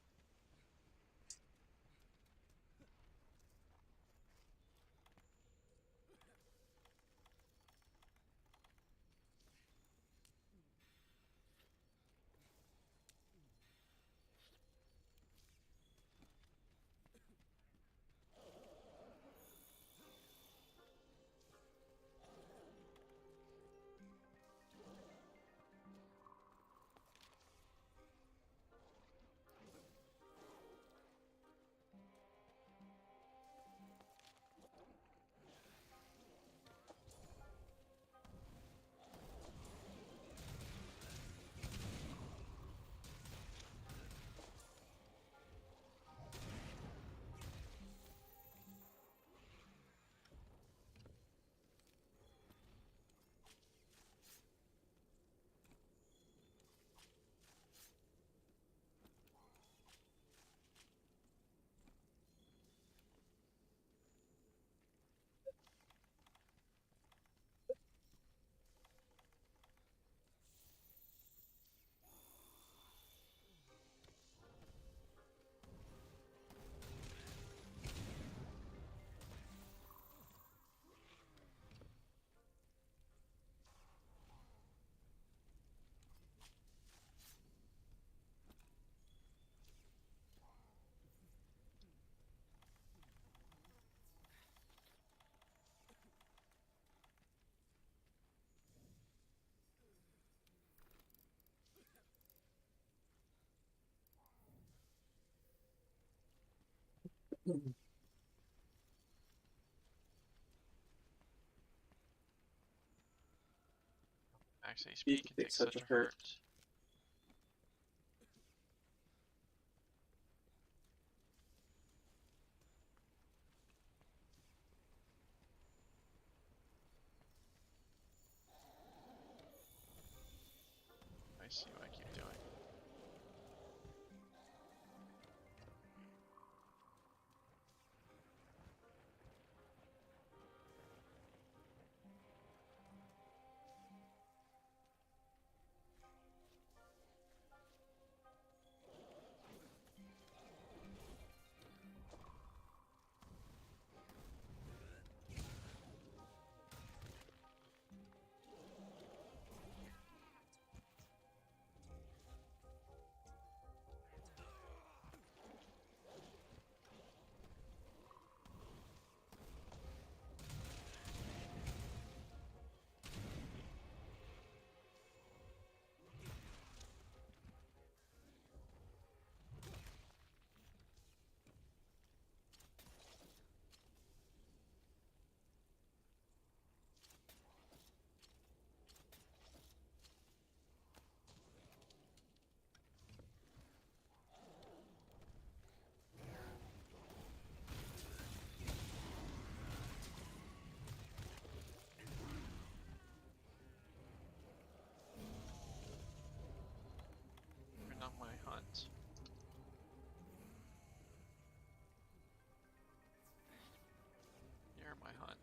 Actually, speak can take such a hurt. I see what I keep doing. You're not my hunt. You're my hunt.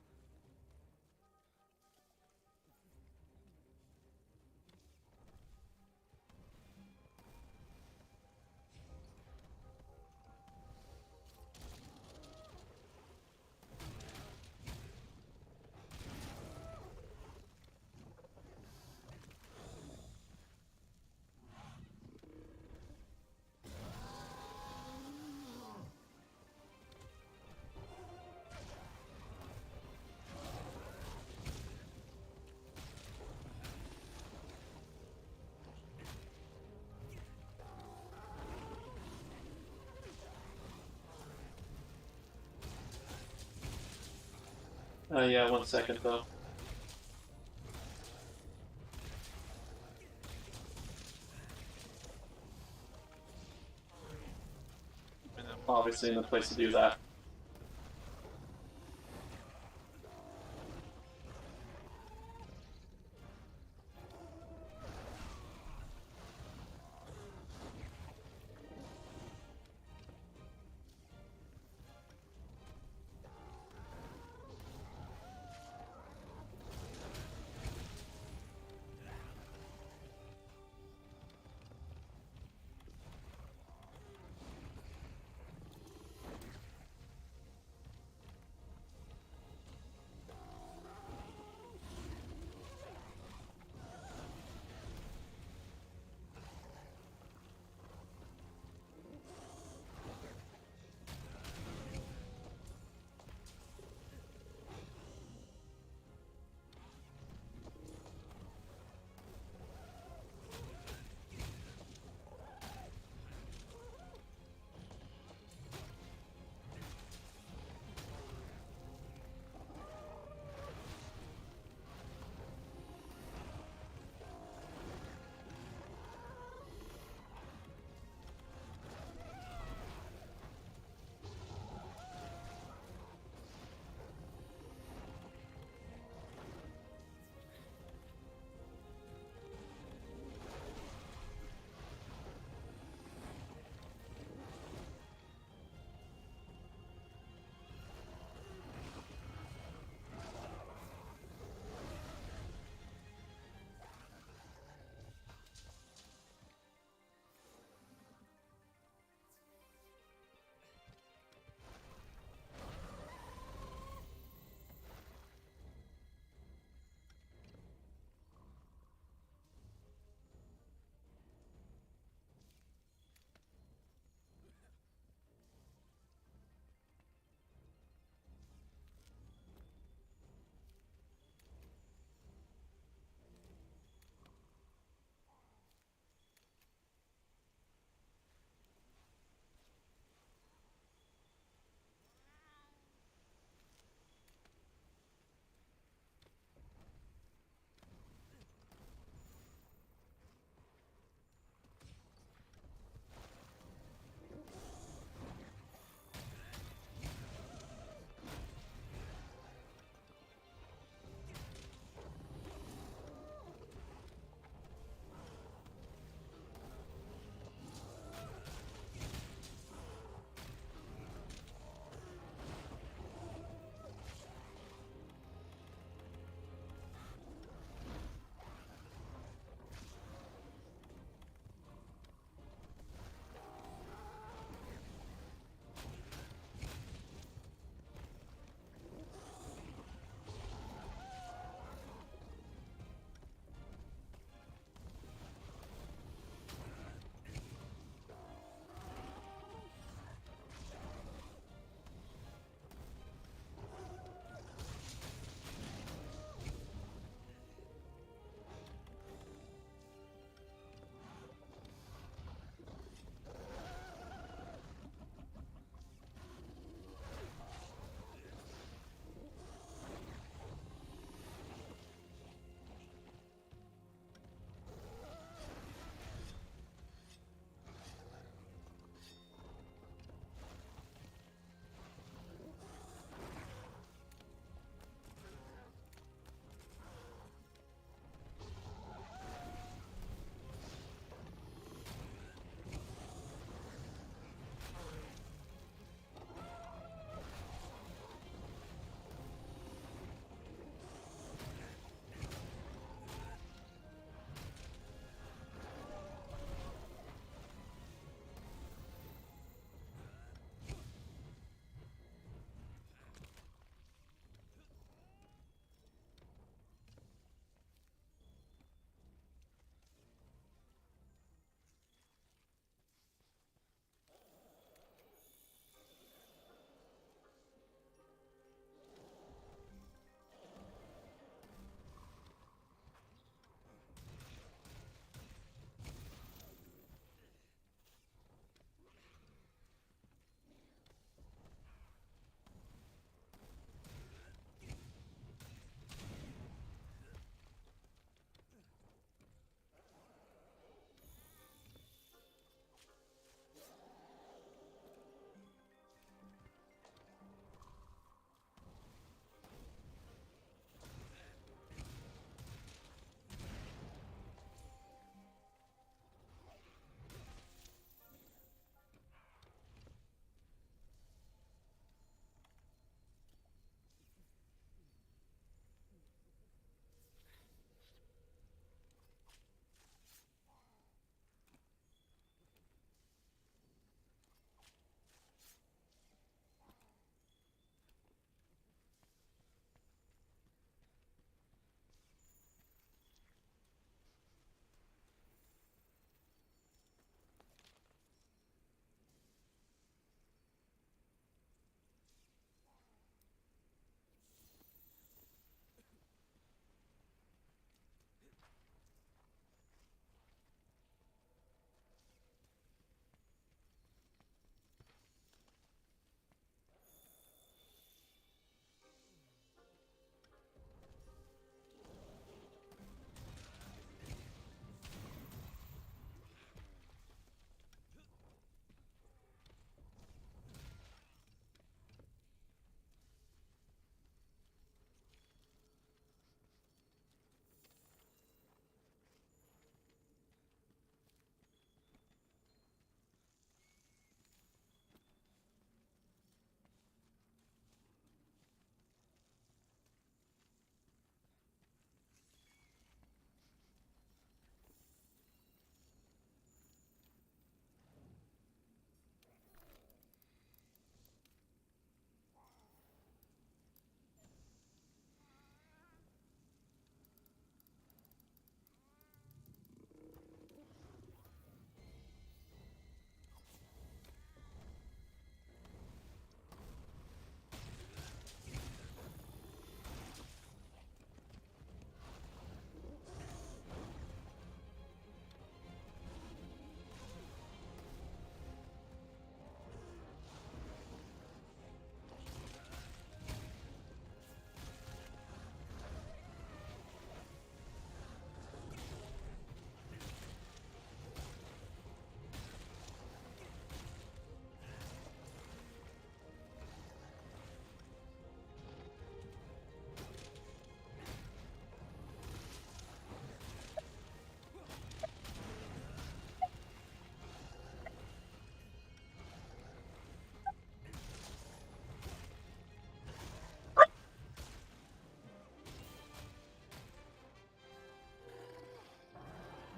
Yeah, 1 second though. And I'm Obviously, in the place to do that.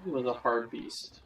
He was a hard beast.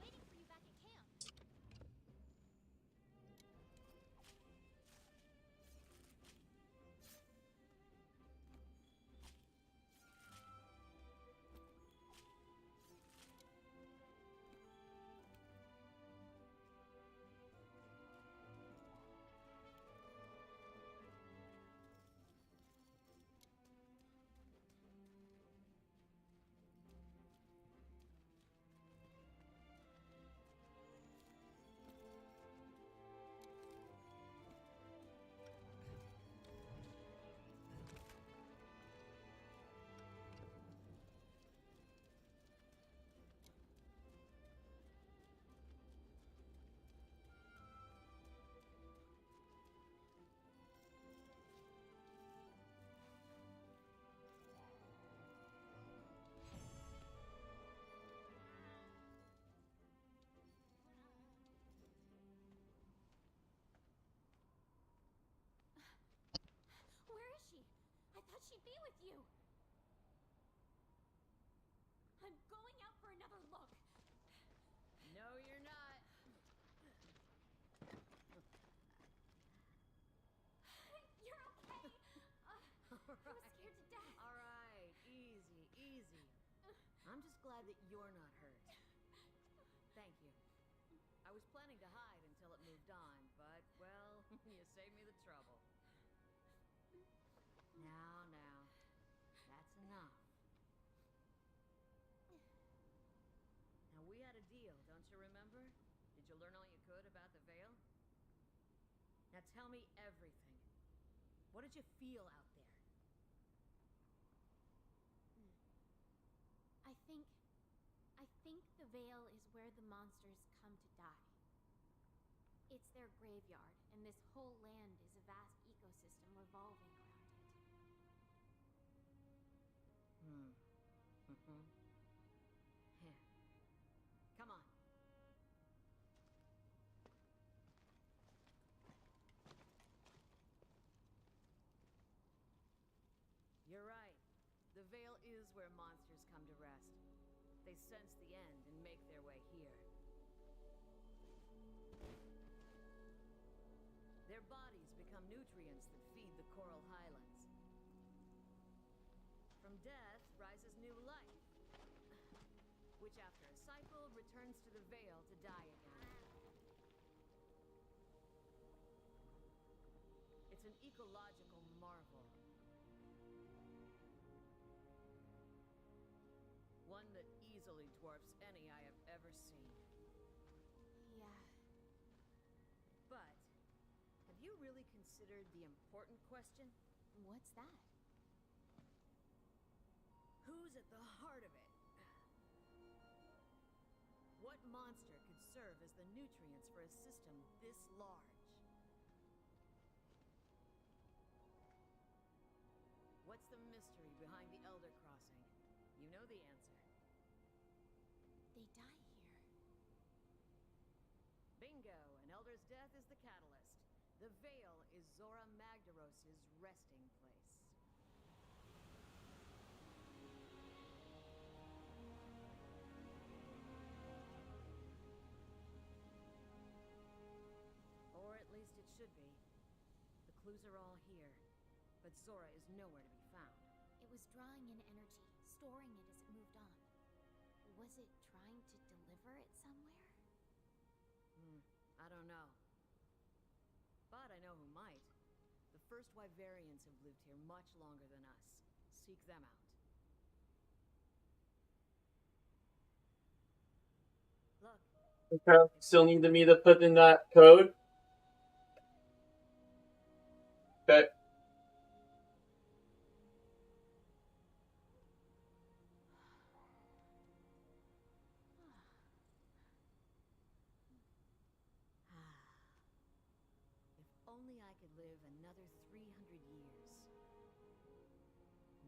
Where is she? I thought she'd be with you. I'm going out for another look. No, you're not. You're okay. I was scared to death. All right, easy, easy. I'm just glad that you're not hurt. Thank you. I was planning to hide until it moved on, but, well, you saved me the trouble. Now, that's enough. Now, we had a deal, don't you remember? Did you learn all you could about the Veil? Now tell me everything. What did you feel out there? I think the Veil is where the monsters come to die. It's their graveyard, and this whole land is a vast ecosystem revolving around it. Here. Come on. You're right. The Veil is where monsters come to rest. They sense the end and make their way here. Their bodies become nutrients that feed the coral highlands. From death rises new life, which after a cycle returns to the Veil to die again. It's an ecological marvel. One that easily dwarfs any I have ever seen. Yeah. But, have you really considered the important question? What's that? Who's at the heart of it? What monster could serve as the nutrients for a system this large? What's the mystery behind the Elder Crossing? You know the answer. They die here. Bingo! An Elder's death is the catalyst. The Veil is Zora Magdaros' resting place. Or at least it should be. The clues are all here, but Zora is nowhere to be found. It was drawing in energy, storing it as it moved on. Was it trying to deliver it somewhere? I don't know. But I know who might. The first Wyverians have lived here much longer than us. Seek them out. Look. Okay. Still need me to put in that code. Okay. If only I could live another 300 years.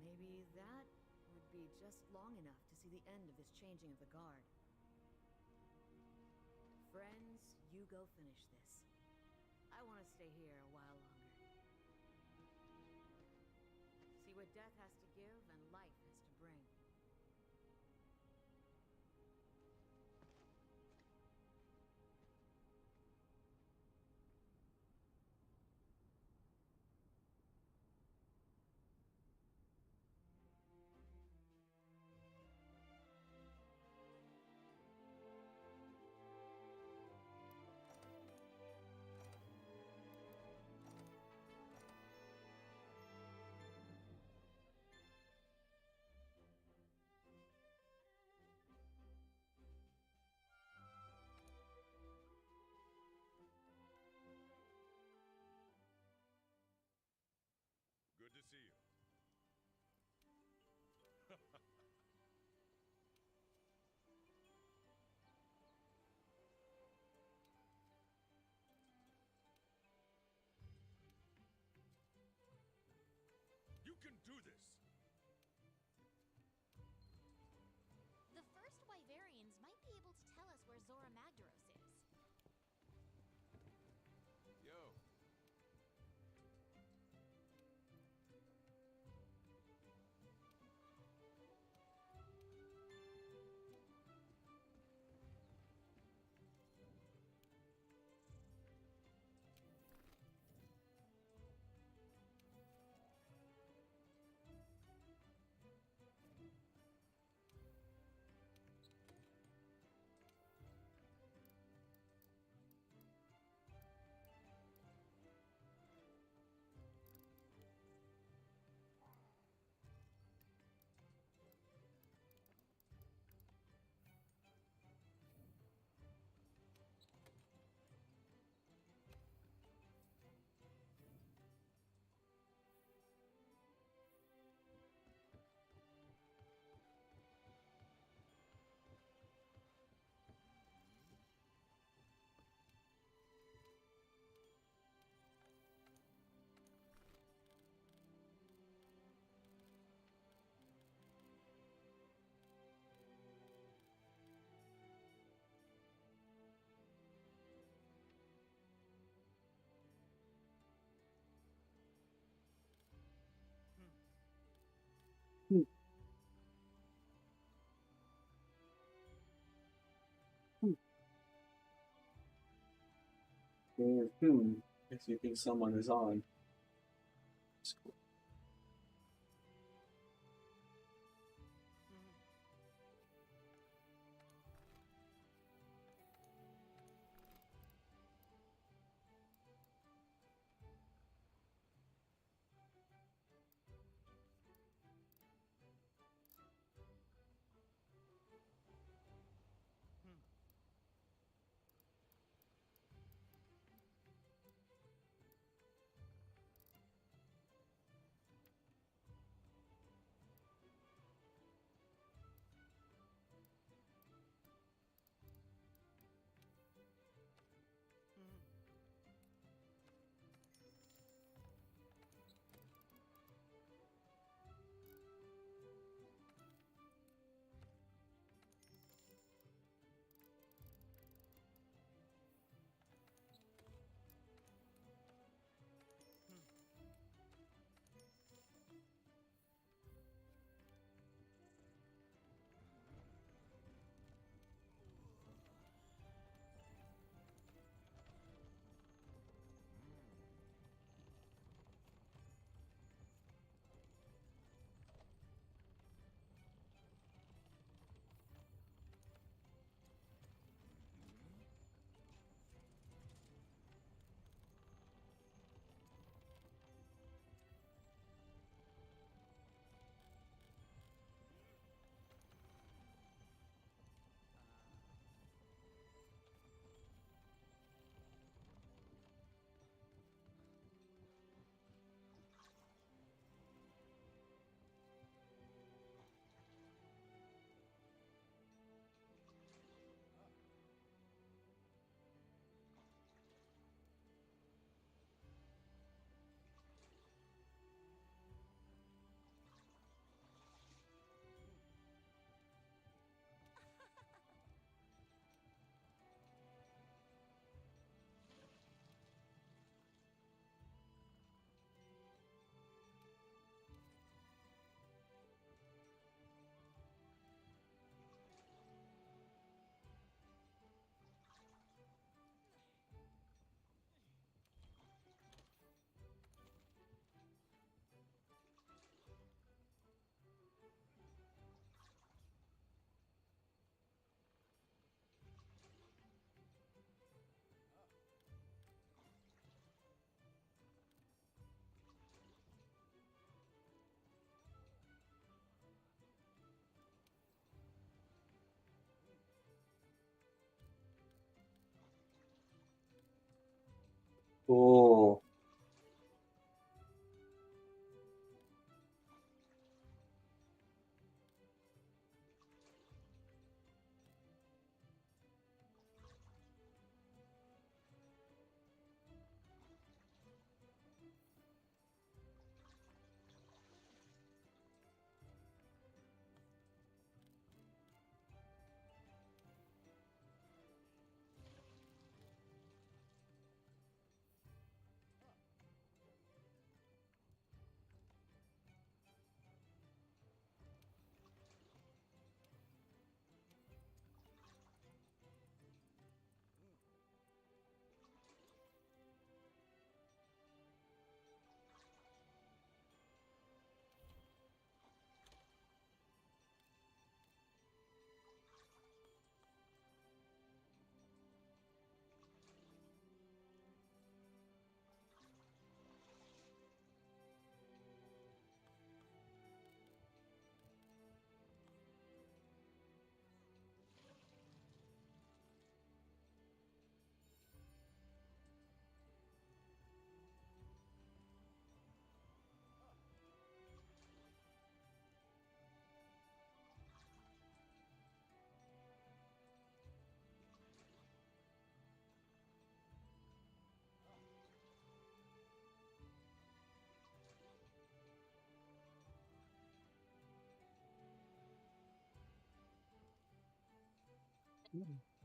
Maybe that would be just long enough to see the end of this changing of the guard. Friends, you go finish this. I want to stay here a while longer. See what death has to give and life has to bring. can do this. The first Wyverians might be able to tell us where Zora Magdaros is. Yo. If you think someone is on. It's cool.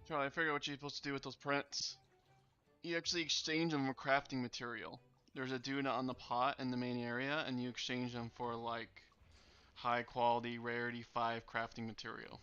Charlie, I figured out what you're supposed to do with those prints. You actually exchange them for crafting material. There's a Duna on the pot in the main area, and you exchange them for like high quality rarity 5 crafting material.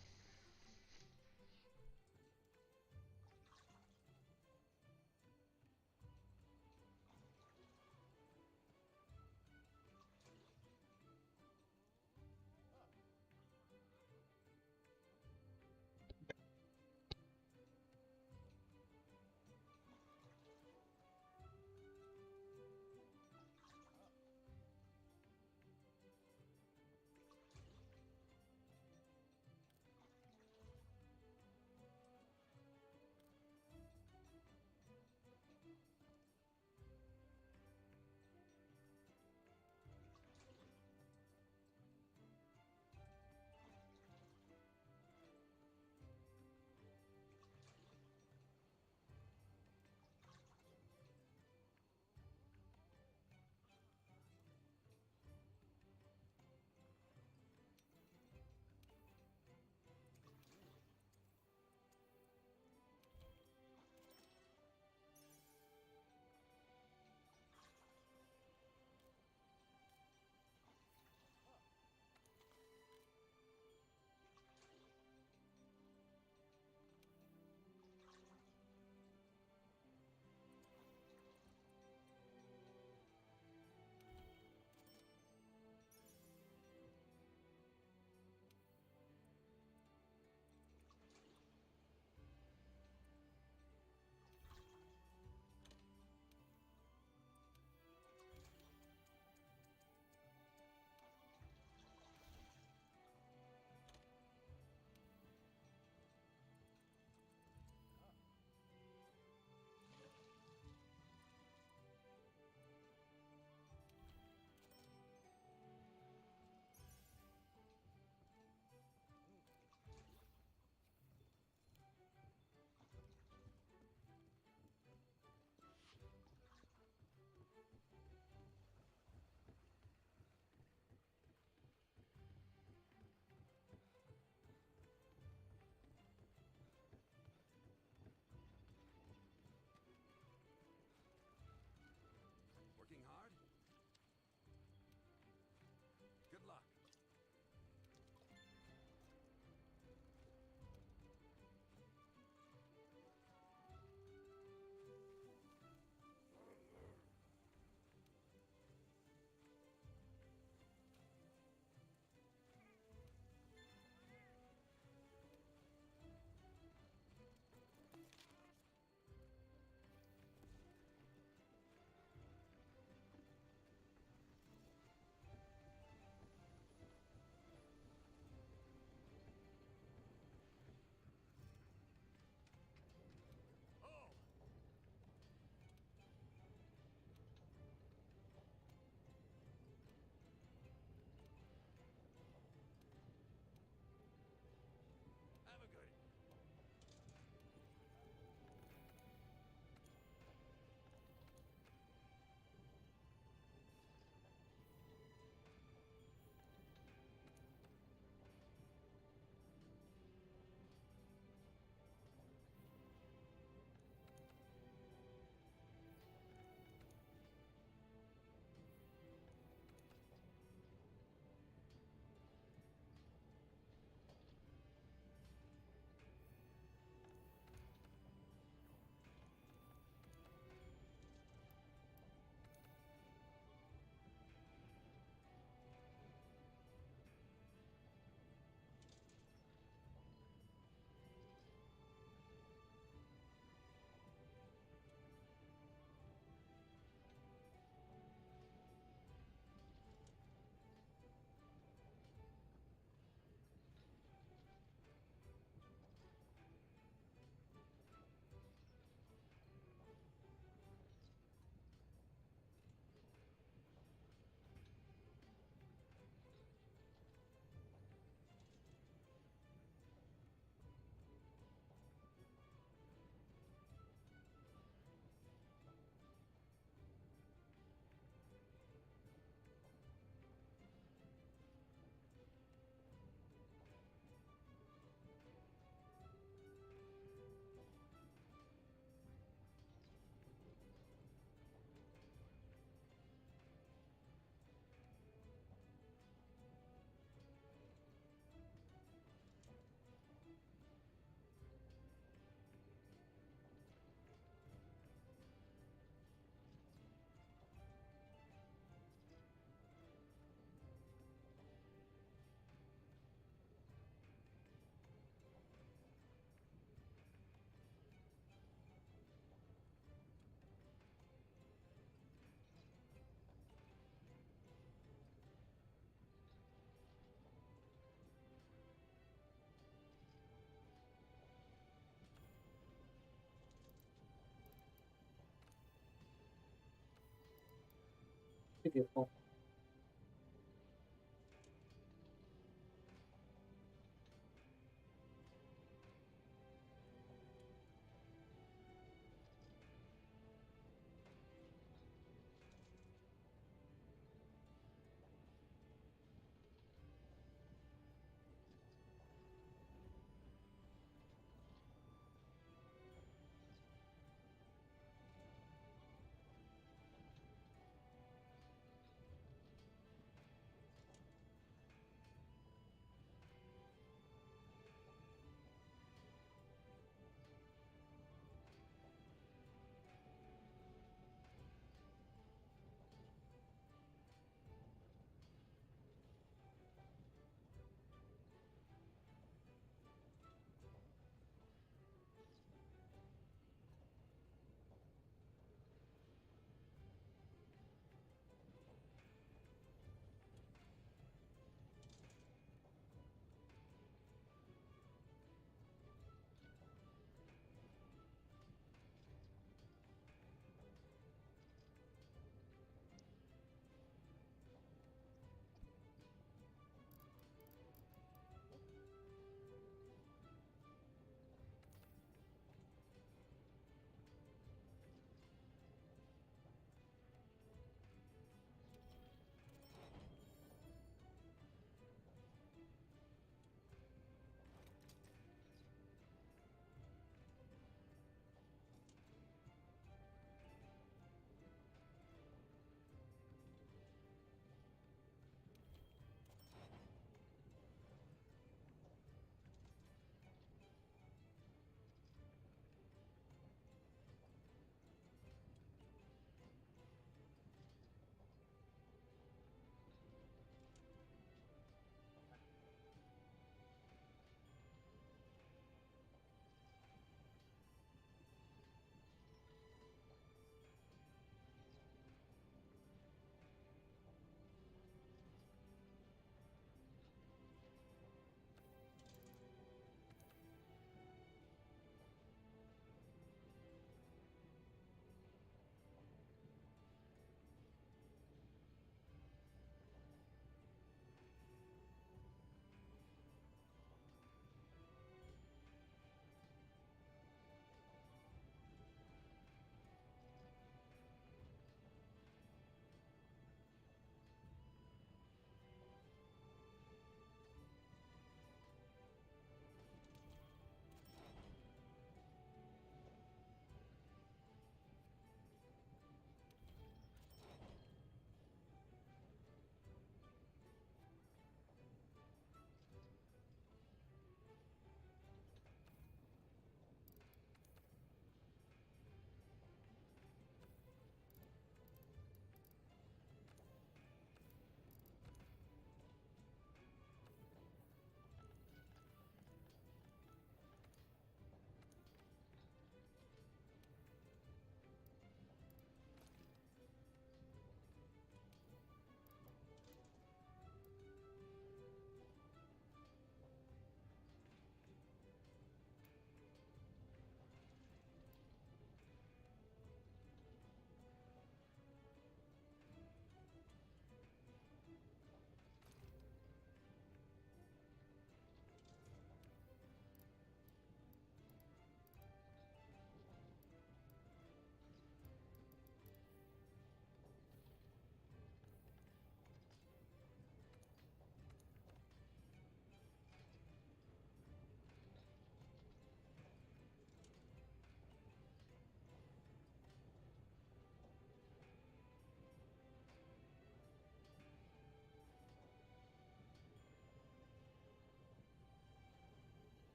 Beautiful.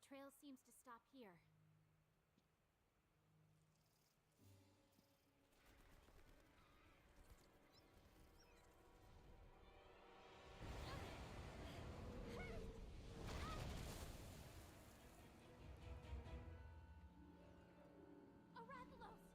trail seems to stop here. Arathelos!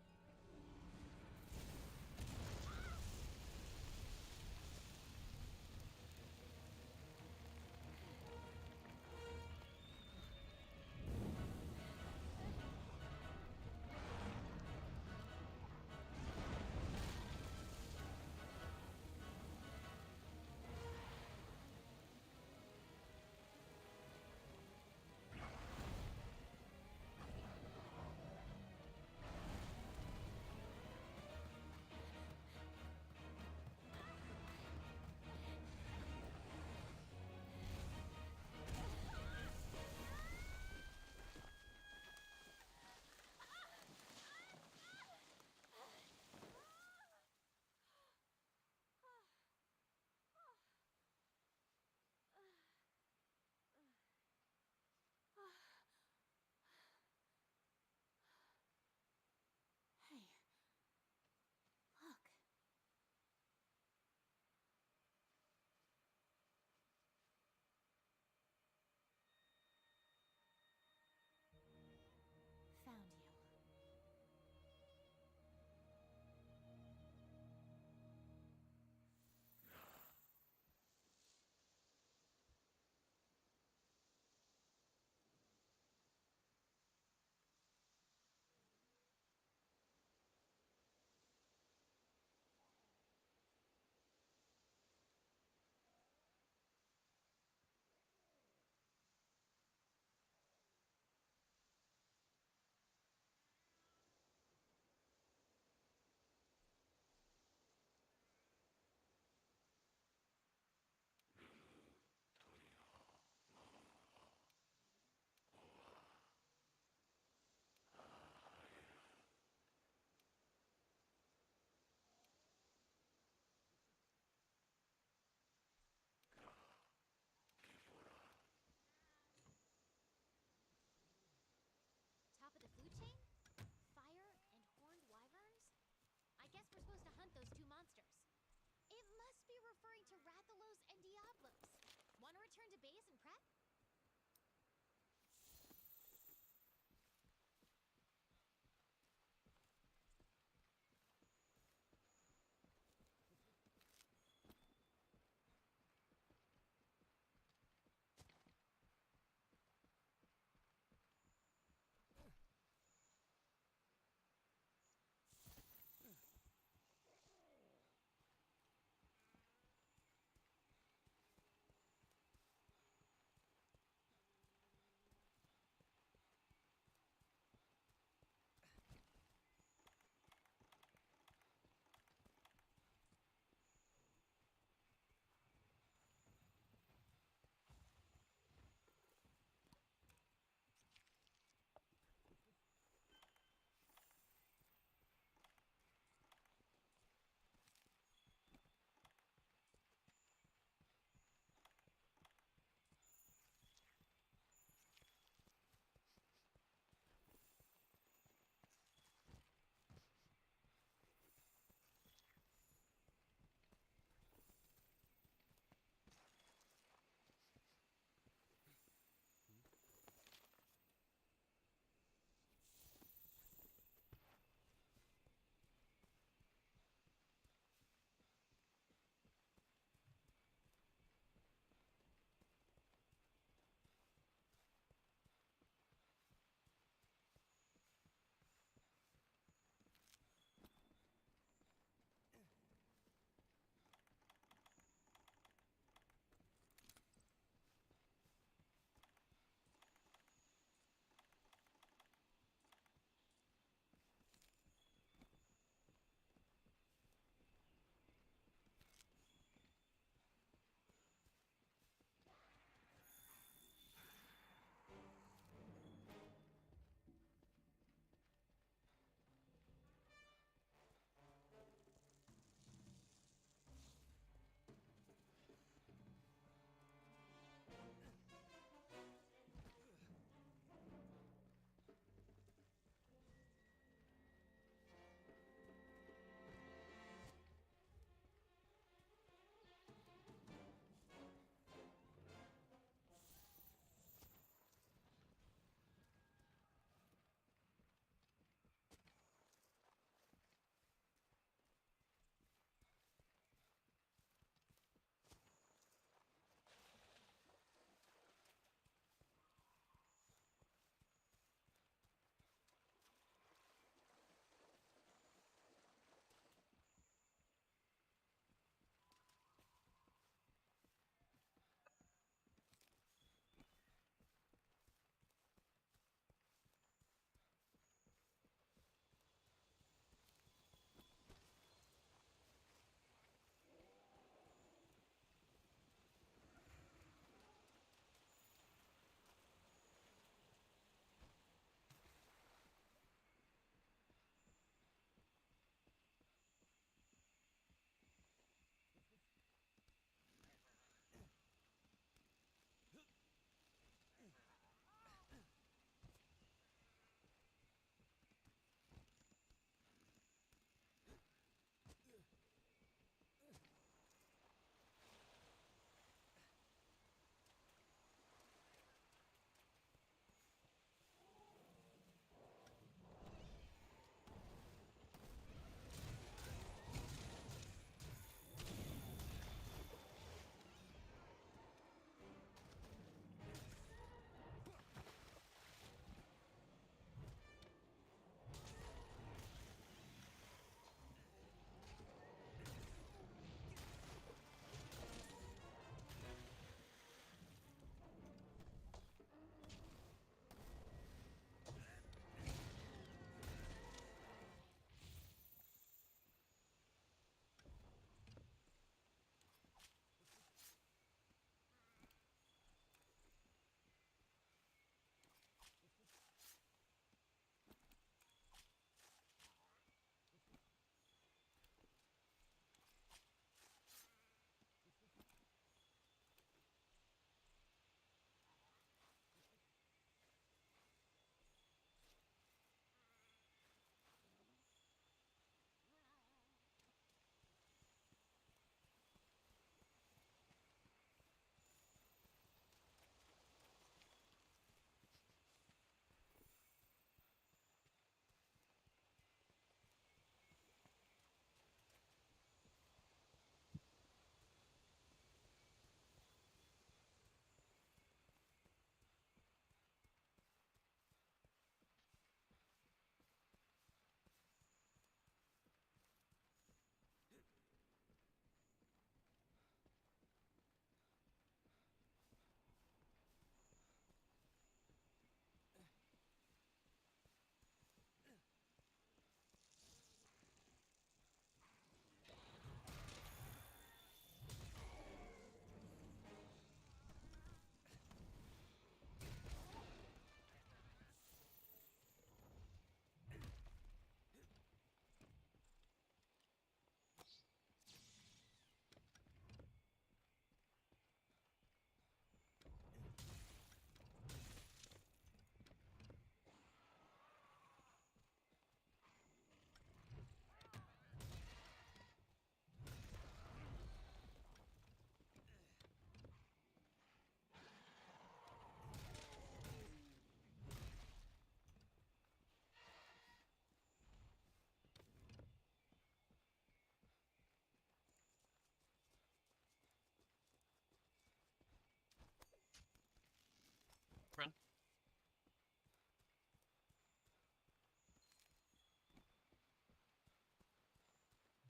friend?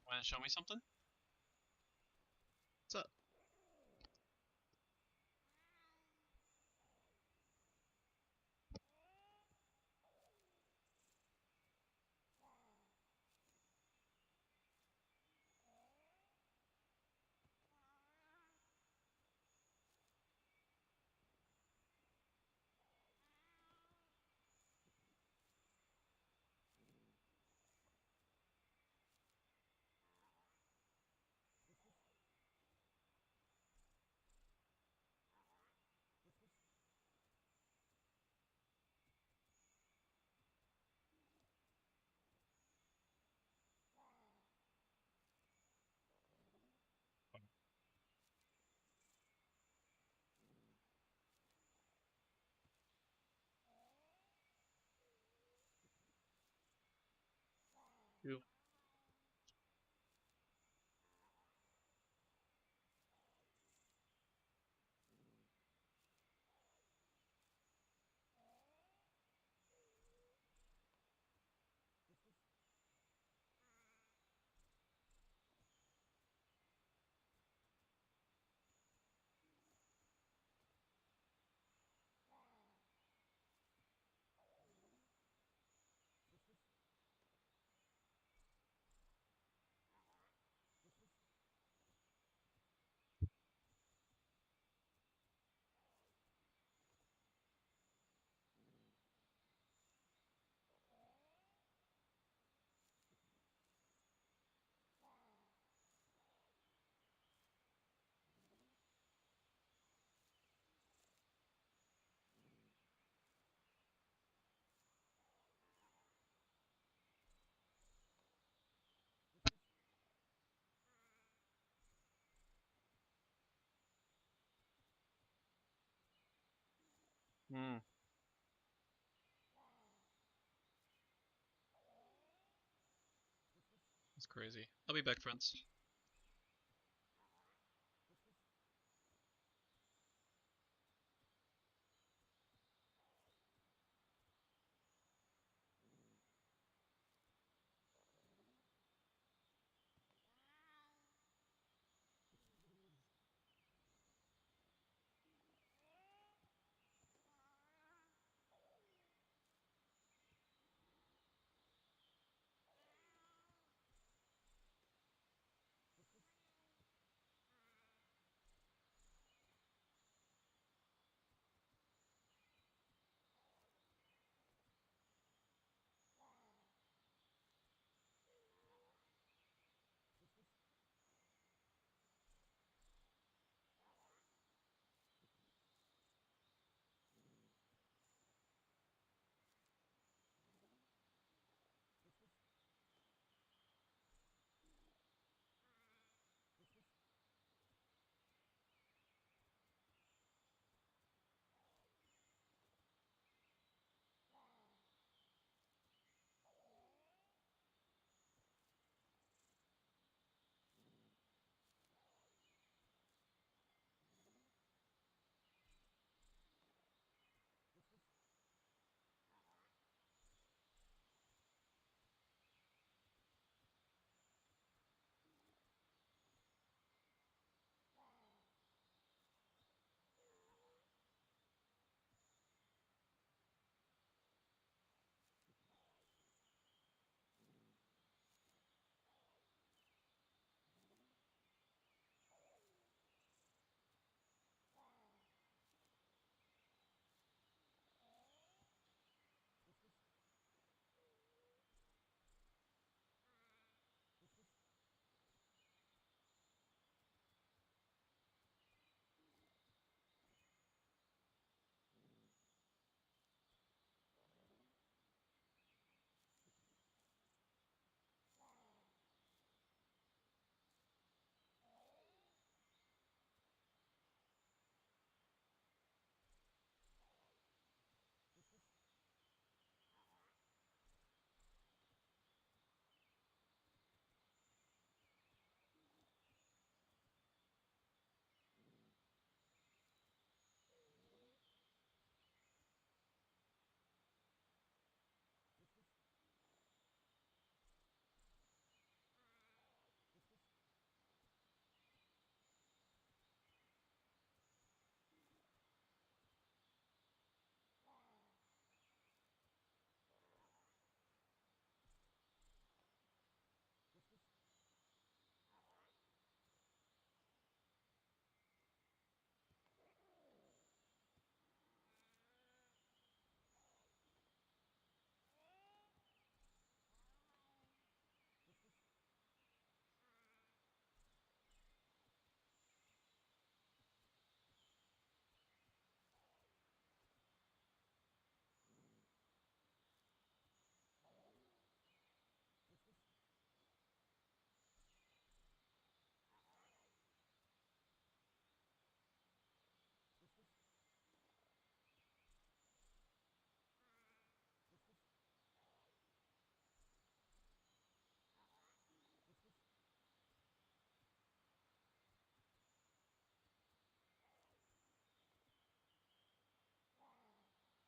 Want to show me something? What's up? You. Hmm. That's crazy. I'll be back, friends.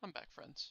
I'm back, friends.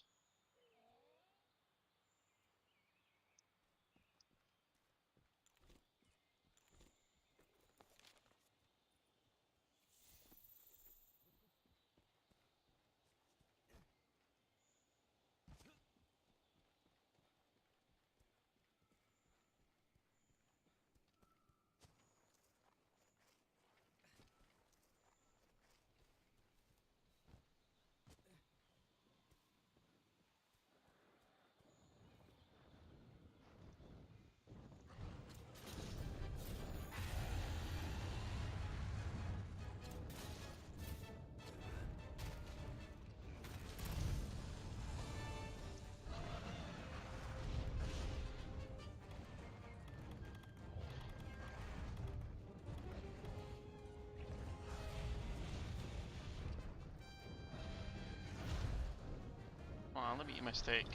Come on, let me eat my steak.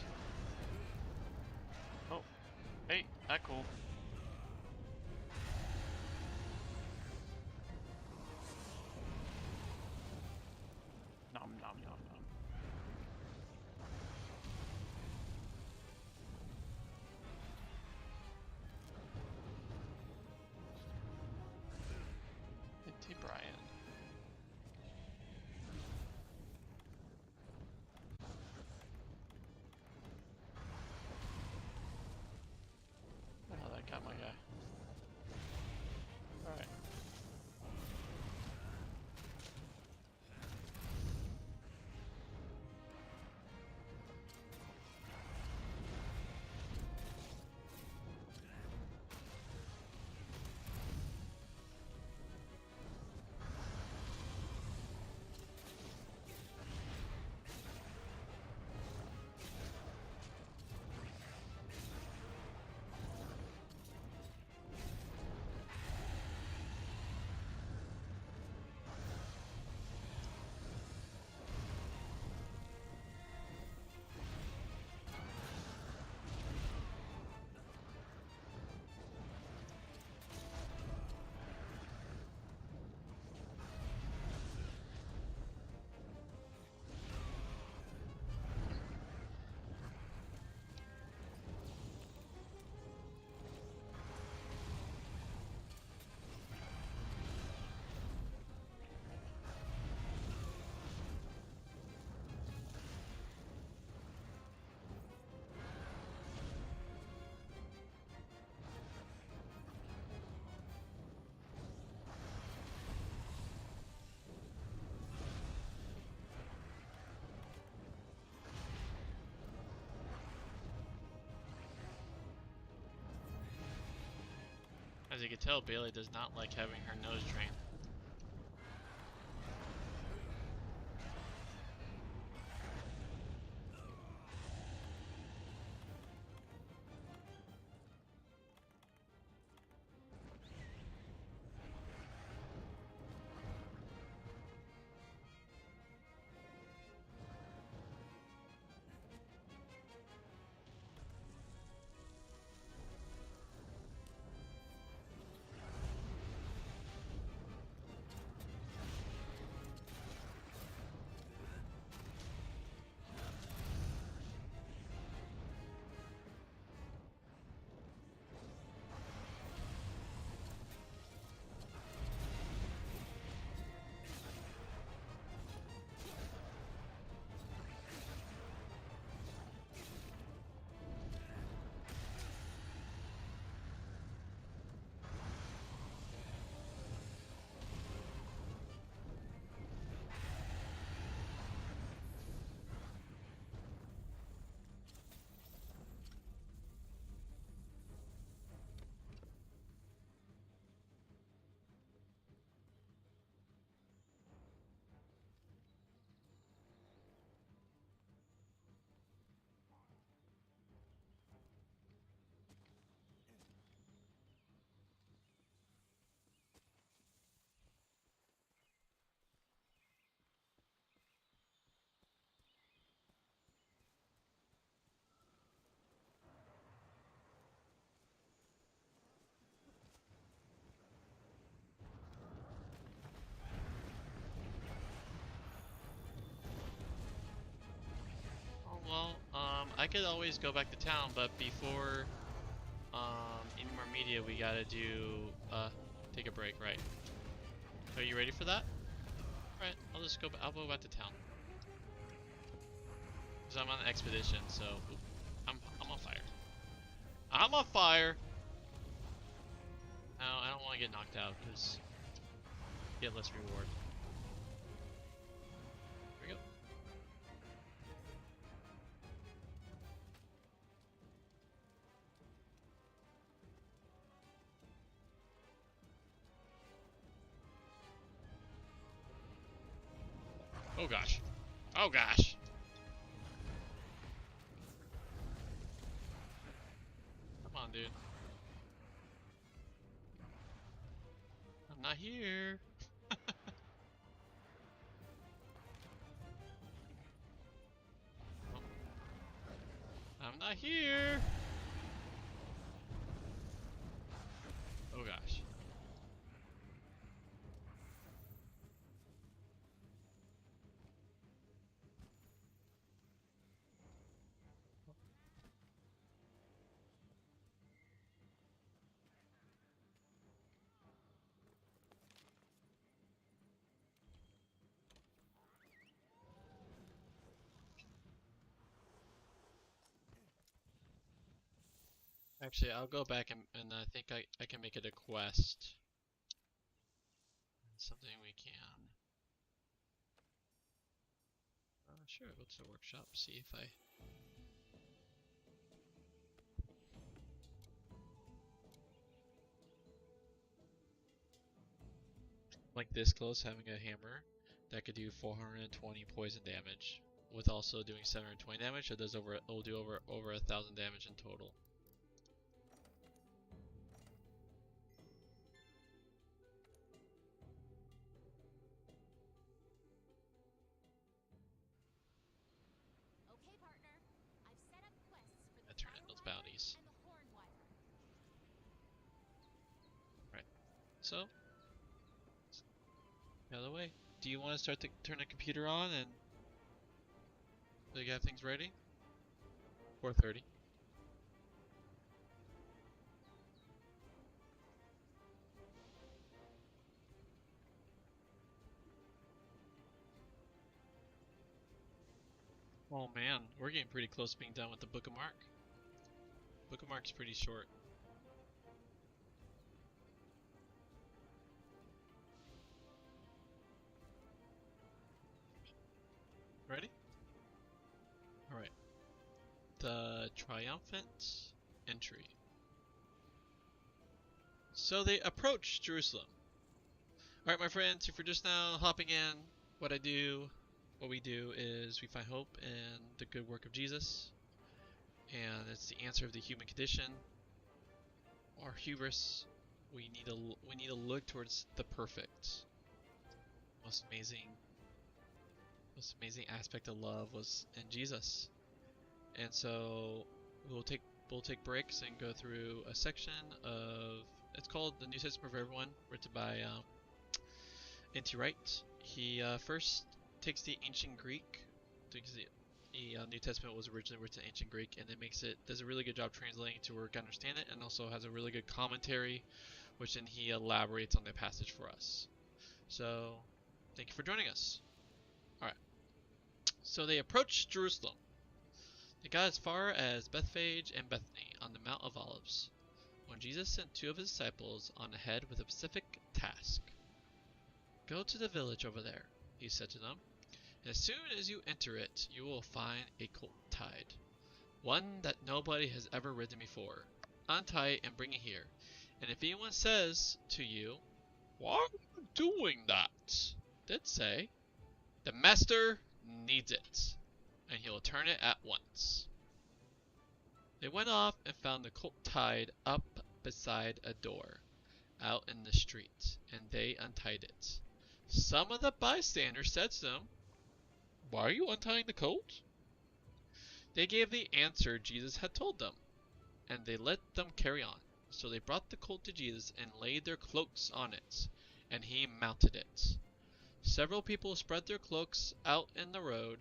Oh, hey, that cool. Nom nom nom nom. Hey, Brian. Oh, that got my guy. Alright. As you can tell, Bailey does not like having her nose drained. I could always go back to town, but before any more media, we gotta do take a break, right? Are you ready for that? Alright, I'll just go. I'll go back to town. Cause I'm on an expedition, so I'm on fire. I'm on fire. No, I don't want to get knocked out because get less reward. Here we go. Oh gosh. Oh gosh. Come on, dude. I'm not here. Oh. I'm not here. Oh gosh. Actually, I'll go back and I think I can make it a quest. Something we can. Sure, go to the workshop, see if I... Like this close, having a hammer that could do 420 poison damage, with also doing 720 damage. It does it'll do over 1,000 damage in total. Okay, partner. I've set up quests for I the turn in those Fire Wyvern bounties. and the Horn Wyvern. Right. So, the other way. Do you want to start to turn the computer on and so you have things ready? 4:30. Oh man, we're getting pretty close to being done with the Book of Mark. Book of Mark's pretty short. Ready? Alright. The triumphant entry. So they approach Jerusalem. Alright, my friends, if you're just now hopping in, what we do is we find hope in the good work of Jesus. And it's the answer of the human condition. Our hubris. We need to look towards the perfect. Most amazing aspect of love was in Jesus. And so we'll take breaks and go through a section of, it's called the New Testament for Everyone, written by N.T. Wright. He first takes the ancient Greek, because the New Testament was originally written in ancient Greek, and then does a really good job translating to where we can understand it, and also has a really good commentary, which then he elaborates on the passage for us. So, thank you for joining us. Alright. So they approached Jerusalem. They got as far as Bethphage and Bethany on the Mount of Olives, when Jesus sent 2 of his disciples on ahead with a specific task. Go to the village over there, he said to them. As soon as you enter it, you will find a colt tied, one that nobody has ever ridden before. Untie it and bring it here. And if anyone says to you, "Why are you doing that?" then say, "The master needs it," and he will turn it at once. They went off and found the colt tied up beside a door, out in the street, and they untied it. Some of the bystanders said to them, "Why are you untying the colt?" They gave the answer Jesus had told them, and they let them carry on. So they brought the colt to Jesus and laid their cloaks on it, and he mounted it. Several people spread their cloaks out in the road,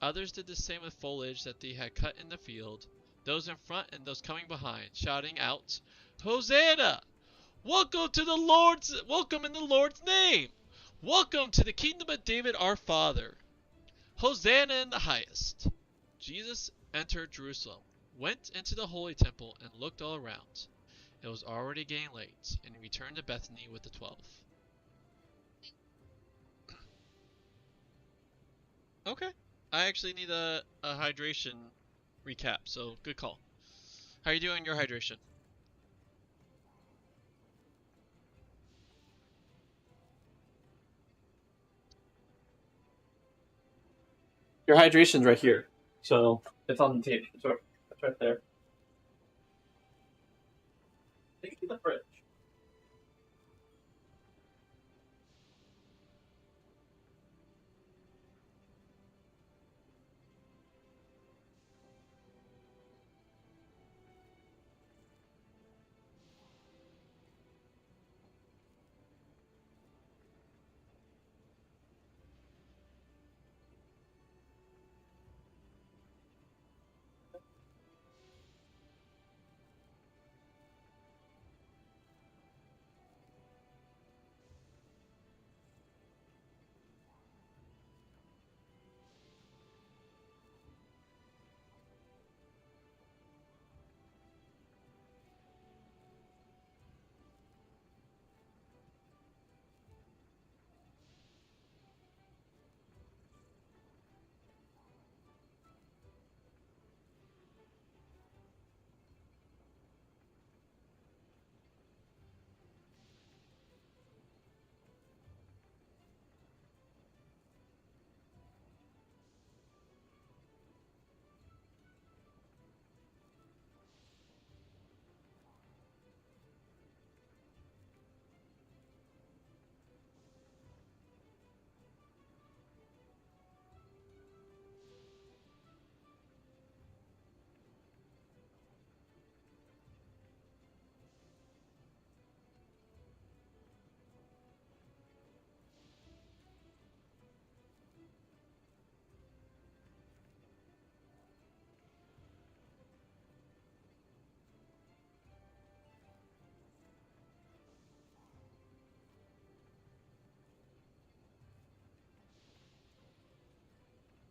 Others did the same with foliage that they had cut in the field, those in front and those coming behind, shouting out, Hosanna! Welcome in the Lord's name! Welcome to the kingdom of David our Father! Hosanna in the highest! Jesus entered Jerusalem, went into the holy temple, and looked all around. It was already getting late, and he returned to Bethany with the 12. Okay. I actually need a hydration recap, so good call. How are you doing your hydration? Your hydration's right here. So it's on the table. It's right there. Take it to the fridge.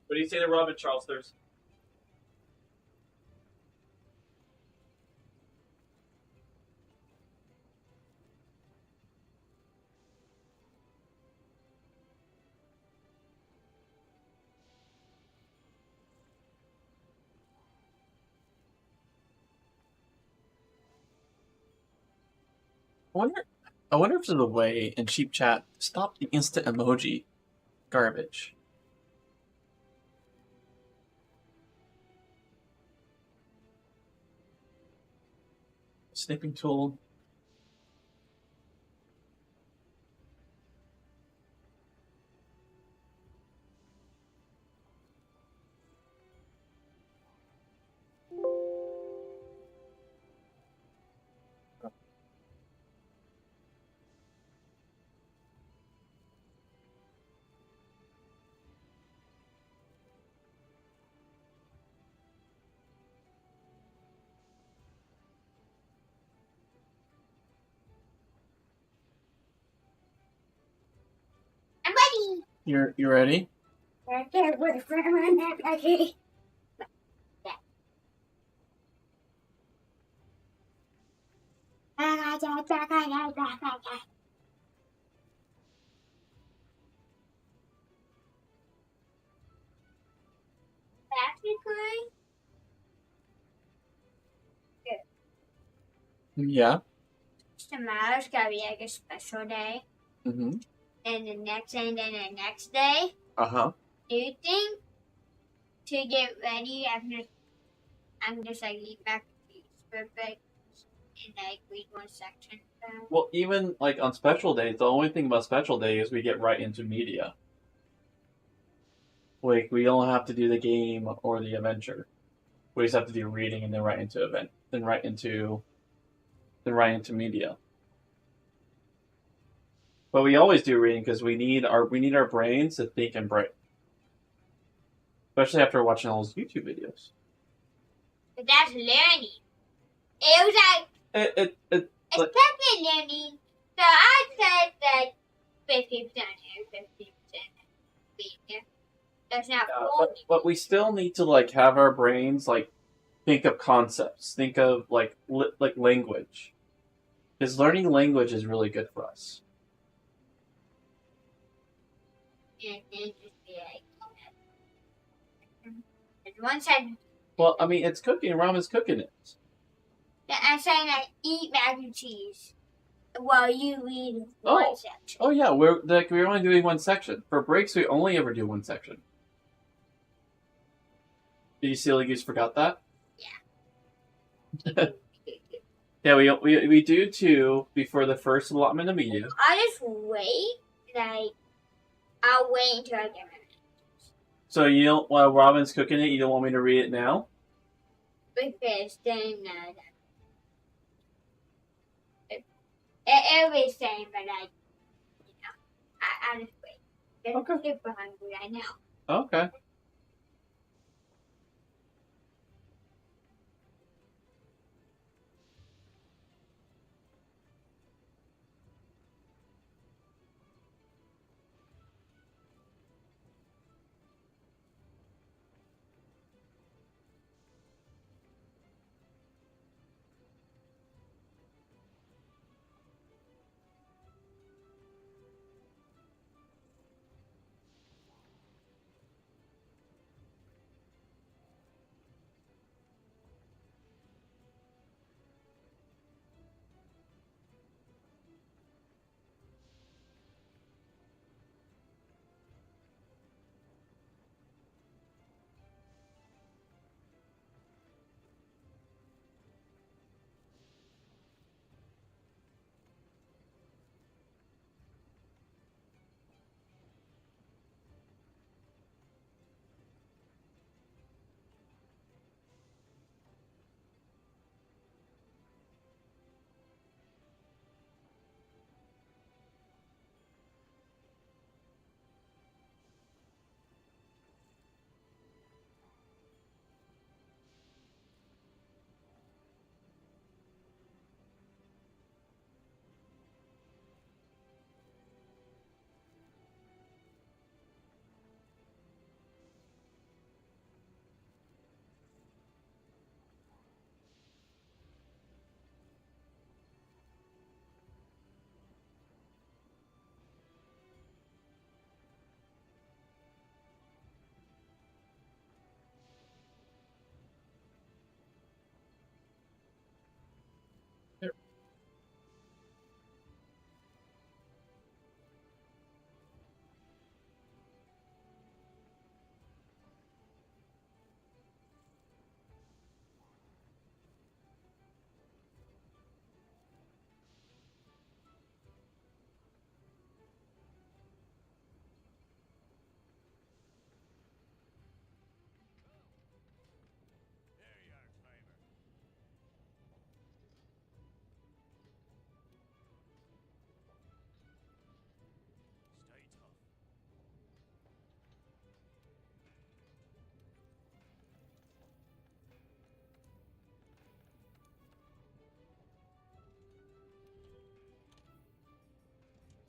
What do you say to Robin Charlesters? I wonder if there's a way in Cheap Chat to stop the instant emoji garbage. Snipping tool. I'm ready. You ready? Okay. Yeah. Tomorrow's gonna be like a special day. Mm-hmm. And the next day, and then the next day. Uh-huh. Do you think to get ready, I'm just like eat back perfect and like read one section? Well, even like on special days, the only thing about special day is we get right into media. Like we don't have to do the game or the adventure. We just have to do reading and then right into event, then right into media. But we always do reading because we need our brains to think and break. especially after watching all those YouTube videos. But that's learning. It was like It's like, expected learning. So I'd say that 50% here, 50% being here. That's not fully. but we still need to like have our brains like think of concepts, think of like language, because learning language is really good for us. And then just be like, and once I. Well, I mean, it's cooking. Ramen's cooking it. I'm saying I eat mac and cheese while you read one section. Oh yeah, we're only doing one section. For breaks, we only ever do one section. Did you see like you just forgot that? Yeah. Yeah, we do 2 before the first allotment of media. I'll just wait. Like, I'll wait until I get my. So you don't, while Robin's cooking it, you don't want me to read it now? Because then it'll be the same, but I'll just wait. I'm super hungry right now. Okay.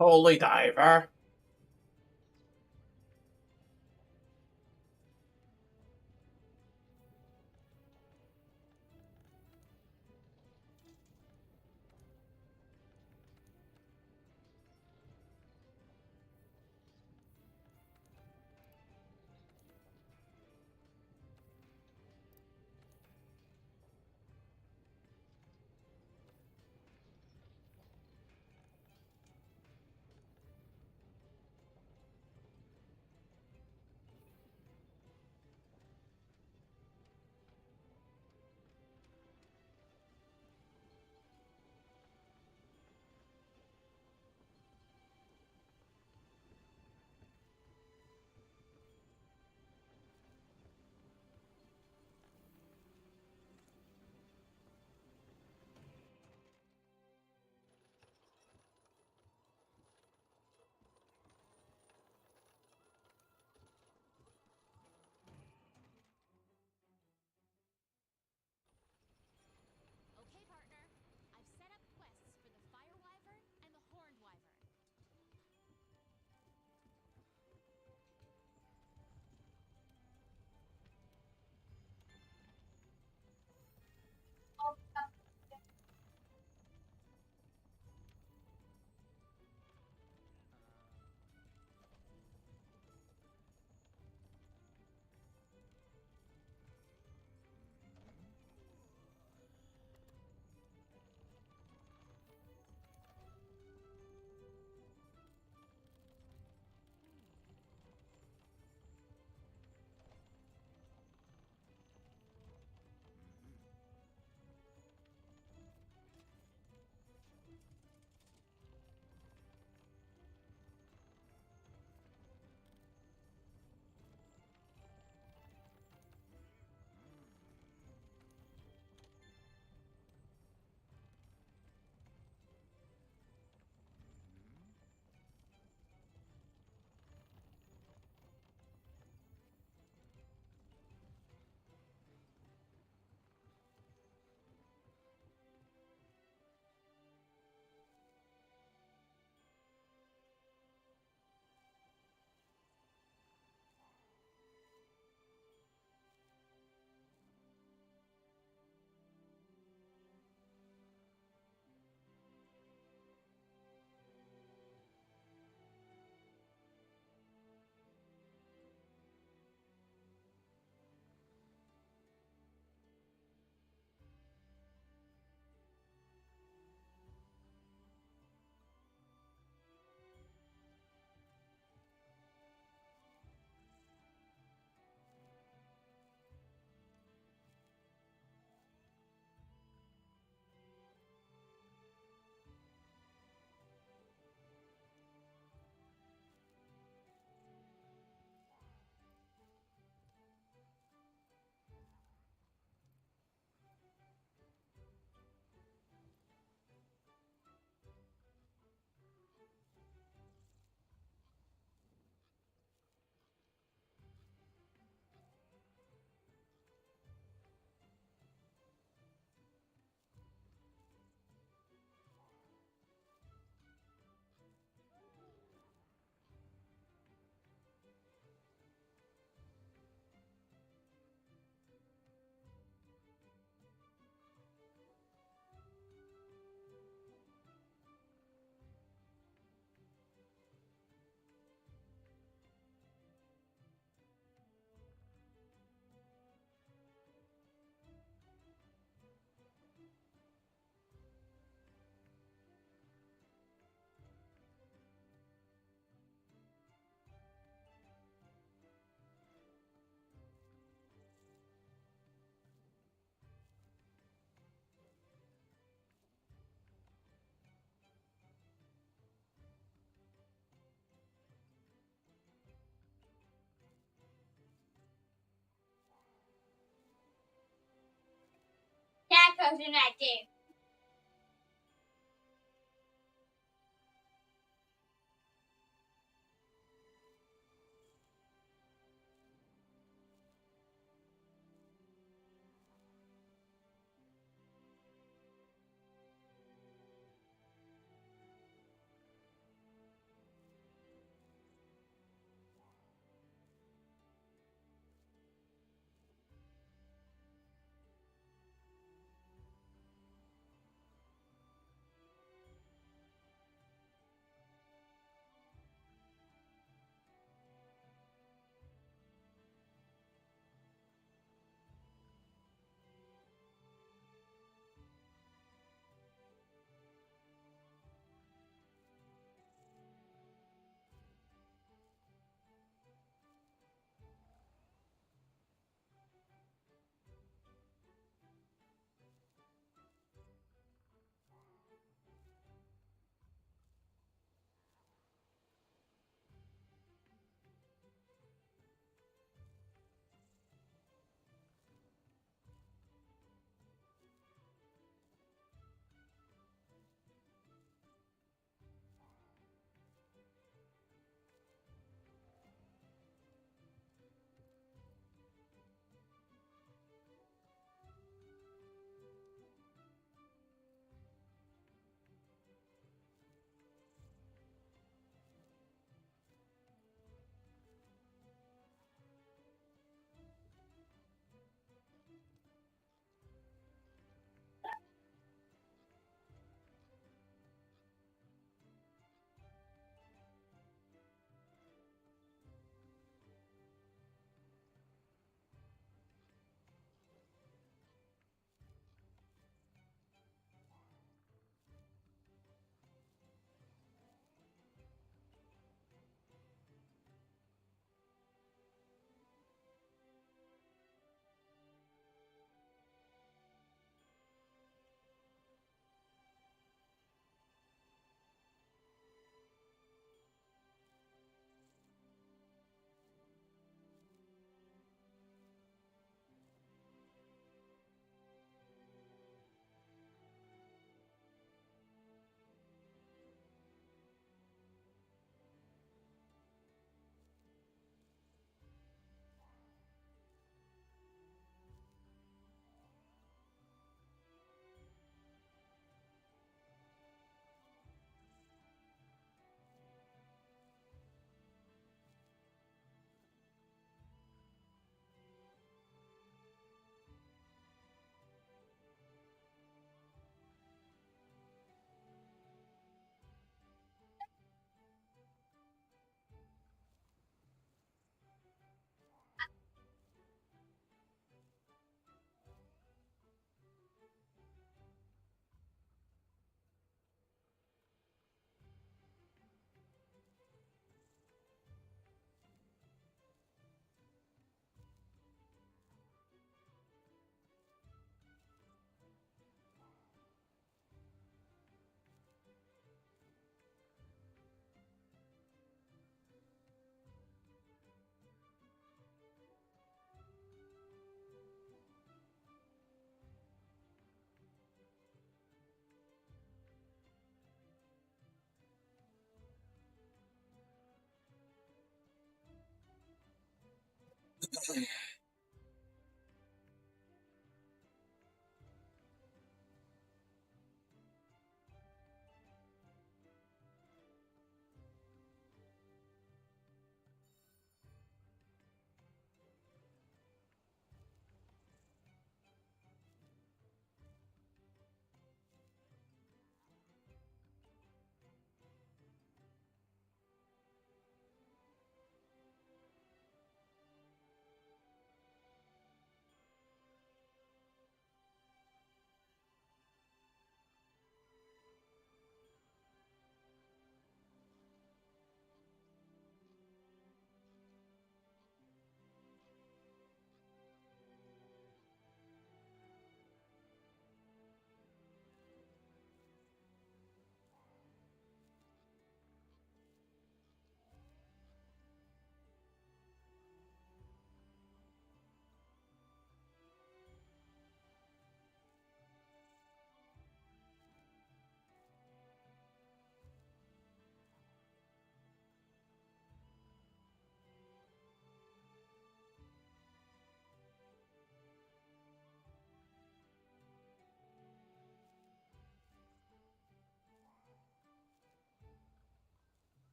Holy diver. in that game.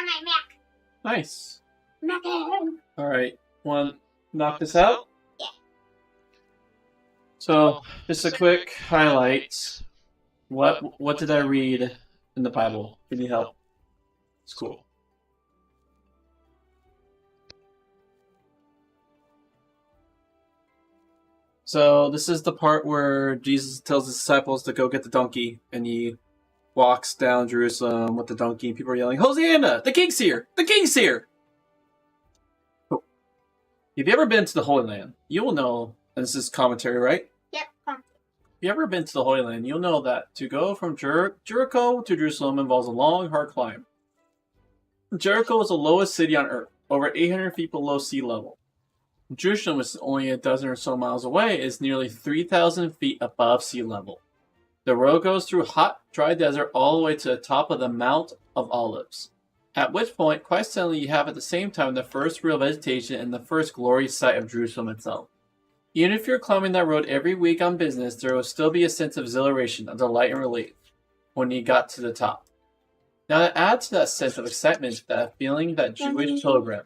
on my Mac. Nice. Mac. All right. Want to knock this out? Yeah. So, just a quick highlights. What did I read in the Bible? If you need help. It's cool. So this is the part where Jesus tells his disciples to go get the donkey, and he walks down Jerusalem with the donkey, and people are yelling, "Hosanna! The king's here! The king's here!" Cool. If you ever been to the Holy Land, you will know, and this is commentary, right? Yep. If you ever been to the Holy Land, you'll know that to go from Jericho to Jerusalem involves a long, hard climb. Jericho is the lowest city on earth, over 800 feet below sea level. Jerusalem is only a dozen or so miles away, is nearly 3,000 feet above sea level. The road goes through hot, dry desert all the way to the top of the Mount of Olives, at which point, quite suddenly, you have at the same time the first real vegetation and the first glorious sight of Jerusalem itself. Even if you're climbing that road every week on business, there will still be a sense of exhilaration, of delight and relief when you got to the top. Now, to add to that sense of excitement, that feeling that Jewish pilgrim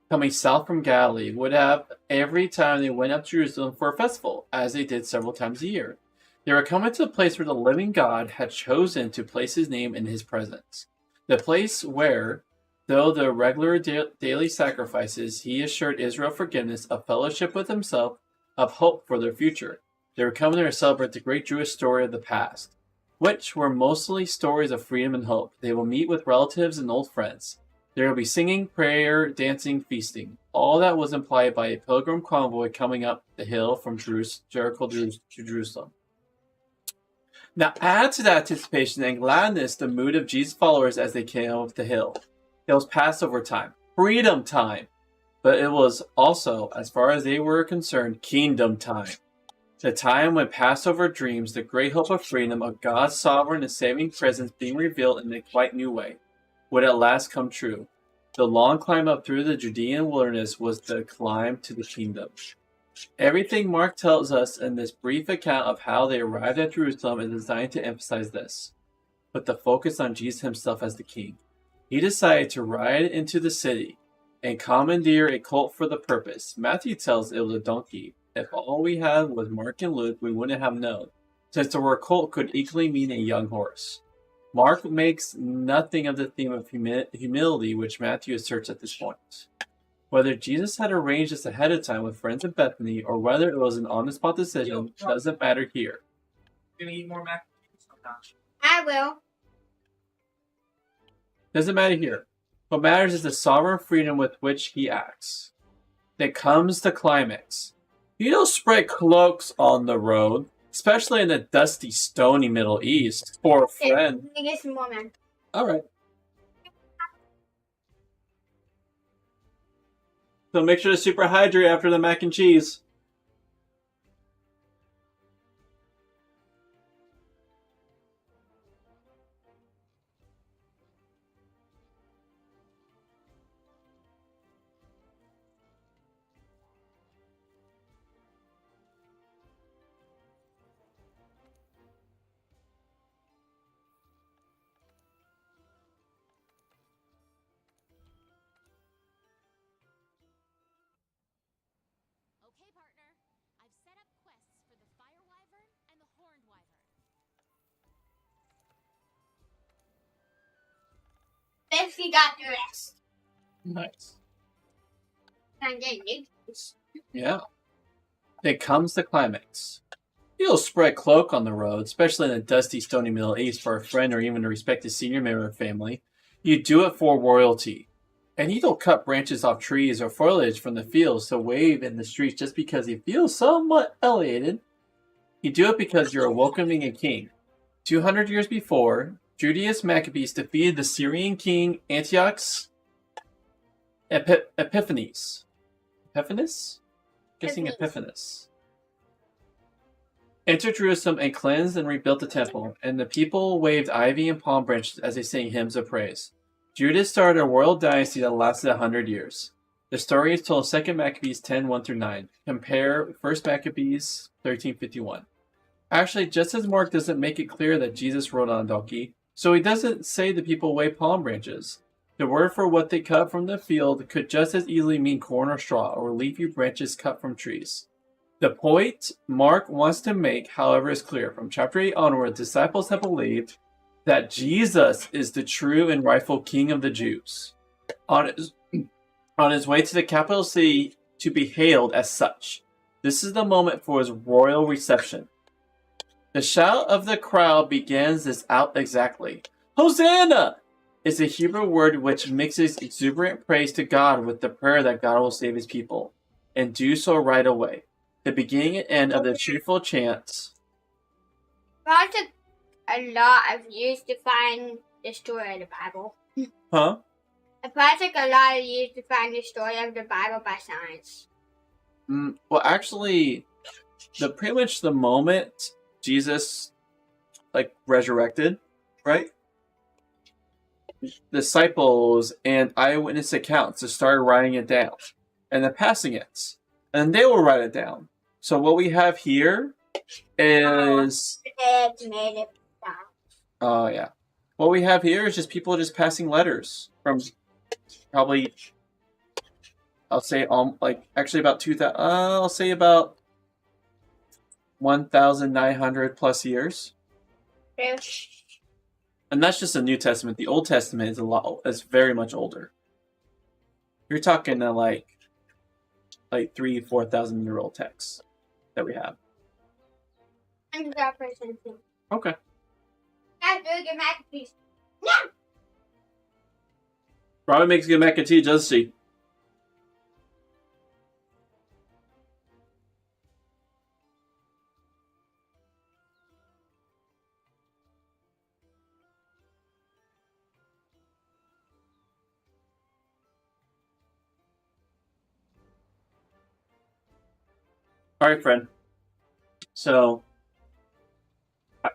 coming south from Galilee would have every time they went up to Jerusalem for a festival, as they did several times a year. They were coming to the place where the living God had chosen to place his name in his presence. The place where, though the regular daily sacrifices, he assured Israel forgiveness, of fellowship with himself, of hope for their future. They were coming there to celebrate the great Jewish story of the past, which were mostly stories of freedom and hope. They will meet with relatives and old friends. There will be singing, prayer, dancing, feasting. All that was implied by a pilgrim convoy coming up the hill from Jericho to Jerusalem. Now add to that anticipation and gladness the mood of Jesus' followers as they came up the hill. It was Passover time, freedom time, but it was also, as far as they were concerned, kingdom time. The time when Passover dreams the great hope of freedom, of God's sovereign and saving presence being revealed in a quite new way, would at last come true. The long climb up through the Judean wilderness was the climb to the kingdom. Everything Mark tells us in this brief account of how they arrived at Jerusalem is designed to emphasize this, with the focus on Jesus himself as the king. He decided to ride into the city and commandeer a colt for the purpose. Matthew tells it was a donkey. If all we had was Mark and Luke, we wouldn't have known, since the word colt could equally mean a young horse. Mark makes nothing of the theme of humility which Matthew asserts at this point. Whether Jesus had arranged this ahead of time with friends in Bethany, or whether it was an on-the-spot decision, doesn't matter here. You gonna eat more mac and cheese sometimes? I will. Doesn't matter here. What matters is the sovereign freedom with which he acts. Then comes the climax. You don't spread cloaks on the road, especially in the dusty, stony Middle East. Poor friend. Let me get some more, man. Alright. So make sure to super hydrate after the mac and cheese. Okay, partner. I've set up quests for the Fire Wyvern and the Horned Wyvern. Then she got the rest. Nice. I'm getting it. Yeah. Then comes the climax. You don't spread cloak on the road, especially in the dusty, stony Middle East, for a friend or even a respected senior member of family. You do it for royalty. And you don't cut branches off trees or foliage from the fields to wave in the streets just because you feel somewhat elevated. You do it because you're welcoming a king. 200 years before, Judaeus Maccabees defeated the Syrian king Antiochus Epiphanes. Epiphanes? Guessing Epiphanes. Entered Jerusalem and cleansed and rebuilt the temple, and the people waved ivy and palm branches as they sang hymns of praise. Judah started a royal dynasty that lasted 100 years. The story is told in 2 Maccabees 10:1-9. Compare 1 Maccabees 13:51. Actually, just as Mark doesn't make it clear that Jesus rode on a donkey, so he doesn't say the people wave palm branches. The word for what they cut from the field could just as easily mean corn or straw, or leafy branches cut from trees. The point Mark wants to make, however, is clear. From chapter 8 onward, disciples have believed that Jesus is the true and rightful King of the Jews. On his way to the capital city to be hailed as such. This is the moment for his royal reception. The shout of the crowd begins this out exactly. Hosanna! Is a Hebrew word which mixes exuberant praise to God with the prayer that God will save his people, and do so right away. The beginning and end of the cheerful chants. Project a lot of years to find the story of the Bible. Huh? It probably took a lot of years to find the story of the Bible by science. Well, actually, pretty much the moment Jesus, resurrected, right? Disciples and eyewitness accounts just started writing it down and then passing it, and they will write it down. So what we have here is what we have here is just people just passing letters from probably I'll say actually about 2000 I'll say about 1,900 plus years. And that's just the New Testament. The Old Testament is very much older. You're talking like 3,000-4,000 year old texts that we have. Okay. That's really good mac and cheese. Probably makes good mac and cheese, does she? Alright, friend. So,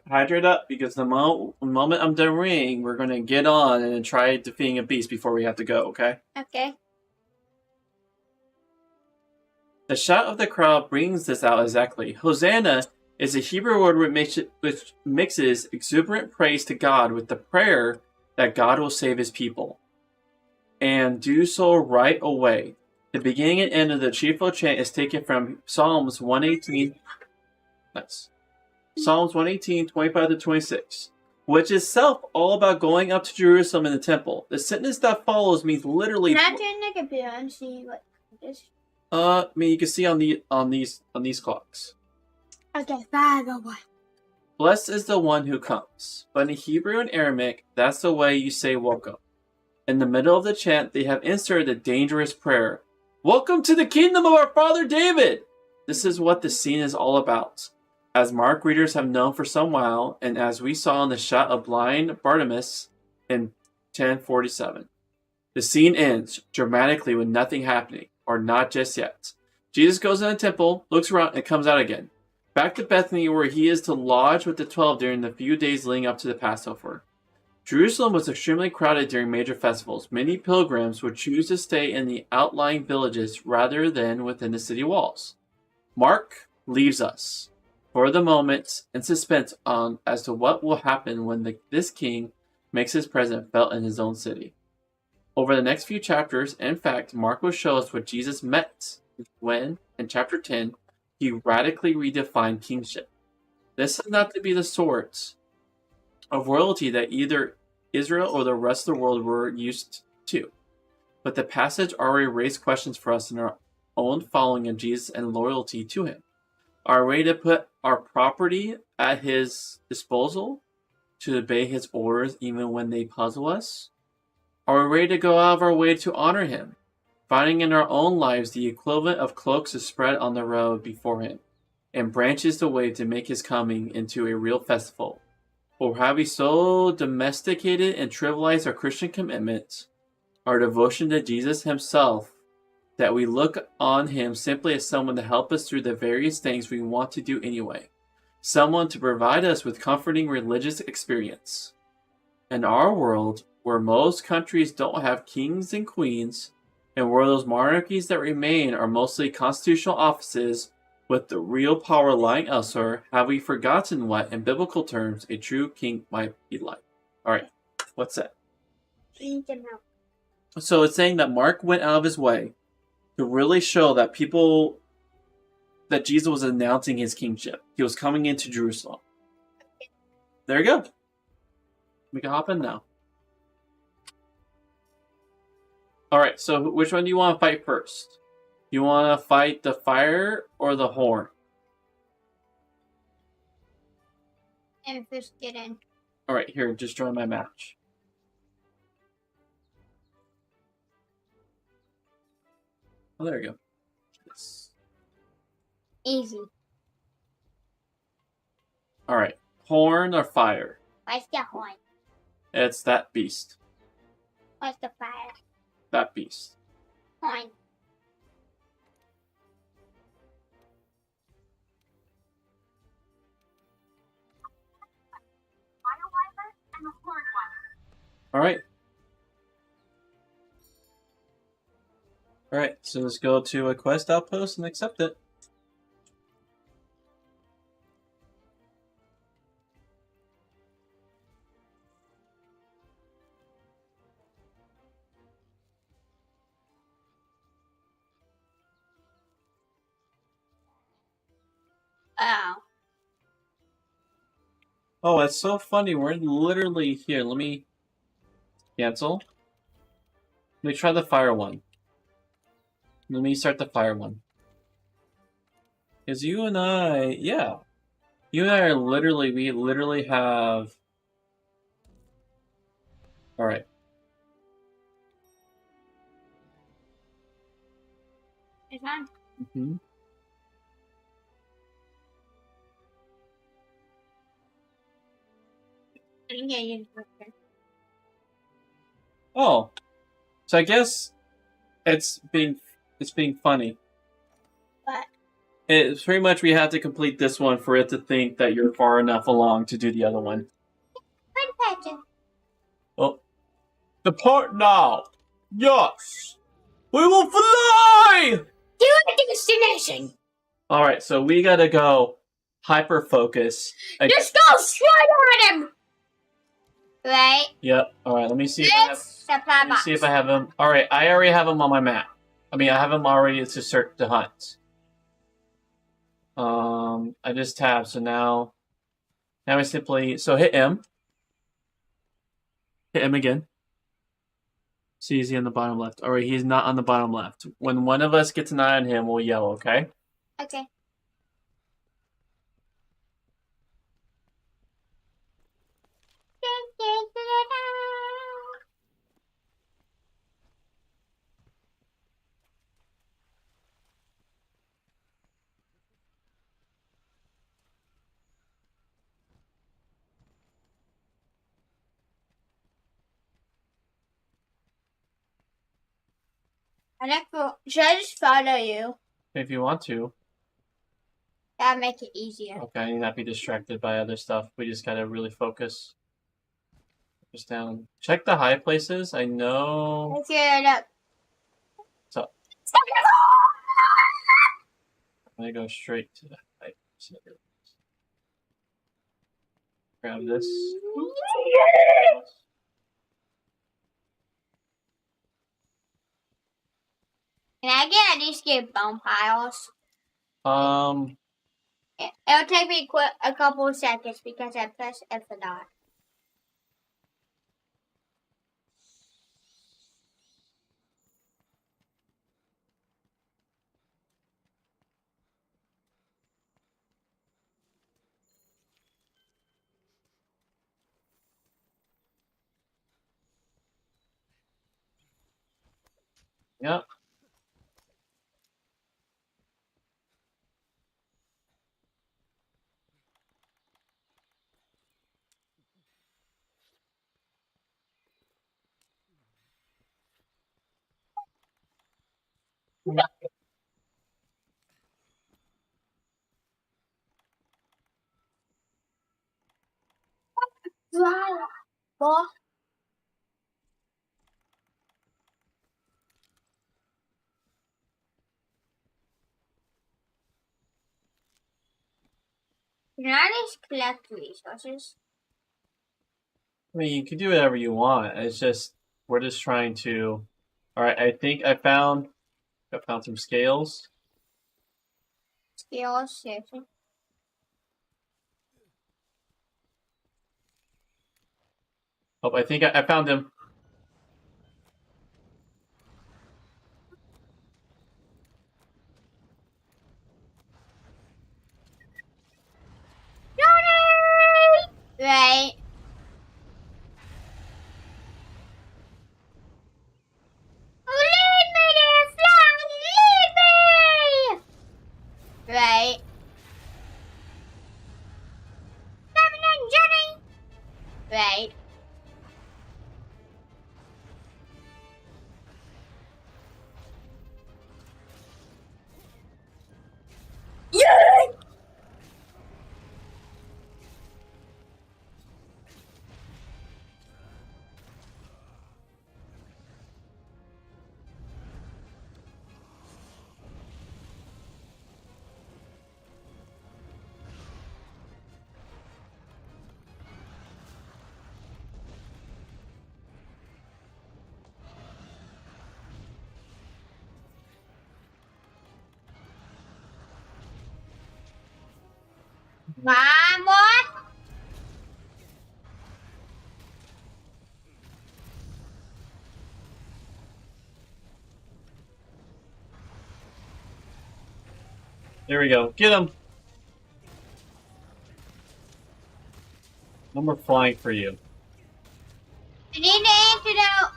hydrate up, because the moment I'm done reading, we're going to get on and try defeating a beast before we have to go, okay? Okay. The shout of the crowd brings this out exactly. Hosanna is a Hebrew word which mixes exuberant praise to God with the prayer that God will save his people, and do so right away. The beginning and end of the cheerful chant is taken from Psalms 118. Nice. Psalms 118, 25 to 26, which is all about going up to Jerusalem in the temple. The sentence that follows means literally. Can I turn the computer and see what this? You can see on these clocks. Okay, 501. Blessed is the one who comes. But in Hebrew and Aramaic, that's the way you say welcome. In the middle of the chant, they have inserted a dangerous prayer. Welcome to the kingdom of our father David! This is what the scene is all about. As Mark readers have known for some while, and as we saw in the shot of blind Bartimaeus in 1047. The scene ends dramatically with nothing happening, or not just yet. Jesus goes in the temple, looks around, and comes out again. Back to Bethany, where he is to lodge with the 12 during the few days leading up to the Passover. Jerusalem was extremely crowded during major festivals. Many pilgrims would choose to stay in the outlying villages rather than within the city walls. Mark leaves us, for the moment, in suspense as to what will happen when this king makes his presence felt in his own city. Over the next few chapters, in fact, Mark will show us what Jesus meant when, in chapter 10, he radically redefined kingship. This is not to be the sort of royalty that either Israel or the rest of the world were used to. But the passage already raised questions for us in our own following of Jesus and loyalty to him. Are we ready to put our property at his disposal to obey his orders even when they puzzle us? Are we ready to go out of our way to honor him, finding in our own lives the equivalent of cloaks to spread on the road before him, and branches to wave to make his coming into a real festival? Or have we so domesticated and trivialized our Christian commitment, our devotion to Jesus himself, that we look on him simply as someone to help us through the various things we want to do anyway, someone to provide us with comforting religious experience? In our world, where most countries don't have kings and queens, and where those monarchies that remain are mostly constitutional offices with the real power lying elsewhere, have we forgotten what, in biblical terms, a true king might be like? Alright, what's that? So it's saying that Mark went out of his way to really show that people that Jesus was announcing his kingship. He was coming into Jerusalem. There you go. We can hop in now. Alright, so which one do you want to fight first? You want to fight the fire or the horn? And first get in. Alright, here, just join my match. Oh, there you go. Yes. Easy. Alright, horn or fire? What's the horn? It's that beast. What's the fire? That beast. Horn. Fire Wyvern and the Horn Wyvern. Alright. Alright, so let's go to a quest outpost and accept it. Oh. Oh, that's so funny. We're literally here. Let me cancel. Let me try the fire one. Let me start the fire one. Because you and I, yeah. You and I are literally, we literally have... Alright. It's on. Mm-hmm. Yeah, you Oh. So I guess it's being funny. What? It's pretty much we have to complete this one for it to think that you're far enough along to do the other one. Good pageant. Oh. Depart now! Yes! We will fly! To a destination. Alright, so we gotta go hyper focus. Just go straight on him. Right? Yep. Alright, let me see if I have, This supply let me box. see if I have him. Alright, I already have him on my map. I mean, I have him already to search to hunt. I just tabbed, so now I simply, so hit M. Hit M again. See, is he on the bottom left? Alright, he's not on the bottom left. When one of us gets an eye on him, we'll yell, okay? Okay. Should I just follow you? If you want to. That'll make it easier. Okay, I need not be distracted by other stuff. We just gotta really focus. Just down. Check the high places. I know. Let's get it up. So I'm gonna go straight to the high places. Grab this. Can I get at least get bone piles? It'll take me a couple of seconds because I pressed F a lot. Yep. Boss. Can I just collect resources? I mean, you can do whatever you want. It's just we're just trying to Alright, I think I found some scales. Scales, yes. Oh, I think I found him. Right. Lead me there, flag! Lead me! Right. Coming in, Jenny! Right. Yay! Come on, boy! There we go. Get him! No more flying for you. I need the antidote!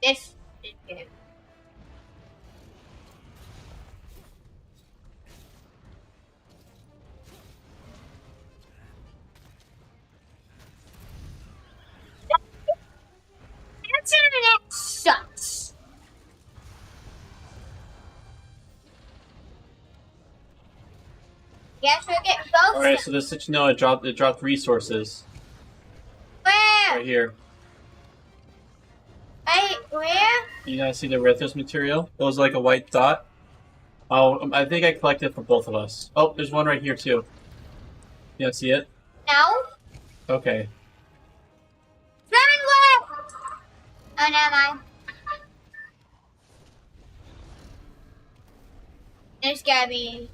This is good. Internet sucks. Guess we'll get both. Alright, so just let you know it dropped resources. Where? Right here. Hey, where? You guys see the Rethos material? It was like a white dot. Oh, I think I collected for both of us. Oh, there's one right here too. You don't see it? No. Okay. Running left. Oh, never mind. There's gotta be.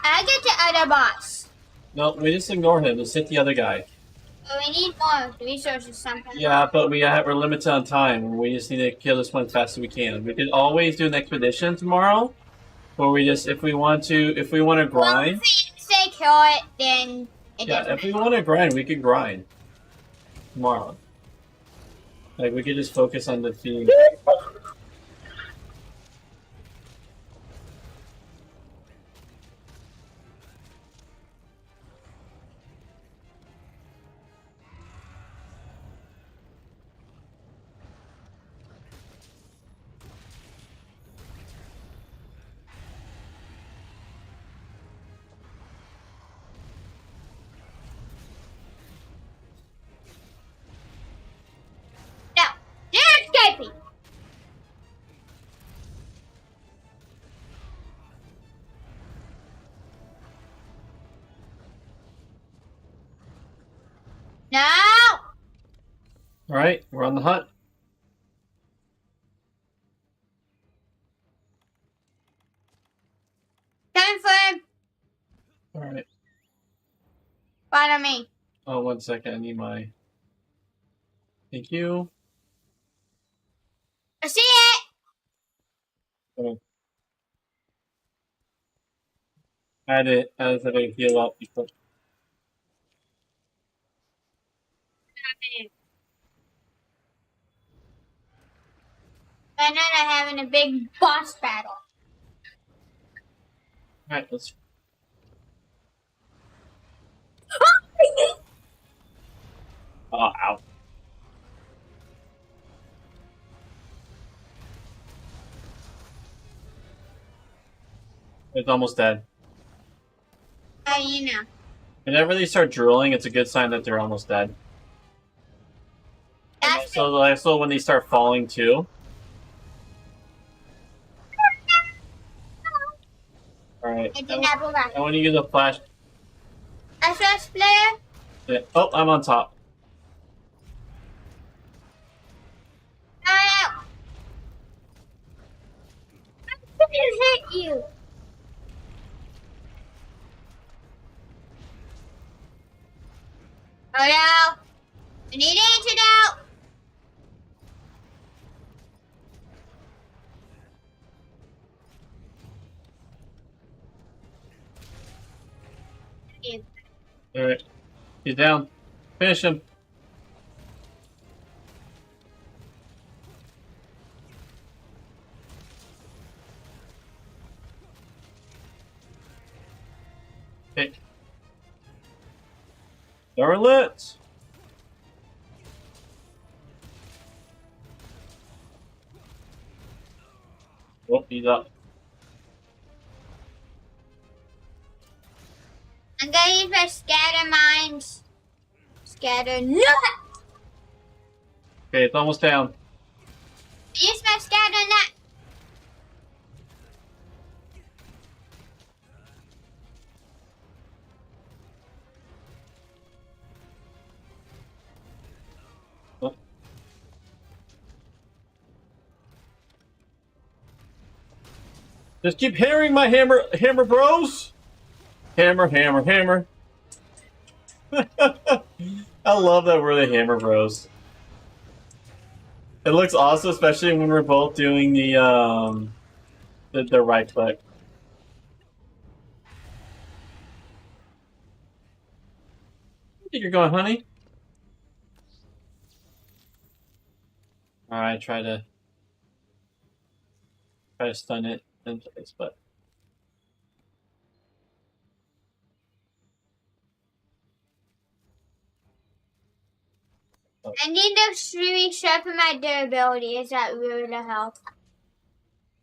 I get the other boss. No, we just ignore him. Just hit the other guy. But we need more resources somehow. Yeah, but we're limited on time. We just need to kill this one as fast as we can. We could always do an expedition tomorrow, where we just if we want to grind. Well, if we say kill it, then it Yeah, doesn't if we want to grind, we could grind tomorrow. Like we could just focus on the theme. No, they're escaping. No. All right, we're on the hunt. Time for All right. follow me. Oh, 1 second. I need my. Thank you. I see it. Oh. I had it as I heal up because. And then I'm having a big boss battle. All right, let's. Oh, ow. It's almost dead. You know. Whenever they start drooling, it's a good sign that they're almost dead. So when they start falling too. Alright. I want to use a flash. SOS player? Yeah. Oh, I'm on top. No! I hit you! Oh no! I need antidote! Alright. He's down. Finish him. Okay. Darlet! Oh, he's up. I'm gonna use my scatter mines. Scatter nut! Okay, it's almost down. Use my scatter nut! Oh. Just keep hammering my hammer bros! Hammer, hammer, hammer. I love that we're the hammer bros. It looks awesome, especially when we're both doing the right click. I think you're going, honey. Alright, try to stun it in place, but I need to really sharpen my durability. Is that really to help?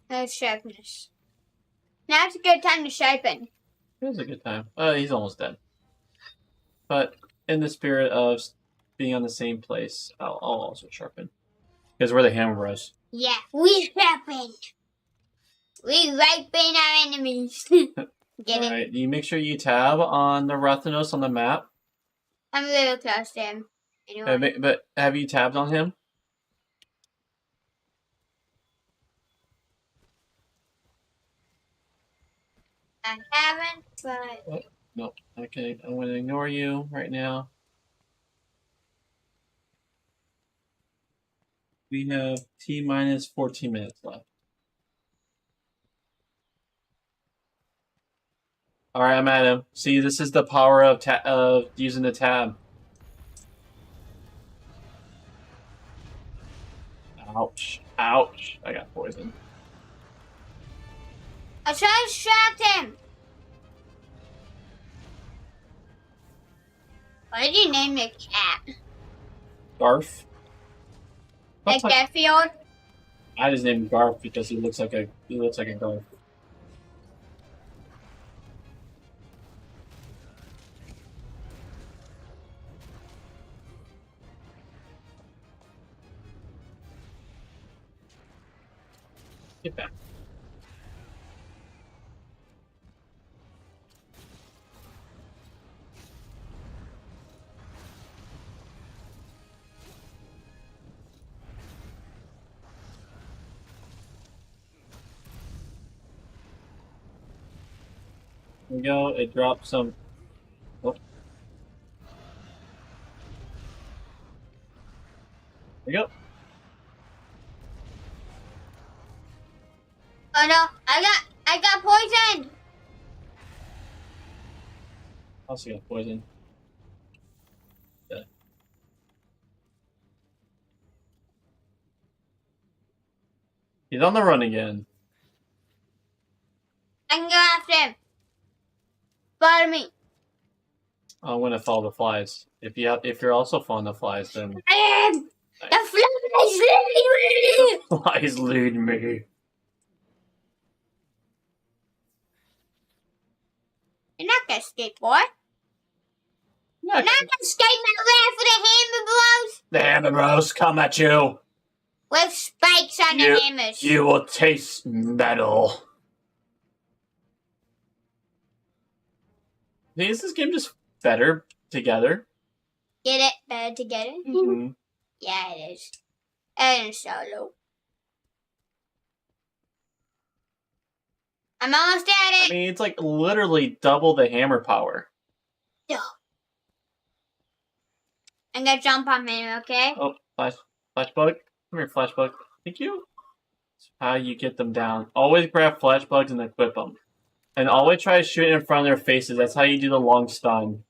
No sharpness. Now's a good time to sharpen. it was a good time. He's almost dead. But in the spirit of being on the same place, I'll also sharpen. Because we're the hammer bros. Yeah, we sharpen. We ripen our enemies. Get it? Alright, you make sure you tab on the Rathanos on the map. I'm a little close to him. Anyway. But have you tabbed on him? I haven't, but... No. Okay, I'm going to ignore you right now. We have T-minus 14 minutes left. Alright, I'm at him. See, this is the power of using the tab. Ouch. Ouch. I got poisoned. I tried to distract him. What did you name the cat? Garf. Like Garfield? I just named him Garf because he looks like a Garf. Get back. There we go. It dropped some. Oh. There we go. Oh no, I got poisoned. Also got poison. Yeah. He's on the run again. I can go after him. Follow me. I'm gonna follow the flies. If you're also following the flies, then I am. The flies leading me. flies lead me. You're not gonna escape, boy. Yeah, You're not gonna escape my wrath for the hammer blows the hammer bros come at you. with spikes on the hammers. You will taste metal. Is this game just better together? Get it better together? Mm-hmm. Yeah, it is. And solo. I'm almost at I it. mean, it's like literally double the hammer power. I'm gonna jump on him, okay? Oh, flashbug. Come here, flashbug. Thank you. That's how you get them down. Always grab flashbugs and equip them. And always try to shoot in front of their faces. That's how you do the long stun.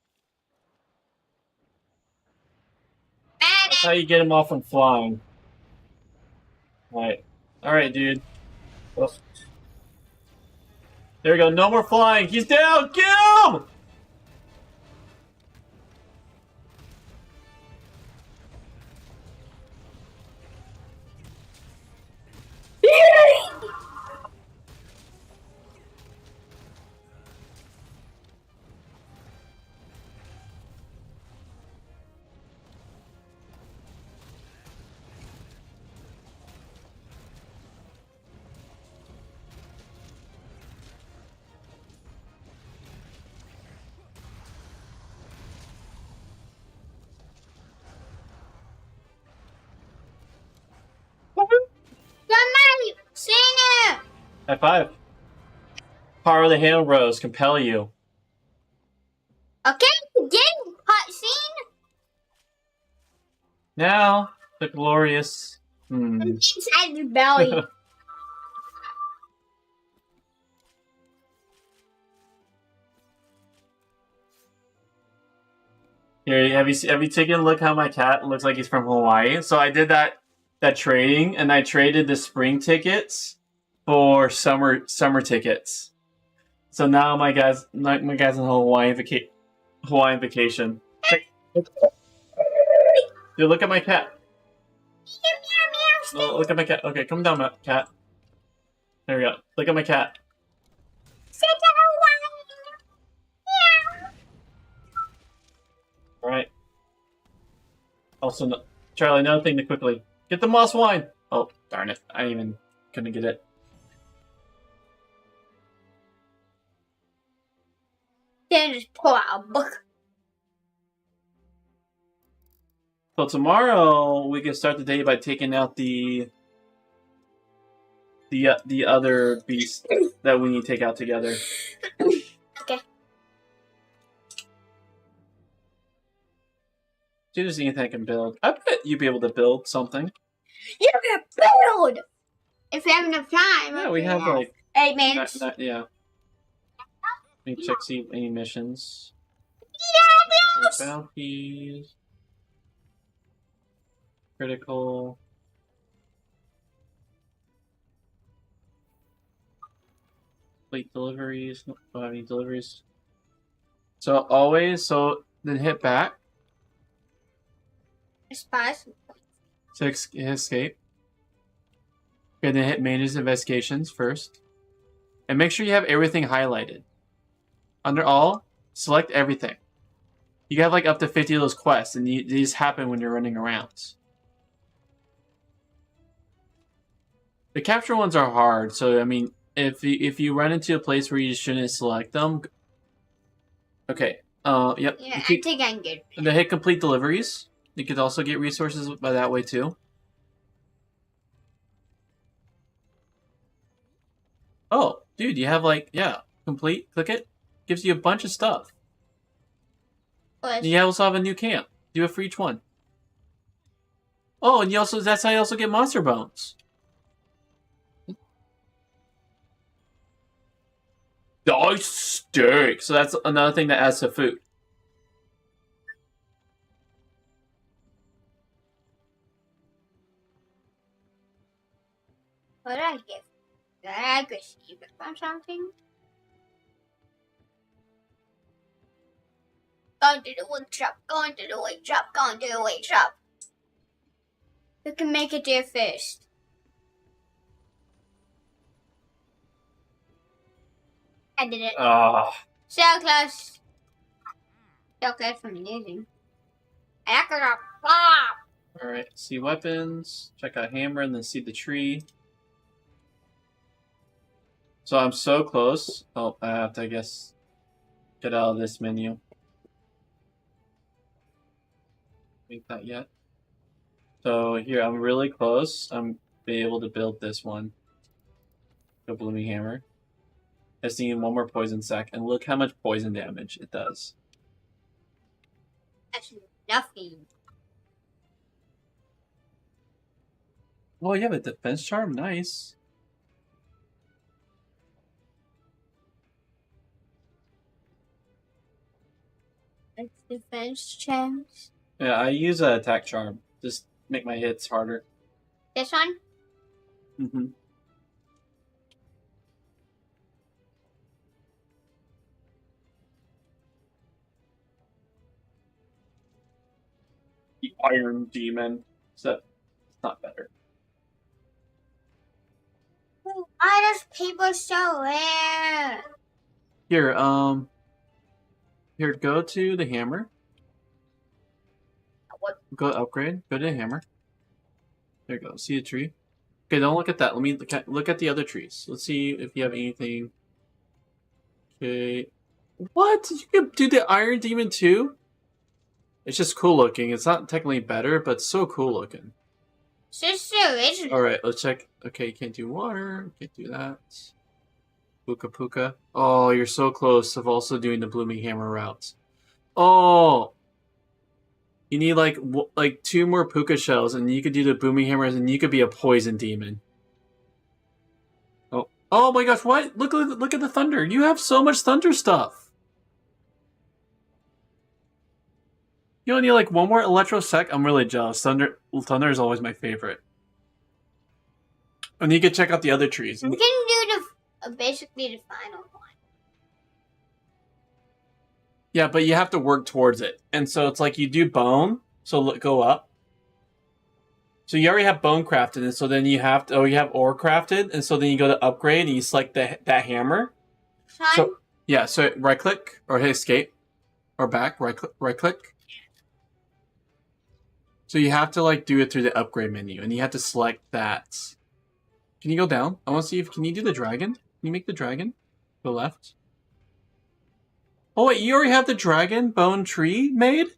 That's how you get them off from flying. Alright. Alright, dude. There we go. No more flying. He's down. Get him! Somebody, sing it! High five. Power of the Hammer Bros compel you. Okay, again, hot scene. Now, the glorious. Inside your belly. Here, have you taken a look how my cat looks like he's from Hawaii? So I did that trading, and I traded the spring tickets for summer tickets. So now my guy's on Hawaiian vacation. Dude, look at my cat. No, look at my cat. Okay, come down, cat. There we go. Look at my cat. Alright. Also, Charlie, another thing to quickly. Get the moss wine! Oh, darn it. I even couldn't get it. Then just pull out a book. So tomorrow, we can start the day by taking out the other beast that we need to take out together. Okay. See if there's anything I can build. I bet you'd be able to build something. You can build! If we have enough time. Yeah, we have like 8 minutes. yeah. Let me check see any missions. Bounties. Critical. Complete deliveries. Don't have any deliveries. So always, then hit back Spies. to escape. Okay, then hit manage investigations first. And make sure you have everything highlighted. Under all, select everything. You have like up to 50 of those quests, and these happen when you're running around. The capture ones are hard, so I mean, if you run into a place where you shouldn't select them, okay. Yep. Yeah, I think I can get. And then hit complete deliveries. You could also get resources by that way too. Oh, dude, you have like complete. Click it. Gives you a bunch of stuff. And you also have a new camp. Do it for each one. Oh, and that's how you also get monster bones. Dice steak. So that's another thing that adds to food. What did I give? Did I receive it from something? Going to the wood shop. Going to the wood shop. Going to the wood shop. You can make it there first. I did it. So close. So close from losing. Alright, see weapons, check out hammer, and then see the tree. So I'm so close. Oh, I have to, I guess, get out of this menu. Make that yet. So here, I'm really close. I'm be able to build this one. The blooming hammer. I just need one more poison sack, and look how much poison damage it does. Actually, nothing. Oh, you have a defense charm? Nice. It's defense chance. Yeah, I use an attack charm. Just make my hits harder. This one? Mm-hmm. The Iron Demon. Except it's not better. Why does people so rare? Here, here, go to the hammer. What? Go upgrade. Go to the hammer. There you go. See a tree? Okay, don't look at that. Let me look at the other trees. Let's see if you have anything. Okay. What? You can do the Iron Demon too? It's just cool looking. It's not technically better, but it's so cool looking. It's just the original. Alright, let's check. Okay, you can't do water. Can't do that. Puka Puka. Oh, you're so close of also doing the Blooming Hammer route. Oh! You need like 2 more Puka shells, and you could do the Booming Hammers, and you could be a Poison Demon. Oh! Oh my gosh! What? Look at the thunder! You have so much thunder stuff. You only need like 1 more Electro Sec. I'm really jealous. Thunder is always my favorite. And you can check out the other trees. We can do the basically the final one. Yeah, but you have to work towards it. And so it's like you do bone, so go up. So you already have bone crafted, and so then you have to, you have ore crafted, and so then you go to upgrade, and you select that hammer. So yeah, so right click, or hit escape, or back, right click. So you have to like do it through the upgrade menu, and you have to select that. Can you go down? I want to see if, can you do the dragon? Can you make the dragon? Go left. Oh wait, you already have the dragon bone tree made?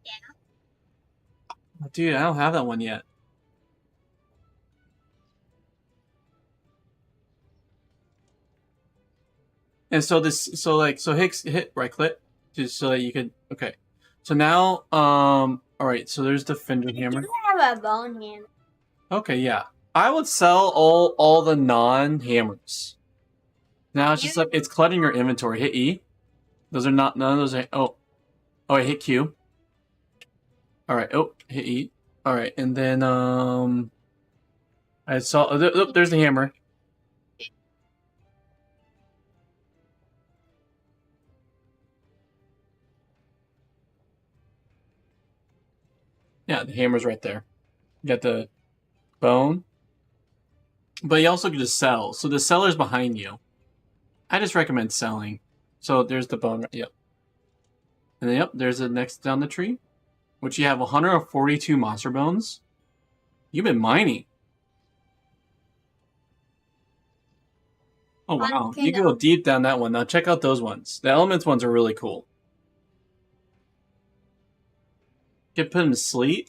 Yeah. Oh, dude, I don't have that one yet. And so hit right click just so that you can, okay. So now, alright, so there's the Fender hammer. I have a bone hammer. Okay, yeah. I would sell all the non-hammers. Now it's just like, it's cluttering your inventory. Hit E. Those are not, none of those are, oh, I hit Q. Alright, oh, hit E. Alright, and then, I saw, oh, there's the hammer. Yeah, the hammer's right there. You got the bone. But you also get to sell. So the seller's behind you. I just recommend selling. So there's the bone. Yep. And then, yep, there's the next down the tree. Which you have 142 monster bones. You've been mining. Oh, wow. You go deep down that one. Now check out those ones. The elements ones are really cool. You can put them to sleep.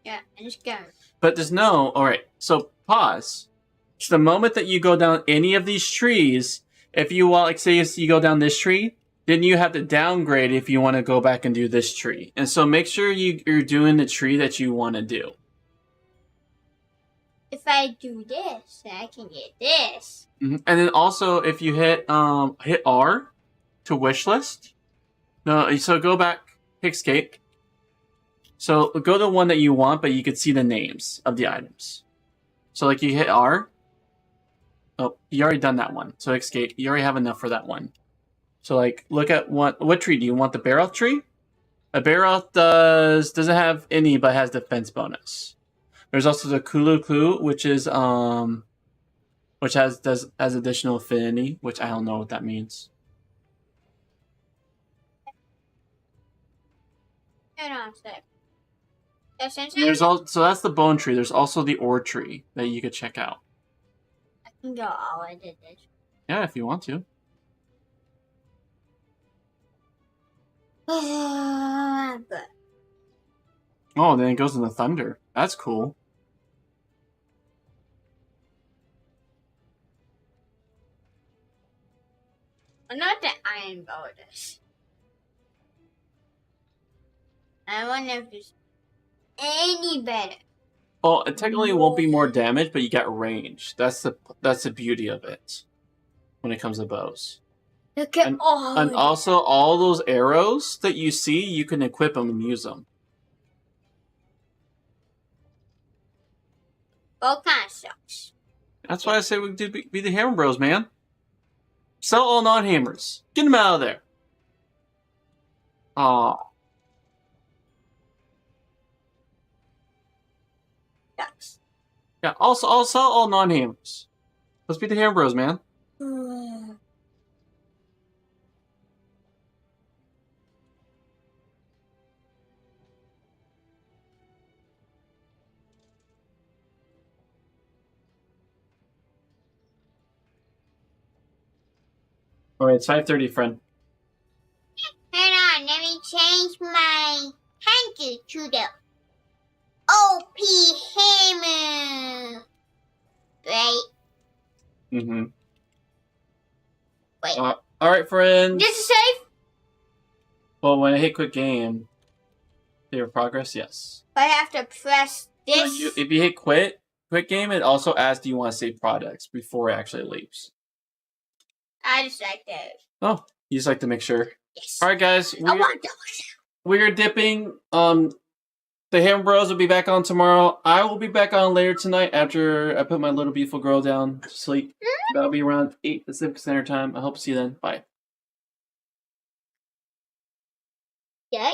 Yeah, and just go. But there's no... Alright, so pause. So the moment that you go down any of these trees, if you want, like say you go down this tree, then you have to downgrade if you want to go back and do this tree. And so make sure you're doing the tree that you want to do. If I do this, I can get this. Mm-hmm. And then also if you hit R to wish list. No, so go back, hit escape. So go to the one that you want, but you can see the names of the items. So like you hit R. Oh, you already done that one. So escape. You already have enough for that one. So like, look at what tree do you want? The Barroth tree? A Barroth doesn't have any, but has defense bonus. There's also the Kulu, which is which has additional affinity, which I don't know what that means. Hang on a sec. There's so that's the bone tree. There's also the ore tree that you could check out. I can go all I did this. Yeah, if you want to. But Oh, then it goes into thunder. That's cool. not the iron bonus. I wonder if it's any better. Well, it technically won't be more damage, but you get range. That's the beauty of it when it comes to bows. Look at And all. also, all those arrows that you see, you can equip them and use them. Both kind of sucks. That's why I say we do be the Hammer Bros, man. Sell all non-hammers. Get them out of there. Aw. Sucks. Yeah, also, I'll sell all non-hammers. Let's be the Hammer Bros, man. Alright, it's 5:30, friend. Hang on, let me change my handle to the OP hammer. Right? Mm-hmm. Wait. Alright, friend. This is safe? Well, when I hit quit game, your progress, yes. I have to press this. If you hit quit game, it also asks, do you want to save products before it actually leaves? I just like that. Oh, you just like to make sure. Yes. Alright, guys. I want those. We're dipping. The Hammer Bros will be back on tomorrow. I will be back on later tonight after I put my little beautiful girl down to sleep. That'll be around 8 Pacific Standard Time. I hope to see you then. Bye. Yeah.